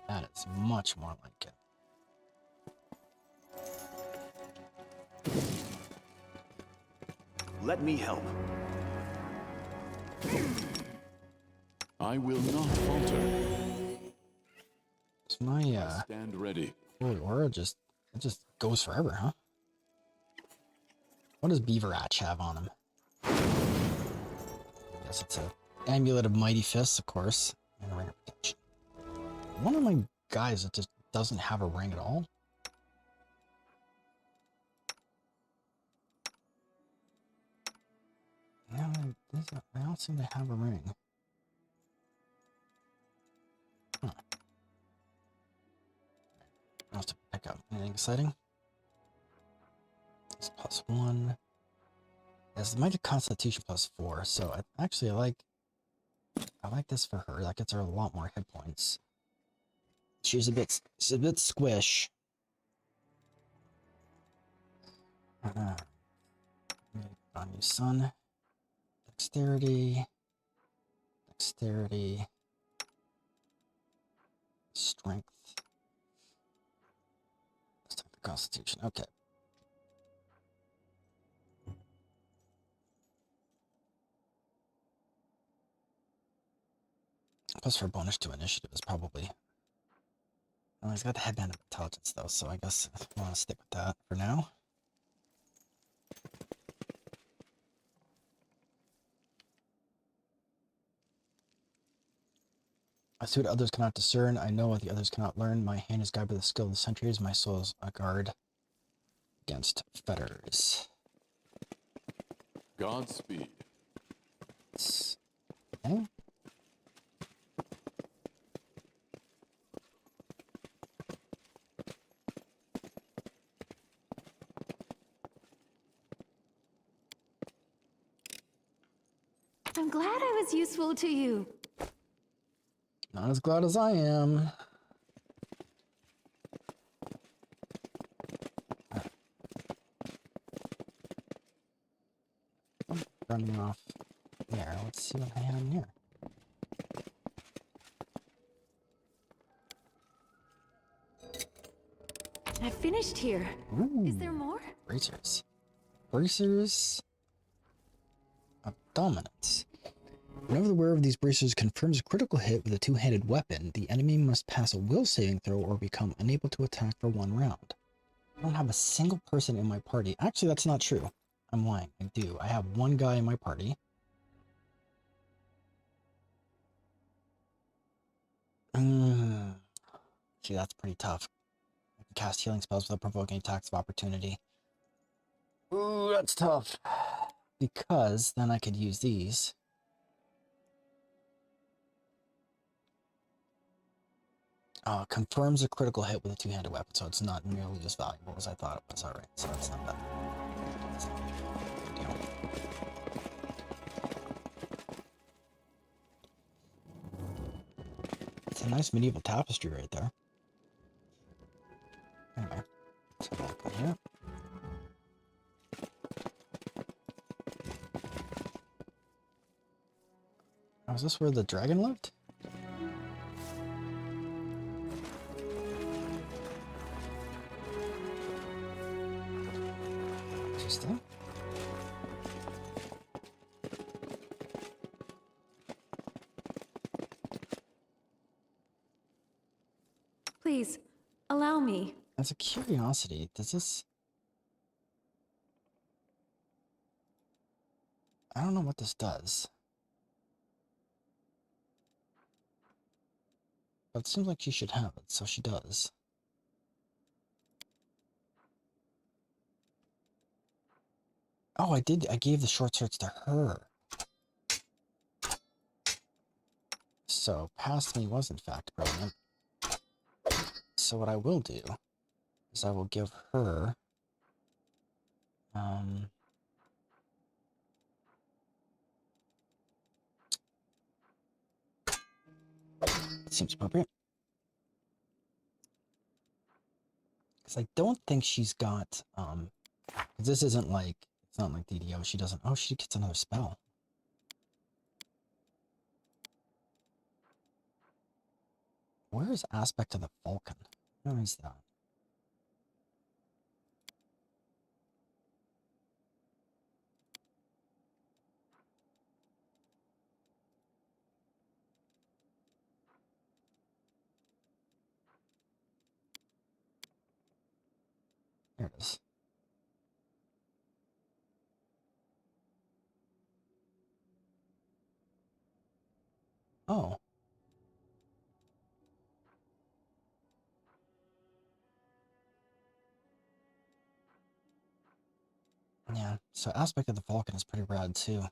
Speaker 1: That is much more like it.
Speaker 2: Let me help.
Speaker 8: I will not falter.
Speaker 1: Is my
Speaker 8: Stand ready.
Speaker 1: holy aura just it just goes forever, huh? What does Beaver Atch have on him? Guess it's a amulet of mighty fists, of course, and a ring of protection. One of my guys that just doesn't have a ring at all. No, I don't seem to have a ring. Huh. I'll have to pick up anything exciting. It's +1. Yes, the Mythic Constitution +4. So I like this for her. That gets her a lot more hit points. She's a bit squish. On you, son. Dexterity. Strength. Let's take the Constitution. Okay. Plus her bonus to initiative is probably... Well, he's got the headband of intelligence though, so I guess I want to stick with that for now. I see what others cannot discern. I know what the others cannot learn. My hand is guided by the skill of the centuries. My soul is a guard against fetters.
Speaker 8: Godspeed.
Speaker 1: Okay.
Speaker 6: I'm glad I was useful to you.
Speaker 1: Not as glad as I am. I'm running off there. Let's see what I have in here.
Speaker 6: I finished here.
Speaker 1: Ooh,
Speaker 6: Is there more?
Speaker 1: bracers. Bracers of dominance. Whenever the wearer of these bracers confirms a critical hit with a two-handed weapon, the enemy must pass a will saving throw or become unable to attack for 1 round. I don't have a single person in my party. Actually, that's not true. I'm lying. I do. I have 1 guy in my party. See, that's pretty tough. I can cast healing spells without provoking attacks of opportunity. Ooh, that's tough. Because then I could use these. Confirms a critical hit with a two-handed weapon, so it's not nearly as valuable as I thought it was. Alright, so that's not bad. That's not a big deal. It's a nice medieval tapestry right there. Anyway, let's have a look in here. Oh, is this where the dragon lived? Interesting.
Speaker 6: Please, allow me.
Speaker 1: As a curiosity, does this... I don't know what this does. But it seems like she should have it, so she does. Oh, I did. I gave the short swords to her. So, past me was in fact brilliant. So what I will do is I will give her... seems appropriate. Because I don't think she's got... this isn't like... It's not like DDO. She doesn't... Oh, she gets another spell. Where is Aspect of the Falcon? Where is that? Oh. Yeah, so aspect of the Vulcan is pretty rad too.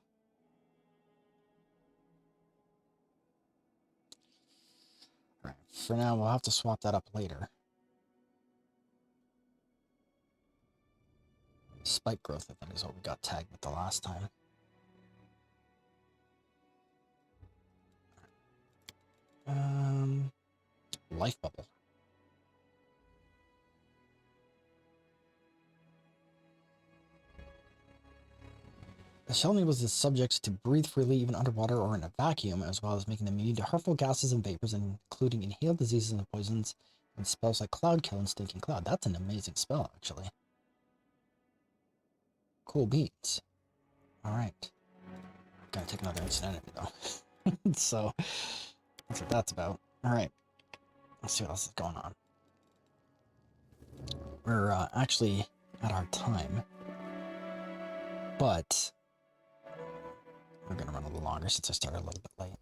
Speaker 1: Right. For now, we'll have to swap that up later. Spike growth, I think, is what we got tagged with the last time. Life bubble. The shell enables the subjects to breathe freely even underwater or in a vacuum, as well as making them immune to harmful gases and vapors, including inhaled diseases and poisons, and spells like Cloud Kill and Stinking Cloud. That's an amazing spell, actually. Cool beats. Alright. Gotta take another instant enemy, though. So, that's what that's about. Alright. Let's see what else is going on. We're actually at our time. But we're gonna run a little longer since I started a little bit late.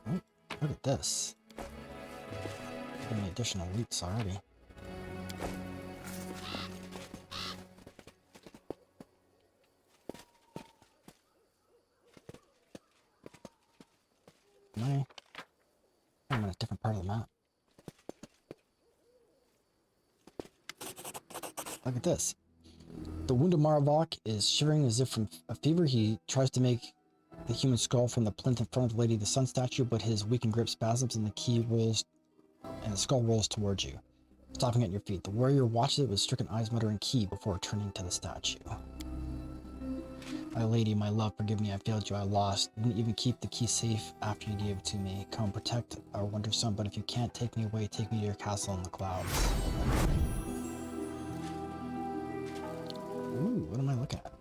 Speaker 1: Oh, look at this. Getting additional loots already. I'm in a different part of the map. Look at this. The wounded Maravok is shivering as if from a fever. He tries to make the human skull from the plinth in front of the Lady of the Sun statue, but his weakened grip spasms and the skull rolls towards you, stopping at your feet. The warrior watches it with stricken eyes, muttering key before turning to the statue. My lady, my love, forgive me, I failed you, I lost. Didn't even keep the key safe after you gave it to me. Come protect our Winter Sun, but if you can't take me away, take me to your castle in the clouds. Ooh, what am I looking at?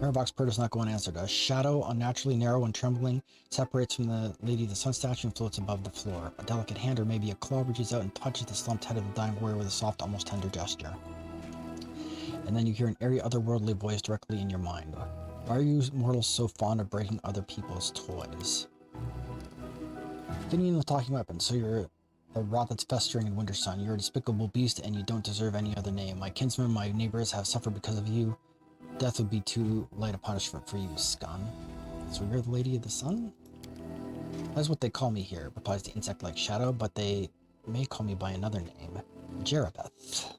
Speaker 1: Maravok's prayer does not go unanswered. A shadow, unnaturally narrow and trembling, separates from the Lady of the Sun statue and floats above the floor. A delicate hand, or maybe a claw, reaches out and touches the slumped head of the dying warrior with a soft, almost tender gesture. And then you hear an airy, otherworldly voice directly in your mind. Why are you mortals so fond of breaking other people's toys? Didn't even the talking weapon, so you're the rot that's festering in Winter Sun. You're a despicable beast, and you don't deserve any other name. My kinsmen, my neighbors have suffered because of you. Death would be too light a punishment for you, scum. So you're the Lady of the Sun? That's what they call me here, replies the insect-like shadow, but they may call me by another name. Jerabeth.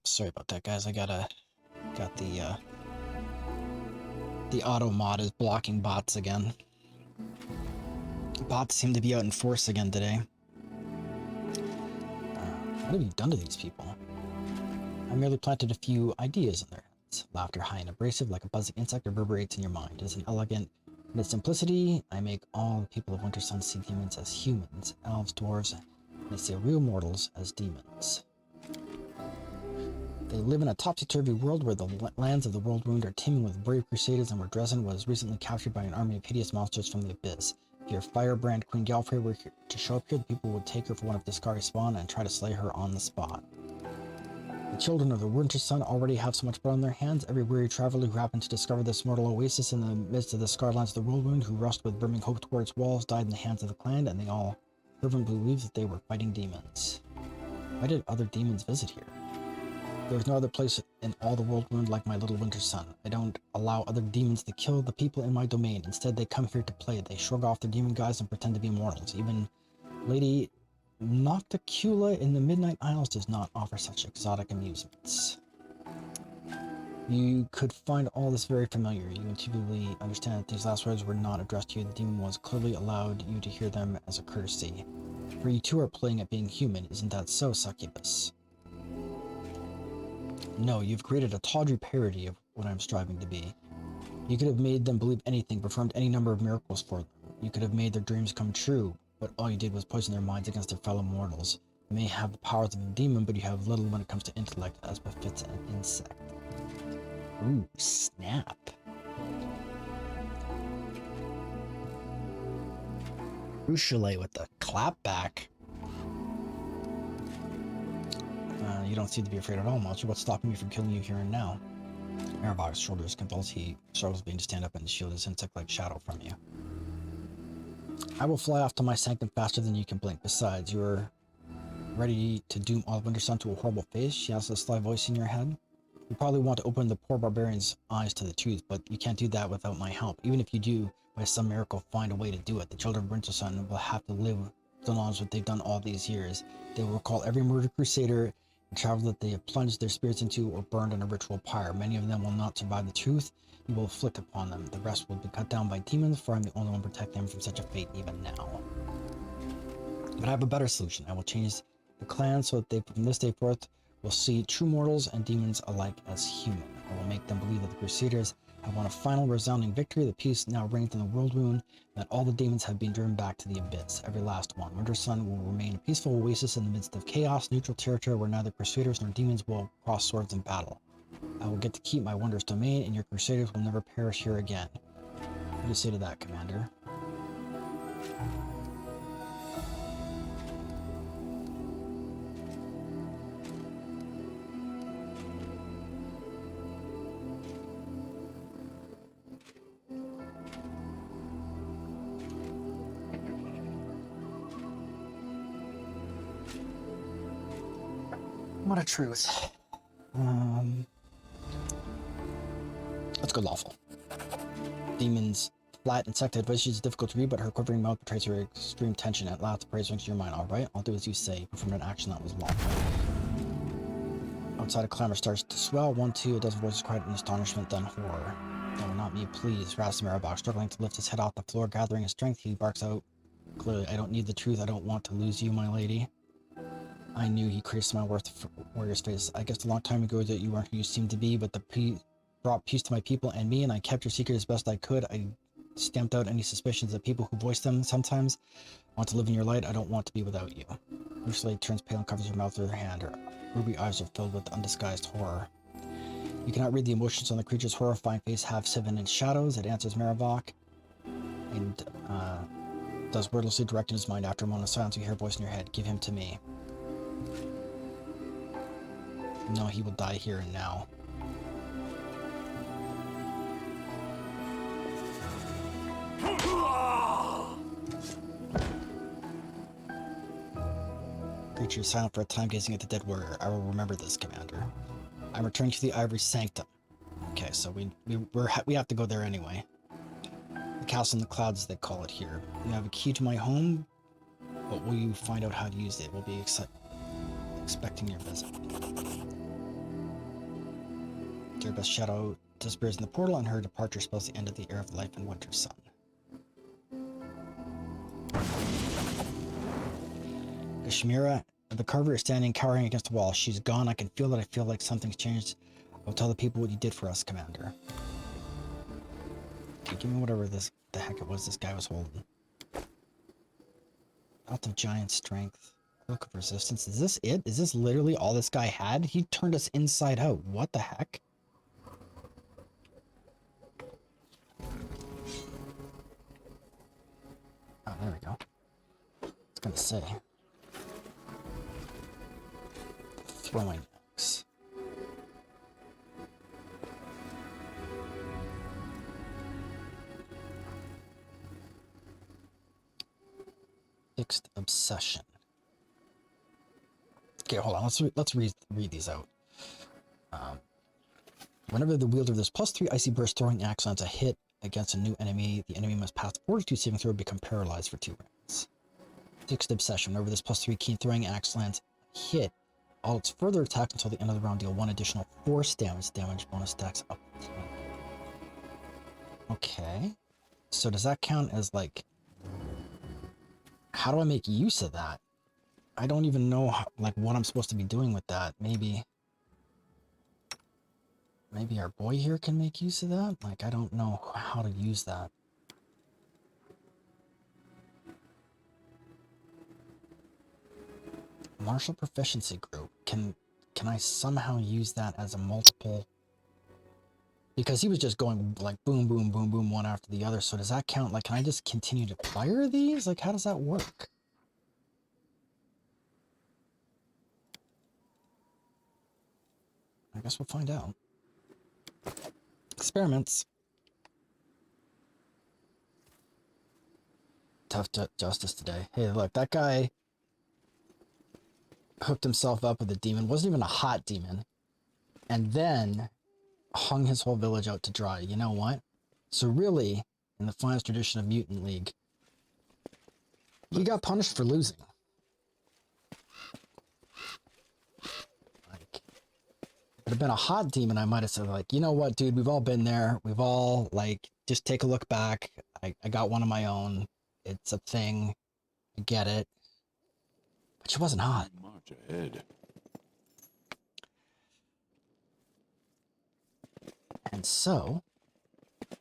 Speaker 1: Sorry about that, guys. I got the auto mod is blocking bots again. Bots seem to be out in force again today. What have you done to these people? I merely planted a few ideas in their heads. Laughter high and abrasive, like a buzzing insect, reverberates in your mind. It is an elegant in its simplicity. I make all the people of Winter Sun see demons as humans, elves, dwarves, and they see real mortals as demons. They live in a topsy-turvy world where the lands of the world wound are teeming with brave crusaders, and where Dresden was recently captured by an army of hideous monsters from the abyss. If your firebrand Queen Galfrey were to show up here, the people would take her for one of Discari's spawn and try to slay her on the spot. The children of the Winter Sun already have so much blood on their hands. Every weary traveler who happened to discover this mortal oasis in the midst of the scarred lands of the world wound, who rushed with brimming hope towards walls, died in the hands of the clan, and they all fervently believed that they were fighting demons. Why did other demons visit here? There is no other place in all the world wound like my little Winter Sun. I don't allow other demons to kill the people in my domain. Instead, they come here to play. They shrug off their demon guise and pretend to be mortals. Even Lady Nocticula in the Midnight Isles does not offer such exotic amusements. You could find all this very familiar. You intuitively understand that these last words were not addressed to you. The demon was clearly allowed you to hear them as a courtesy. For you two are playing at being human. Isn't that so, Succubus? No, you've created a tawdry parody of what I'm striving to be. You could have made them believe anything, performed any number of miracles for them. You could have made their dreams come true, but all you did was poison their minds against their fellow mortals. You may have the powers of a demon, but you have little when it comes to intellect, as befits an insect. Ooh, snap. Crucially with the clapback. You don't seem to be afraid at all, Monster. What's stopping me from killing you here and now? Maribok's shoulders convulse. He struggles being to stand up and shield his insect-like shadow from you. I will fly off to my sanctum faster than you can blink. Besides, you're ready to doom all of Wintersun to a horrible fate. She has a sly voice in your head. You probably want to open the poor barbarian's eyes to the truth, but you can't do that without my help. Even if you do, by some miracle, find a way to do it. The children of Wintersun will have to live the lives what they've done all these years. They will recall every murdered crusader and travel that they have plunged their spirits into or burned in a ritual pyre. Many of them will not survive the truth. You will inflict upon them. The rest will be cut down by demons, for I'm the only one protect them from such a fate even now. But I have a better solution. I will change the clan so that they, from this day forth, will see true mortals and demons alike as human. I will make them believe that the Crusaders have won a final resounding victory, that peace now reigns in the world wound, that all the demons have been driven back to the abyss, every last one. Wintersun will remain a peaceful oasis in the midst of chaos, neutral territory where neither Crusaders nor demons will cross swords in battle. I will get to keep my wondrous domain, and your Crusaders will never perish here again. What do you say to that, Commander? What a truth. Let's go lawful. Demon's flat insected voice is difficult to read, but her quivering mouth betrays her extreme tension. At last, the praise rings to your mind. All right, I'll do as you say. Perform an action that was lawful. Outside, a clamor starts to swell. 1, 2, a dozen voices cried in astonishment, then horror. No, not me, please. Rasped Maribok, struggling to lift his head off the floor, gathering his strength, he barks out clearly, I don't need the truth. I don't want to lose you, my lady. I knew, he creased a smile worth warrior's face. I guessed a long time ago that you weren't who you seemed to be, but the brought peace to my people and me, and I kept your secret as best I could. I stamped out any suspicions of people who voice them sometimes. I want to live in your light. I don't want to be without you. Ursula turns pale and covers her mouth with her hand. Her ruby eyes are filled with undisguised horror. You cannot read the emotions on the creature's horrifying face, half hidden in shadows. It answers Maribok, and does wordlessly direct in his mind. After a moment of silence, you hear a voice in your head. Give him to me. No, he will die here and now. Creature is silent for a time, gazing at the dead warrior. I will remember this, Commander. I'm returning to the Ivory Sanctum. Okay, so we have to go there anyway. The castle in the clouds, they call it here. You have a key to my home, but will you find out how to use it? We'll be expecting your visit. Dear Best Shadow disappears in the portal, and her departure spells the end of the era of life in Wintersun. Kashmira, the carver is standing cowering against the wall. She's gone. I can feel that. I feel like something's changed. I'll tell the people what you did for us, Commander. Okay, give me whatever the heck it was this guy was holding. Belt of giant strength. Cloak of resistance. Is this it? Is this literally all this guy had? He turned us inside out. What the heck? Oh, there we go. I was gonna say. Throwing axe. Fixed obsession. Okay, hold on. Let's read these out. Whenever the wielder of this +3 icy burst throwing axe lands a hit against a new enemy, the enemy must pass the fortitude saving throw and become paralyzed for 2 rounds. Fixed obsession. Whenever this +3 keen throwing axe lands a hit, all its further attacks until the end of the round deal 1 additional force damage. Damage bonus stacks up to 10. Okay. So does that count as like... How do I make use of that? I don't even know like what I'm supposed to be doing with that. Maybe our boy here can make use of that? Like, I don't know how to use that. Martial proficiency group. Can I somehow use that as a multiple Because he was just going like boom, boom, boom, boom, one after the other. So does that count? Like, can I just continue to fire these? Like, how does that work? I guess we'll find out. Experiments. Tough justice today. Hey, look, that guy hooked himself up with a demon. Wasn't even a hot demon. And then hung his whole village out to dry. You know what? So really, in the finest tradition of Mutant League, he got punished for losing. Like, if it had been a hot demon, I might have said, like, you know what, dude, we've all been there. We've all, like, just take a look back. I got one of my own. It's a thing. I get it. But she wasn't hot.
Speaker 8: March ahead.
Speaker 1: And so,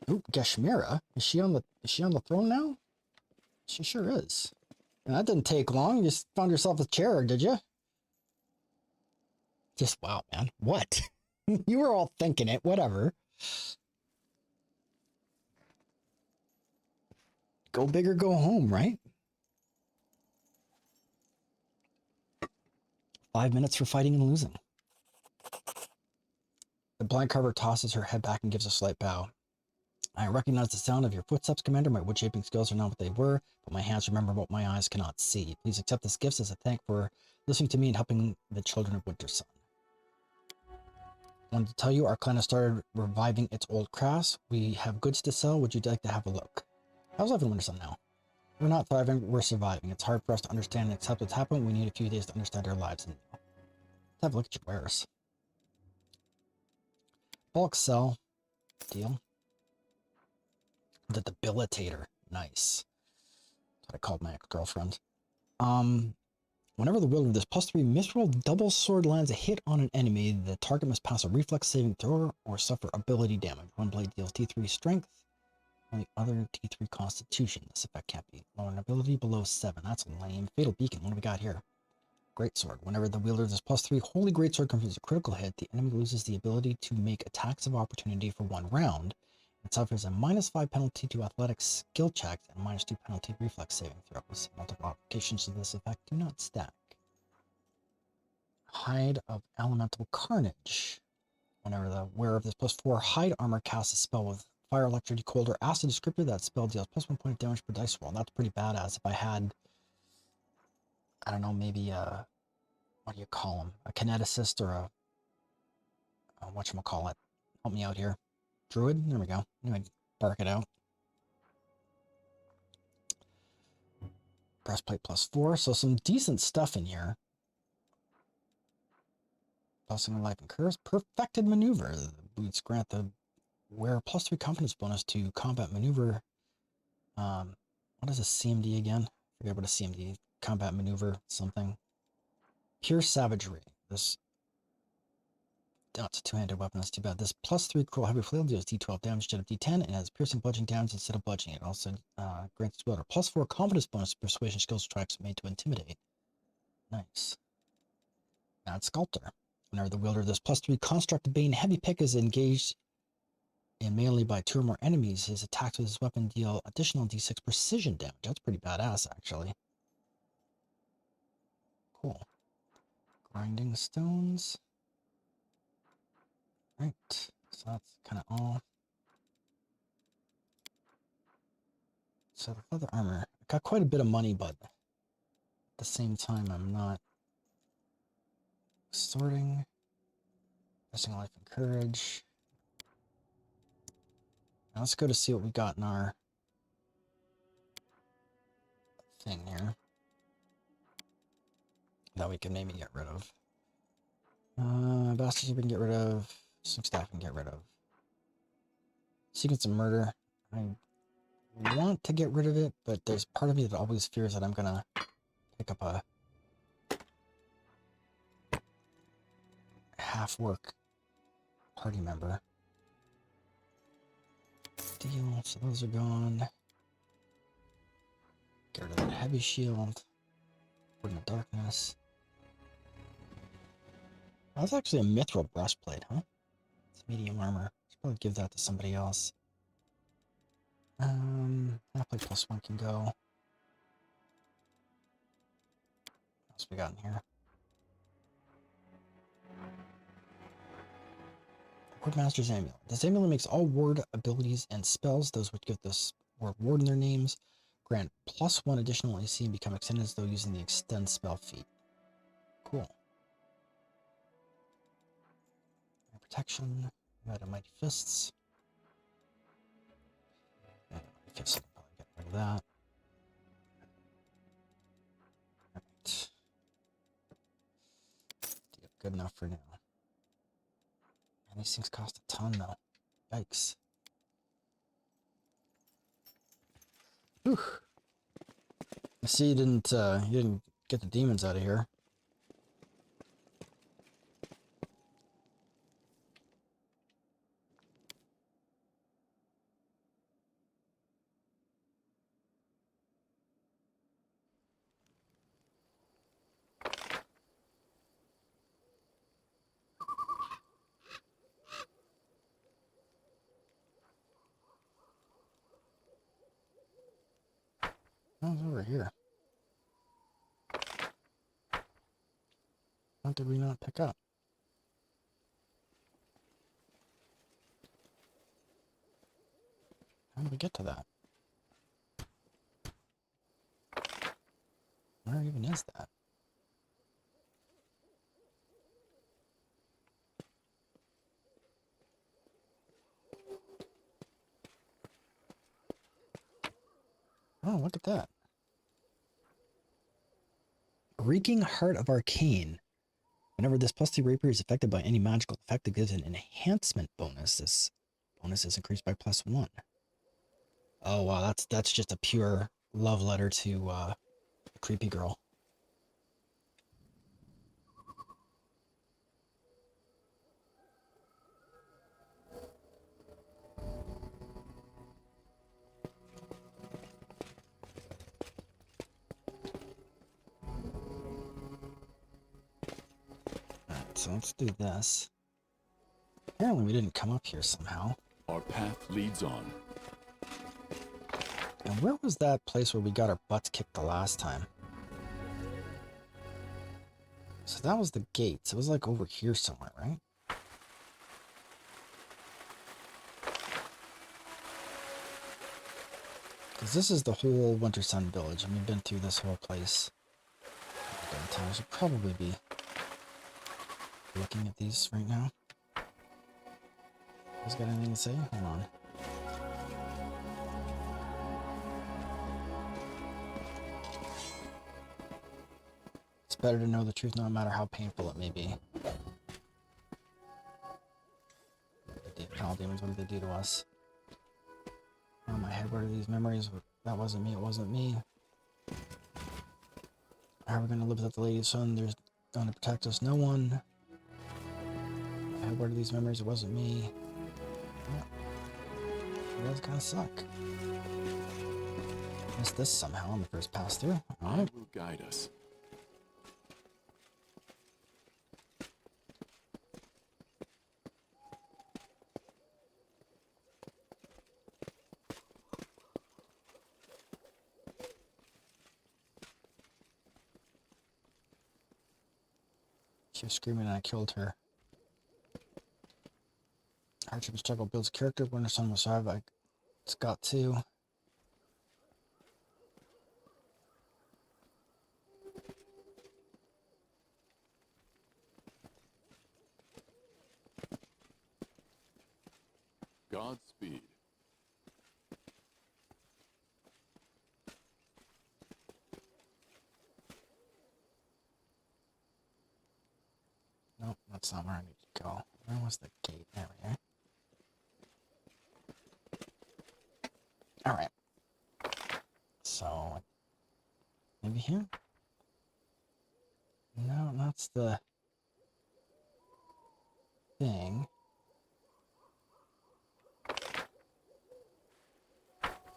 Speaker 1: oop, Geshmira, is she on the throne now? She sure is. And that didn't take long. You just found yourself a chair, did you? Just wow, man. What? You were all thinking it, whatever. Go big or go home, right? 5 minutes for fighting and losing. The blind carver tosses her head back and gives a slight bow. I recognize the sound of your footsteps, Commander. My wood-shaping skills are not what they were, but my hands remember what my eyes cannot see. Please accept this gift as a thank for listening to me and helping the children of Winter Sun. I wanted to tell you, our clan has started reviving its old crafts. We have goods to sell. Would you like to have a look? How's life in Winter Sun now? We're not thriving, we're surviving. It's hard for us to understand and accept what's happened. We need a few days to understand our lives. And let's have a look at your wares. Bulk sell. Deal. The debilitator. Nice. That's what I called my ex-girlfriend. Whenever the wielder of this +3 misrolled double sword lands a hit on an enemy, the target must pass a reflex saving throw or suffer ability damage. One blade deals T3 strength, and the other T3 constitution. This effect can't be lower an ability below 7. That's lame. Fatal beacon. What do we got here? Greatsword. Whenever the wielder of this +3 holy greatsword confirms a critical hit, the enemy loses the ability to make attacks of opportunity for 1 round. It suffers a -5 penalty to athletics skill checks and -2 penalty reflex saving throws. Multiple applications of this effect do not stack. Hide of Elemental Carnage. Whenever the wearer of this +4 hide armor casts a spell with fire, electricity, cold, or acid descriptor, that spell deals +1 point of damage per dice roll. That's pretty badass. If I had, I don't know, maybe what do you call them? A kineticist or a whatchamacallit. Help me out here. Druid? There we go. Anyway, bark it out. Breastplate +4. So some decent stuff in here. Blessing of Life and Curse. Perfected Maneuver. The boots grant the wearer +3 confidence bonus to combat maneuver. What is a CMD again? I forget what a CMD. Combat maneuver something. Pure Savagery. This. Oh, it's a two-handed weapon. That's too bad. This +3 cruel heavy flail deals D12 damage instead of D10 and has piercing bludgeoning damage instead of bludgeoning. It also grants its wielder +4 confidence bonus to persuasion skills tracks made to intimidate. Nice. Now it's Sculptor. Whenever the wielder of this +3 constructed Bane heavy pick is engaged in melee by 2 or more enemies, his attacks with his weapon deal additional D6 precision damage. That's pretty badass, actually. Cool. Grinding stones. Right. So that's kind of all. So the leather armor. I got quite a bit of money, but at the same time, I'm not sorting. Blessing of Life and Courage. Now let's go to see what we got in our thing here that we can maybe get rid of. Bastards we can get rid of. Some staff we can get rid of. Sequence of Murder. I want to get rid of it, but there's part of me that always fears that I'm gonna pick up a half-work party member. Deal, so those are gone. Get rid of that heavy shield. Put in the darkness. That's actually a mithril breastplate, huh? It's medium armor. It's should probably give that to somebody else. I play +1 can go. What else we got in here? Wardmaster's Amulet. This amulet makes all ward abilities and spells, those which give this ward in their names, grant +1 additional AC and become extended as though using the extend spell feat. Cool. Protection. We got a Mighty Fists. Mighty Fists, I'll probably get rid of that. Alright. Good enough for now. And these things cost a ton though. Yikes. Whew. I see you didn't get the demons out of here. Oh, it's over here. What did we not pick up? How did we get to that? Where even is that? Oh, look at that. Reeking Heart of Arcane. Whenever this +2 rapier is affected by any magical effect that gives an enhancement bonus, this bonus is increased by +1. Oh wow, that's just a pure love letter to a creepy girl. Alright, so let's do this. Apparently we didn't come up here somehow.
Speaker 8: Our path leads on.
Speaker 1: And where was that place where we got our butts kicked the last time? So that was the gates. It was like over here somewhere, right? Because this is the whole Winter Sun village, and we've been through this whole place. I should probably be looking at these right now. You guys got anything to say? Hold on. It's better to know the truth no matter how painful it may be. Panel demons, what did they do to us? Oh my head, where are these memories? That wasn't me, it wasn't me. How are we gonna live without the Lady of Sun? There's gonna protect us, no one. My head, where are these memories? It wasn't me. It does kind of suck. Missed this somehow on the first pass through. Alright.
Speaker 8: Will guide us.
Speaker 1: She was screaming and I killed her. Hardship and struggle builds character. When the sun will survive, it's got to.
Speaker 8: Godspeed.
Speaker 1: Nope, that's not where I need to go. Where was the gate? There we are. Alright. So, maybe here? No, that's the thing.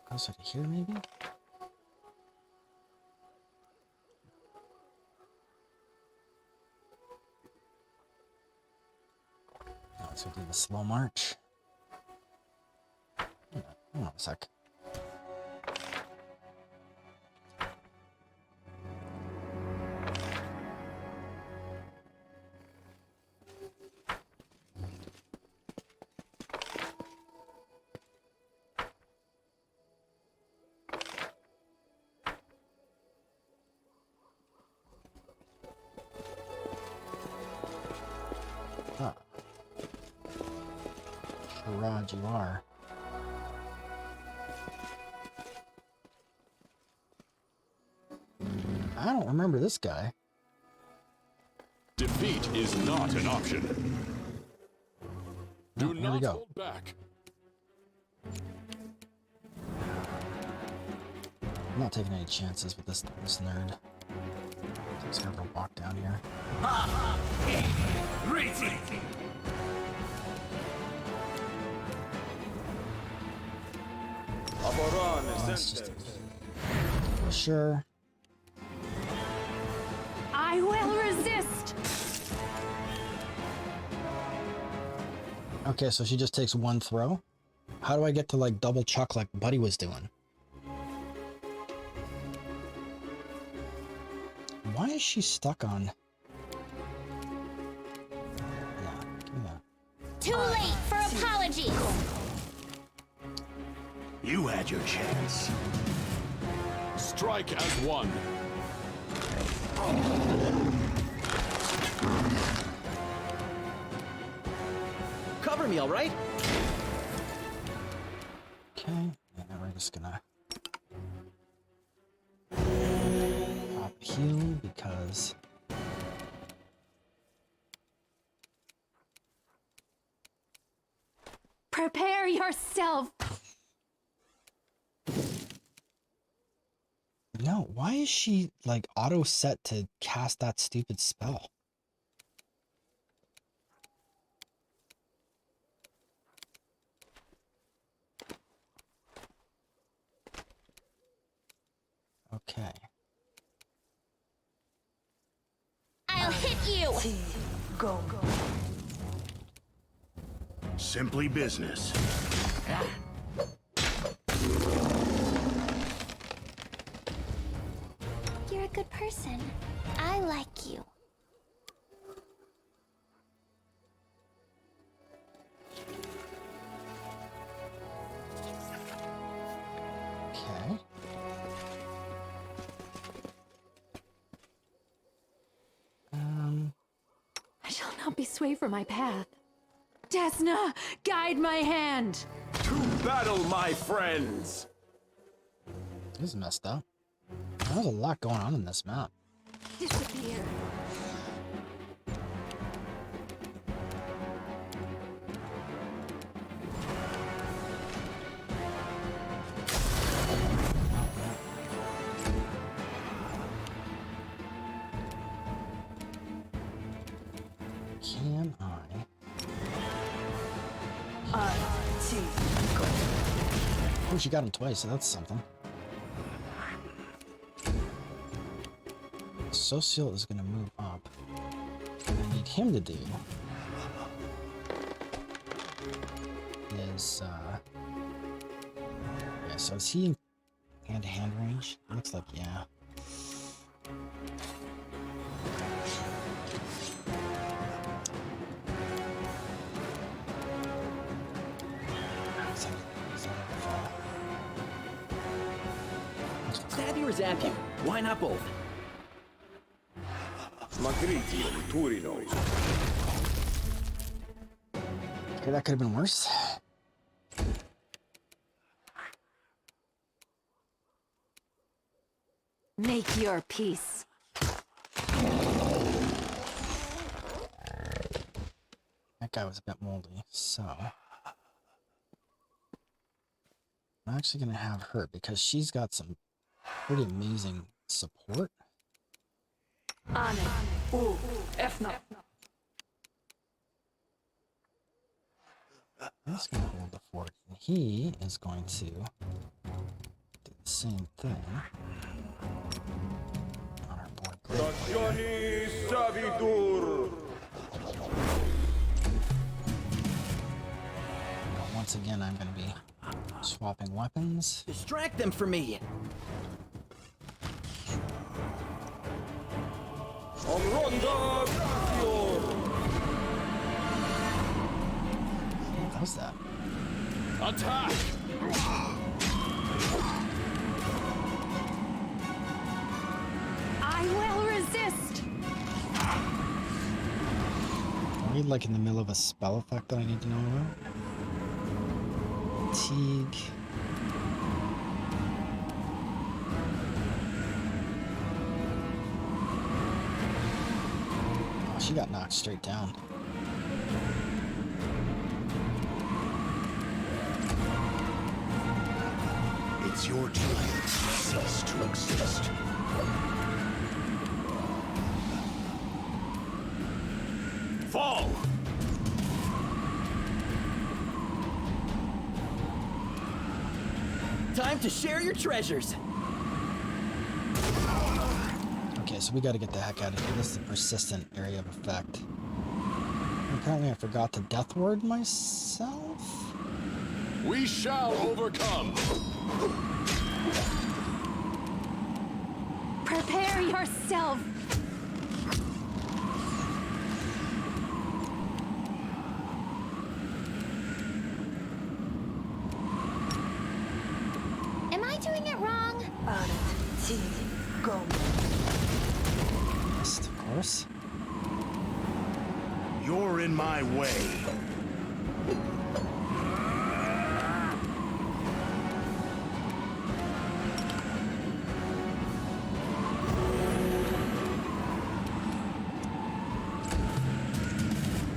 Speaker 1: Closer to here, maybe? Let's do the slow march. Hold on a sec. Ah. Sherrod, you are. I don't remember this guy.
Speaker 8: Defeat is not an option. Do
Speaker 1: Here we
Speaker 8: not
Speaker 1: go.
Speaker 8: hold back.
Speaker 1: I'm not taking any chances with this nerd. I'm just gonna have to walk down here.
Speaker 7: Greeting.
Speaker 9: Overrun
Speaker 1: Let's just
Speaker 9: sentence.
Speaker 1: for sure.
Speaker 6: I will resist.
Speaker 1: Okay, so she just takes one throw. How do I get to like double chuck like Buddy was doing? Why is she stuck on? Yeah, give me that.
Speaker 6: Too late for apologies.
Speaker 4: You had your chance.
Speaker 8: Strike as one.
Speaker 5: Cover me, all right?
Speaker 1: Okay, and now we're just gonna pop heal because
Speaker 6: Prepare yourself.
Speaker 1: no, why is she like auto set to cast that stupid spell? Okay.
Speaker 6: I'll hit you.
Speaker 4: Simply business.
Speaker 6: You're a good person. I like you.
Speaker 1: Okay.
Speaker 10: I shall not be swayed from my path. Desna, guide my hand.
Speaker 9: To battle, my friends!
Speaker 1: This is messed up. There's a lot going on in this map.
Speaker 10: Disappear.
Speaker 1: Can I? Oh, she got him twice, so that's something. Social is gonna move up. What I need him to do is, yeah, so is he in hand-to-hand range? Looks like, yeah.
Speaker 5: Stab you or zap you? Why not both?
Speaker 9: Magritium Turinos.
Speaker 1: Okay, that could have been worse.
Speaker 10: Make your peace.
Speaker 1: That guy was a bit moldy, so I'm actually gonna have her because she's got some pretty amazing support.
Speaker 10: Ane. Efna.
Speaker 1: I'm just gonna hold the fort, and he is going to do the same thing on our board.
Speaker 9: Stagioni Savitur.
Speaker 1: But once again, I'm gonna be Swapping weapons.
Speaker 5: Distract them for me.
Speaker 1: What was that?
Speaker 8: Attack!
Speaker 10: I will resist.
Speaker 1: Are we like in the middle of a spell effect that I need to know about? Fatigue. Oh, she got knocked straight down.
Speaker 4: It's your time to cease to exist.
Speaker 9: Fall!
Speaker 5: Time to share your treasures.
Speaker 1: Okay, so we gotta get the heck out of here. This is a persistent area of effect. Apparently I forgot to death word myself?
Speaker 8: We shall overcome!
Speaker 10: Prepare yourself.
Speaker 6: Am I doing it wrong?
Speaker 1: Yes, of course.
Speaker 4: You're in my way.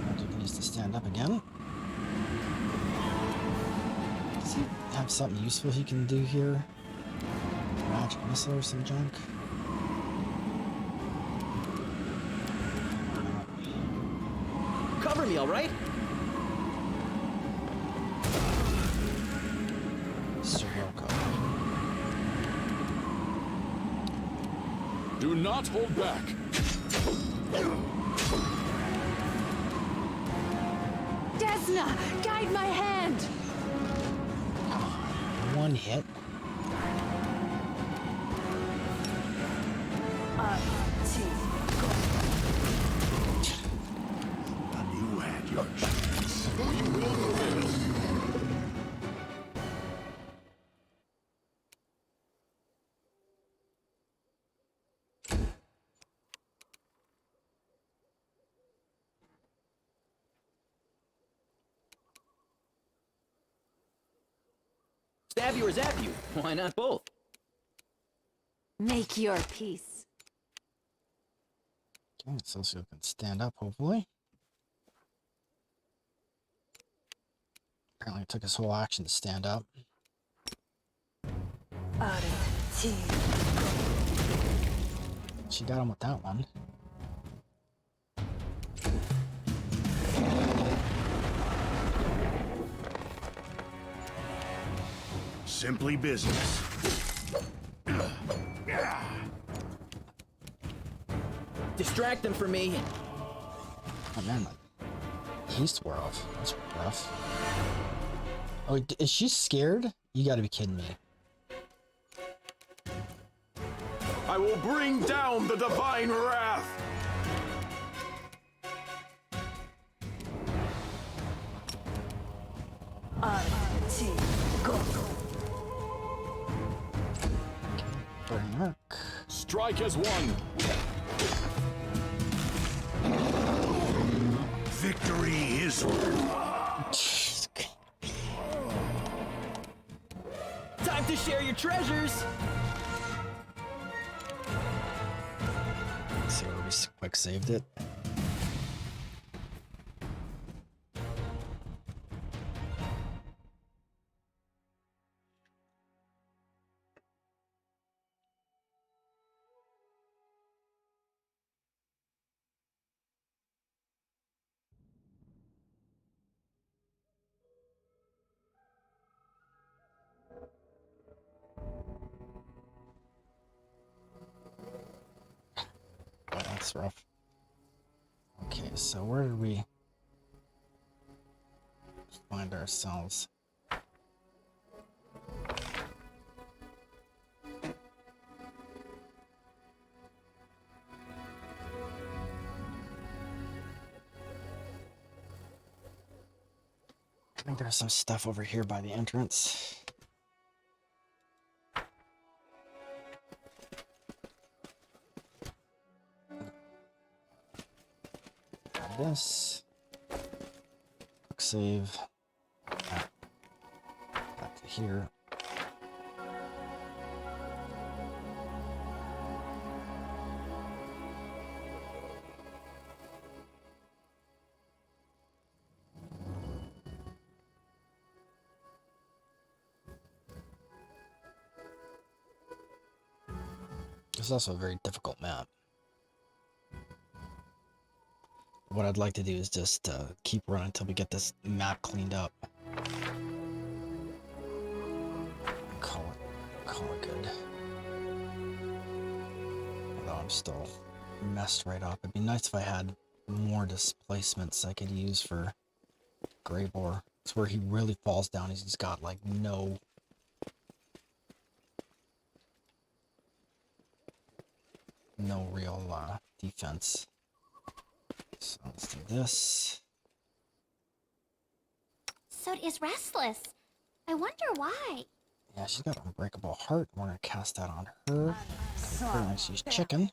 Speaker 1: Magic needs to stand up again. Does he have something useful he can do here? Magic missile or some junk?
Speaker 5: Cover me, all right?
Speaker 1: Sirocco.
Speaker 8: Do not hold back!
Speaker 10: Desna, guide my hand.
Speaker 1: One hit.
Speaker 4: You had your chance.
Speaker 8: We will prevail!
Speaker 5: Stab you or zap you. Why not both?
Speaker 10: Make your peace.
Speaker 1: Okay, so she can stand up, hopefully. Apparently it took his whole action to stand up. She got him with that one.
Speaker 4: Simply business.
Speaker 5: Distract them for me.
Speaker 1: Oh man, my haste wore off. That's rough. Oh, is she scared? You gotta be kidding me.
Speaker 9: I will bring down the divine wrath!
Speaker 1: Burning arc.
Speaker 8: Strike as one!
Speaker 4: Victory is
Speaker 5: Time to share your treasures.
Speaker 1: Let's see where we quick saved it. Oh, that's rough. Okay, so where did we find ourselves? I think there's some stuff over here by the entrance. Grab this. Quick save. Back to here. This is also a very difficult map. What I'd like to do is just keep running until we get this map cleaned up. Call it good. Although I'm still messed right up. It'd be nice if I had more displacements I could use for Greybore. It's where he really falls down. He's got like no real defense. So let's do this.
Speaker 6: Sod is restless. I wonder why.
Speaker 1: Yeah, she's got Unbreakable Heart. We're gonna cast that on her. Very nice. Use chicken.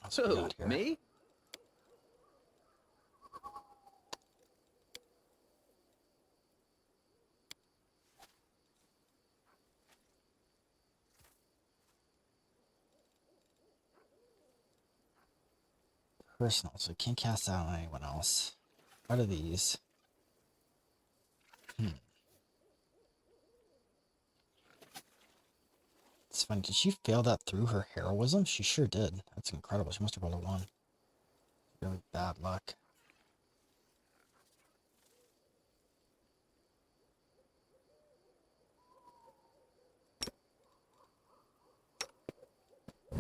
Speaker 1: What's we got here?
Speaker 5: Me?
Speaker 1: Personal, so we can't cast that on anyone else. What are these? It's funny, did she fail that through her heroism? She sure did. That's incredible. She must have rolled a 1. Really bad luck.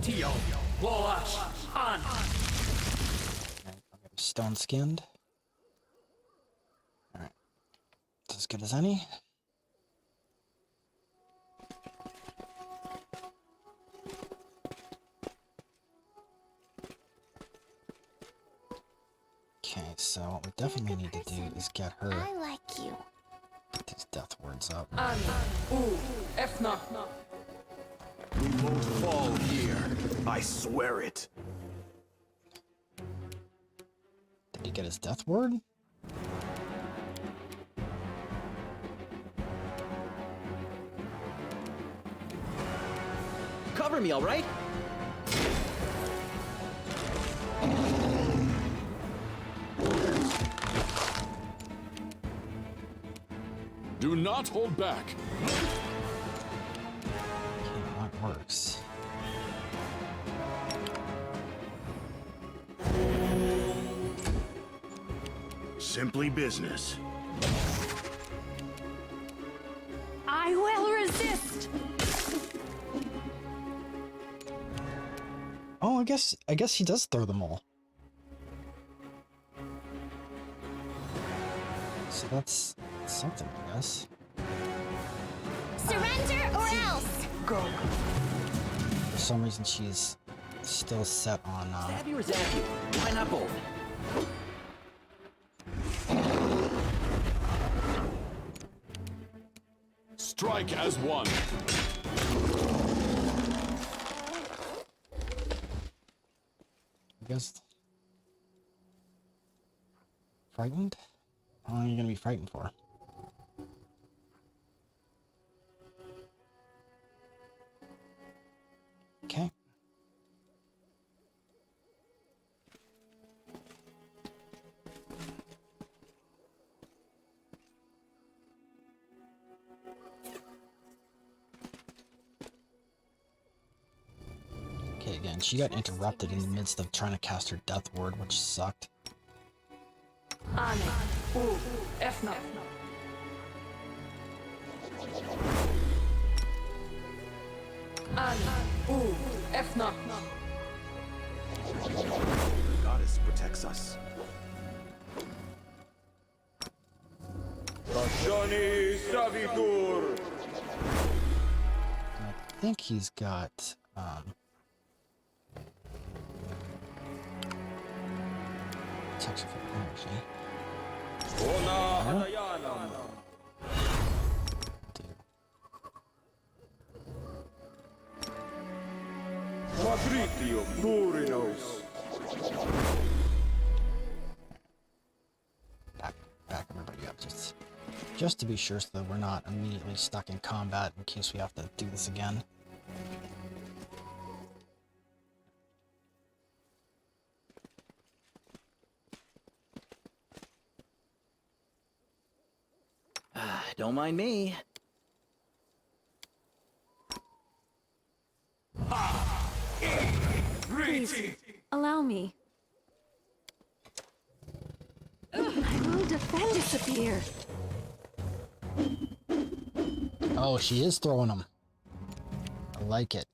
Speaker 7: Tio, Boash, Han.
Speaker 1: Stone skinned. Alright. It's as good as any. Okay, so what we definitely need to do is get her
Speaker 6: I like you.
Speaker 1: these death words up.
Speaker 7: Efna.
Speaker 2: We won't fall here. I swear it.
Speaker 1: Did he get his death word?
Speaker 5: Cover me, all right?
Speaker 8: Do not hold back.
Speaker 1: Okay, that works.
Speaker 4: Simply business.
Speaker 10: I will resist.
Speaker 1: Oh, I guess he does throw them all. So that's something, I guess.
Speaker 6: Surrender or else.
Speaker 10: Go.
Speaker 1: For some reason, she's still set on.
Speaker 5: Stab you or zap you? Why not both?
Speaker 8: Strike as one.
Speaker 1: I guess. Frightened? How long are you gonna be frightened for? Okay. Okay, again, she got interrupted in the midst of trying to cast her death word, which sucked.
Speaker 7: Efna. Efna.
Speaker 2: The goddess protects us.
Speaker 1: I think he's got protection from energy. Back everybody up, just to be sure, so that we're not immediately stuck in combat in case we have to do this again.
Speaker 5: Don't mind me.
Speaker 10: Please, allow me. I will defend disappear.
Speaker 1: Oh, she is throwing them. I like it.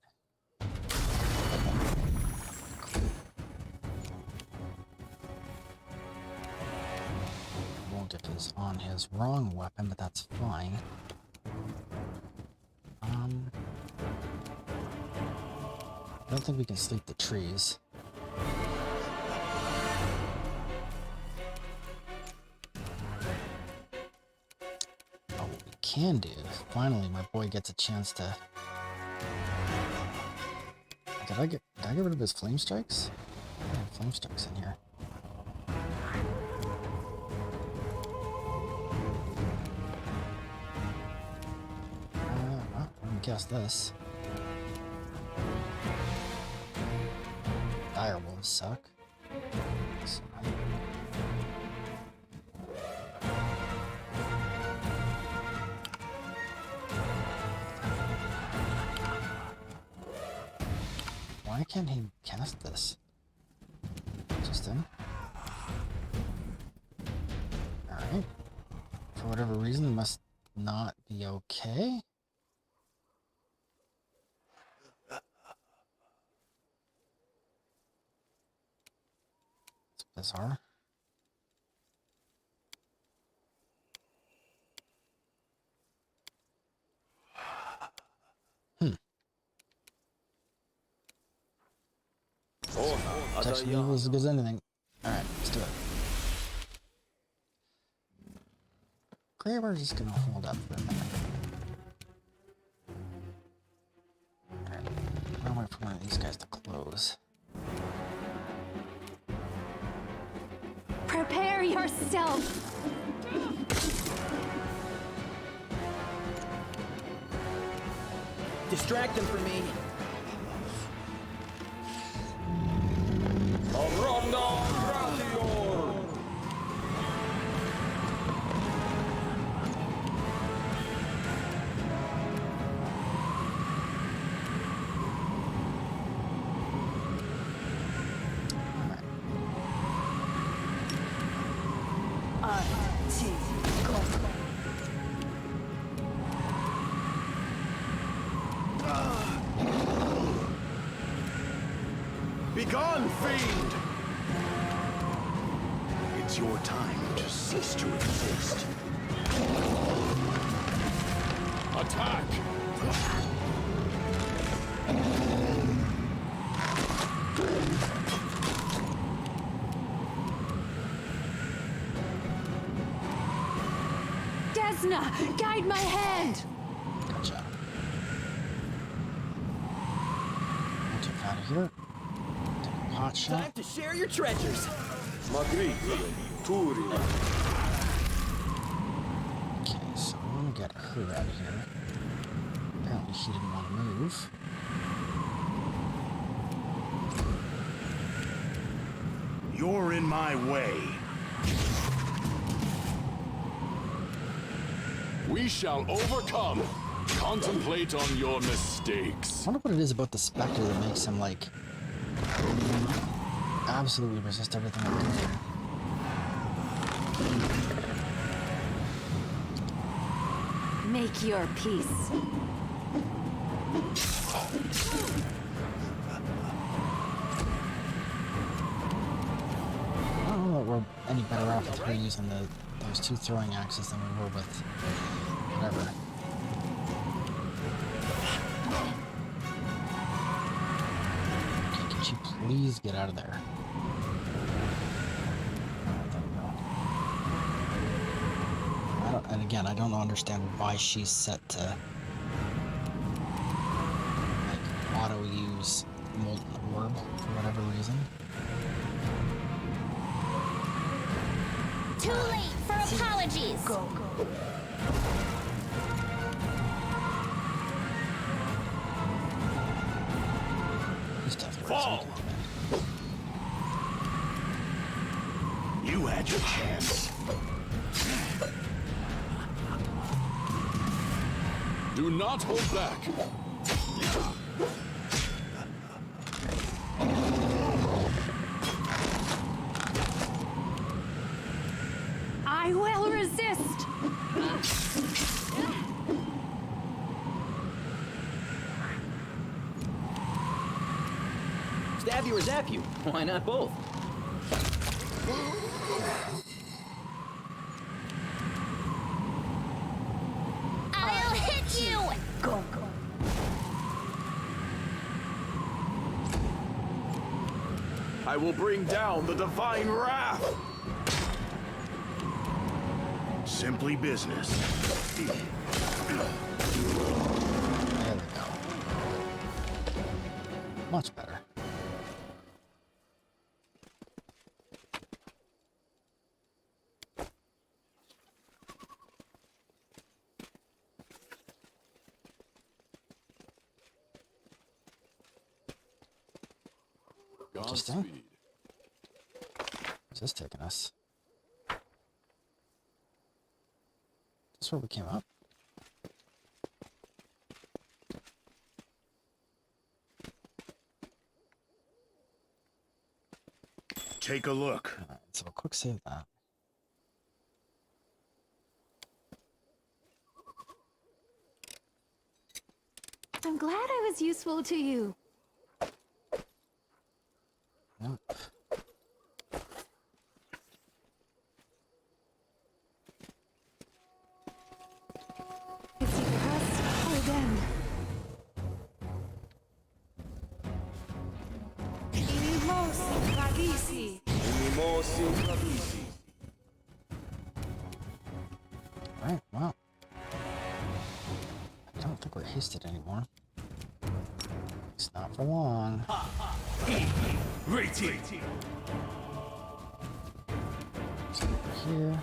Speaker 1: Won't if he's on his wrong weapon, but that's fine. I don't think we can sleep the trees. What we can do, finally my boy gets a chance to... Did I get rid of his flame strikes? I have flame strikes in here. Well, let me guess this. Dire wolves suck. So, why can't he cast this? Interesting. Alright. For whatever reason, it must not be okay. It's bizarre. Protection level is as good as anything. Alright, let's do it. Graber's just gonna hold up for a minute. Alright, I'll wait for one of these guys to close.
Speaker 10: Prepare yourself.
Speaker 5: Distract them from me.
Speaker 9: Begone, fiend!
Speaker 4: It's your time to cease to exist.
Speaker 8: Attack!
Speaker 10: Desna, guide my hand.
Speaker 1: Gotcha. Get out of here. Take a pot shot.
Speaker 5: Time to share your treasures.
Speaker 1: Okay, so I'm gonna get her out of here. Apparently she didn't want to move.
Speaker 4: You're in my way.
Speaker 8: We shall overcome. Contemplate on your mistakes.
Speaker 1: I wonder what it is about the Spectre that makes him, like, absolutely resist everything I do.
Speaker 10: Make your peace.
Speaker 1: I don't know that we're any better off with her using those two throwing axes than we were with whatever. Okay, can she please get out of there? and again, I don't understand why she's set to like auto use Molten Orb for whatever reason.
Speaker 6: Too late for apologies.
Speaker 7: Go.
Speaker 1: He's definitely
Speaker 4: Fall. You had your chance.
Speaker 8: Do not hold back.
Speaker 10: I will resist.
Speaker 5: Stab you or zap you? Why not both?
Speaker 6: I'll hit you!
Speaker 7: Go.
Speaker 9: I will bring down the divine wrath.
Speaker 4: Simply business.
Speaker 1: There we go. Much better. Interesting.
Speaker 8: Godspeed.
Speaker 1: Where's this taking us? Is this where we came up?
Speaker 4: Take a look.
Speaker 1: Alright, so quick save that.
Speaker 10: I'm glad I was useful to you.
Speaker 1: Yep.
Speaker 10: It's either us or them.
Speaker 1: Alright, well. I don't think we're hasted anymore. It's not for long.
Speaker 4: Rating.
Speaker 1: So over here.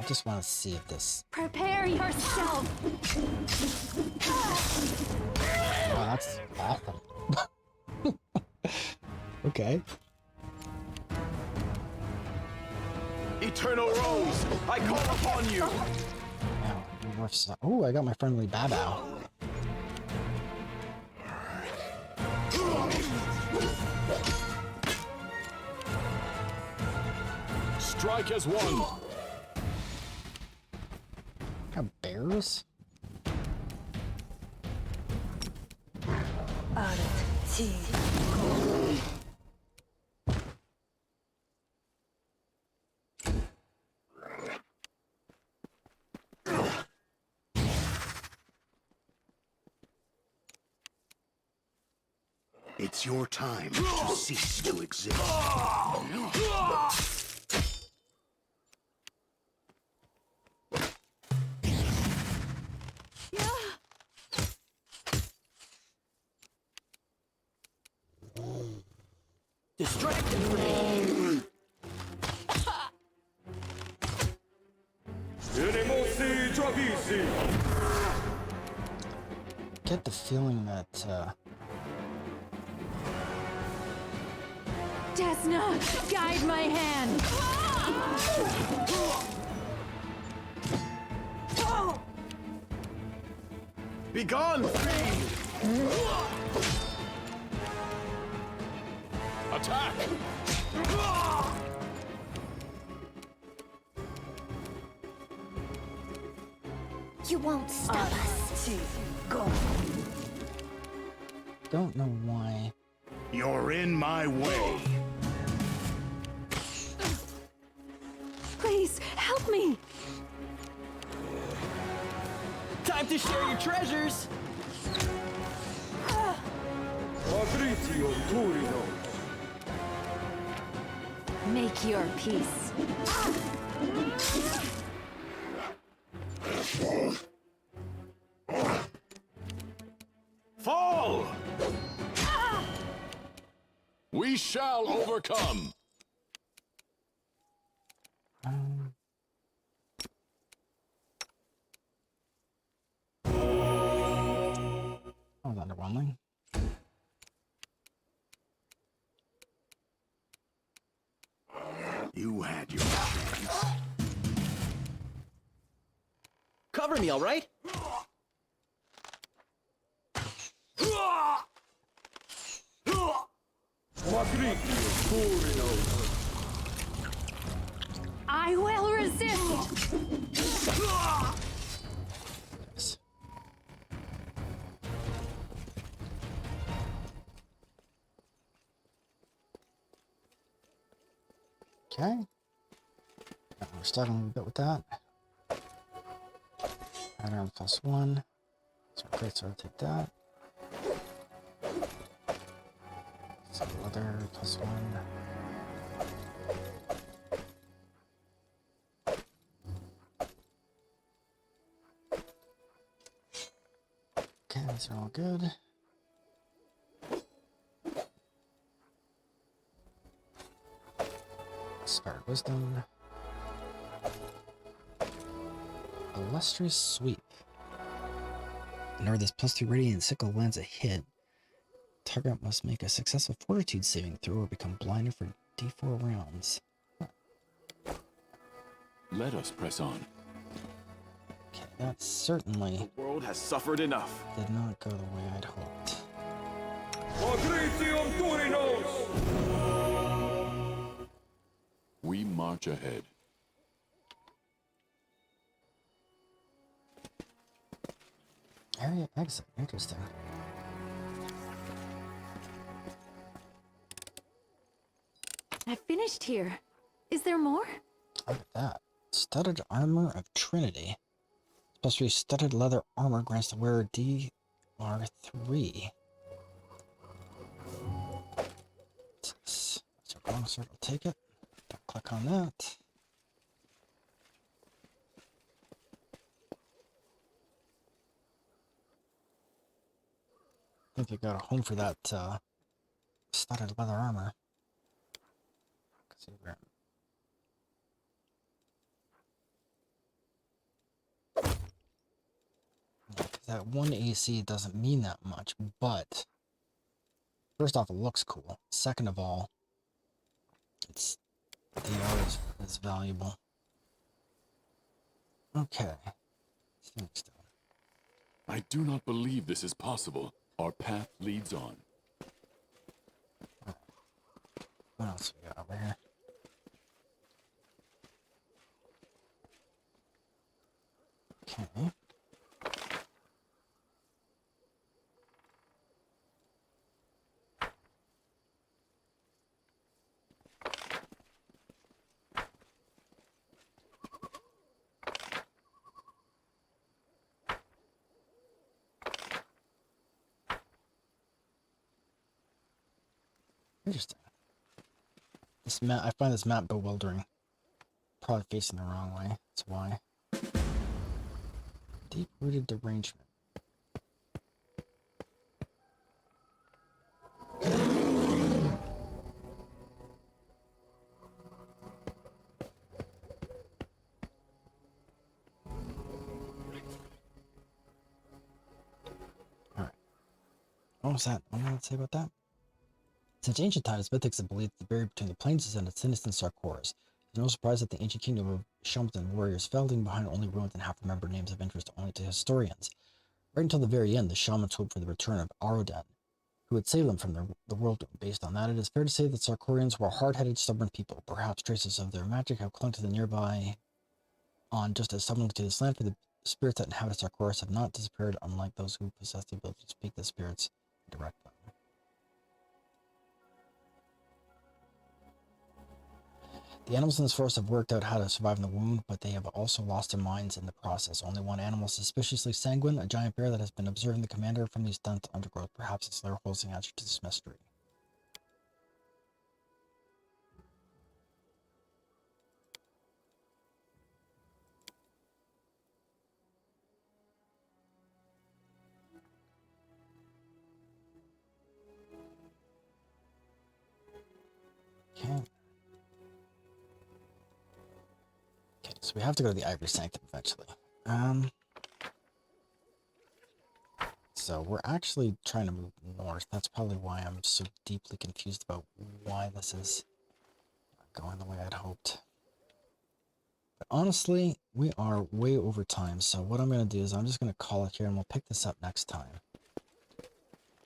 Speaker 1: I just want to see if this.
Speaker 10: Prepare yourself.
Speaker 1: Oh, that's awesome. Okay.
Speaker 9: Eternal Rose, I call upon you.
Speaker 1: Now, oh, I got my friendly Babao.
Speaker 8: Strike as one.
Speaker 1: Got bears?
Speaker 4: It's your time to cease to exist.
Speaker 5: Distracted ray.
Speaker 1: Get the feeling that,
Speaker 10: Desna, guide my hand.
Speaker 9: Begone, fiend!
Speaker 8: Attack!
Speaker 6: You won't stop us.
Speaker 7: Go.
Speaker 1: don't know why.
Speaker 4: You're in my way.
Speaker 10: Please, help me.
Speaker 5: Time to share your treasures.
Speaker 10: Make your peace.
Speaker 9: Fall!
Speaker 8: We shall overcome!
Speaker 1: That was underwhelming.
Speaker 4: You had your chance.
Speaker 5: Cover me, all right?
Speaker 10: I will resist.
Speaker 1: Yes. Okay. We're struggling a bit with that. Pattern +1. So great, so I'll take that. So leather +1. Okay, these are all good. Inspired Wisdom. Illustrious Sweep. Whenever this +2 radiant sickle lands a hit, target must make a successful fortitude saving throw or become blinded for d4 rounds.
Speaker 8: Let us press on.
Speaker 1: Okay, that certainly
Speaker 2: The world has suffered enough.
Speaker 1: did not go the way I'd hoped.
Speaker 8: We march ahead.
Speaker 1: Area exit, interesting.
Speaker 10: I finished here. Is there more?
Speaker 1: Look at that. Studded Armor of Trinity. Supposed to be studded leather armor grants the wearer DR3. So wrong sword will take it. Don't click on that. I think I got a home for that studded leather armor. See where. Yeah, 'cause that 1 AC doesn't mean that much, but first off, it looks cool. Second of all, it's DR is valuable. Okay. What's next?
Speaker 8: I do not believe this is possible. Our path leads on.
Speaker 1: What else we got over here? Okay. Interesting. This map, I find this map bewildering. Probably facing the wrong way. That's why. Deep-rooted derangement. Alright. What was that? What did I say about that? Since ancient times, mythics have believed that the barrier between the plains and its innocent Sarkoras. It's no surprise that the ancient kingdom of Shumpton warriors fell leaving behind only ruins and half-remembered names of interest only to historians. Right until the very end, the shamans hoped for the return of Aroden, who would save them from the world. Based on that, it is fair to say that Sarkorians were hard-headed, stubborn people. Perhaps traces of their magic have clung to the nearby on just as stubbornly to this land, for the spirits that inhabit Sarkoras have not disappeared, unlike those who possess the ability to speak the spirits and direct them. The animals in this forest have worked out how to survive in the wound, but they have also lost their minds in the process. Only one animal is suspiciously sanguine, a giant bear that has been observing the commander from these dense undergrowth. Perhaps its lair holds the answer to this mystery. Okay. Okay, so we have to go to the Ivory Sanctum eventually. So we're actually trying to move north. That's probably why I'm so deeply confused about why this is not going the way I'd hoped. But honestly, we are way over time. So what I'm going to do is I'm just going to call it here and we'll pick this up next time.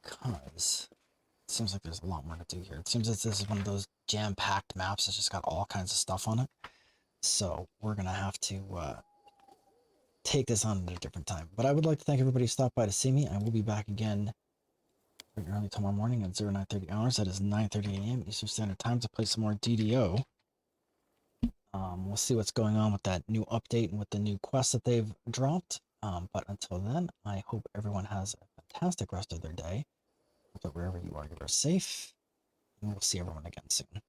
Speaker 1: Because it seems like there's a lot more to do here. It seems that this is one of those jam-packed maps that's just got all kinds of stuff on it. So we're going to have to take this on at a different time. But I would like to thank everybody who stopped by to see me. I will be back again early tomorrow morning at 0930 hours. That is 9:30 a.m. Eastern Standard Time to play some more DDO. We'll see what's going on with that new update and with the new quests that they've dropped. But until then, I hope everyone has a fantastic rest of their day. Hope that wherever you are safe. And we'll see everyone again soon.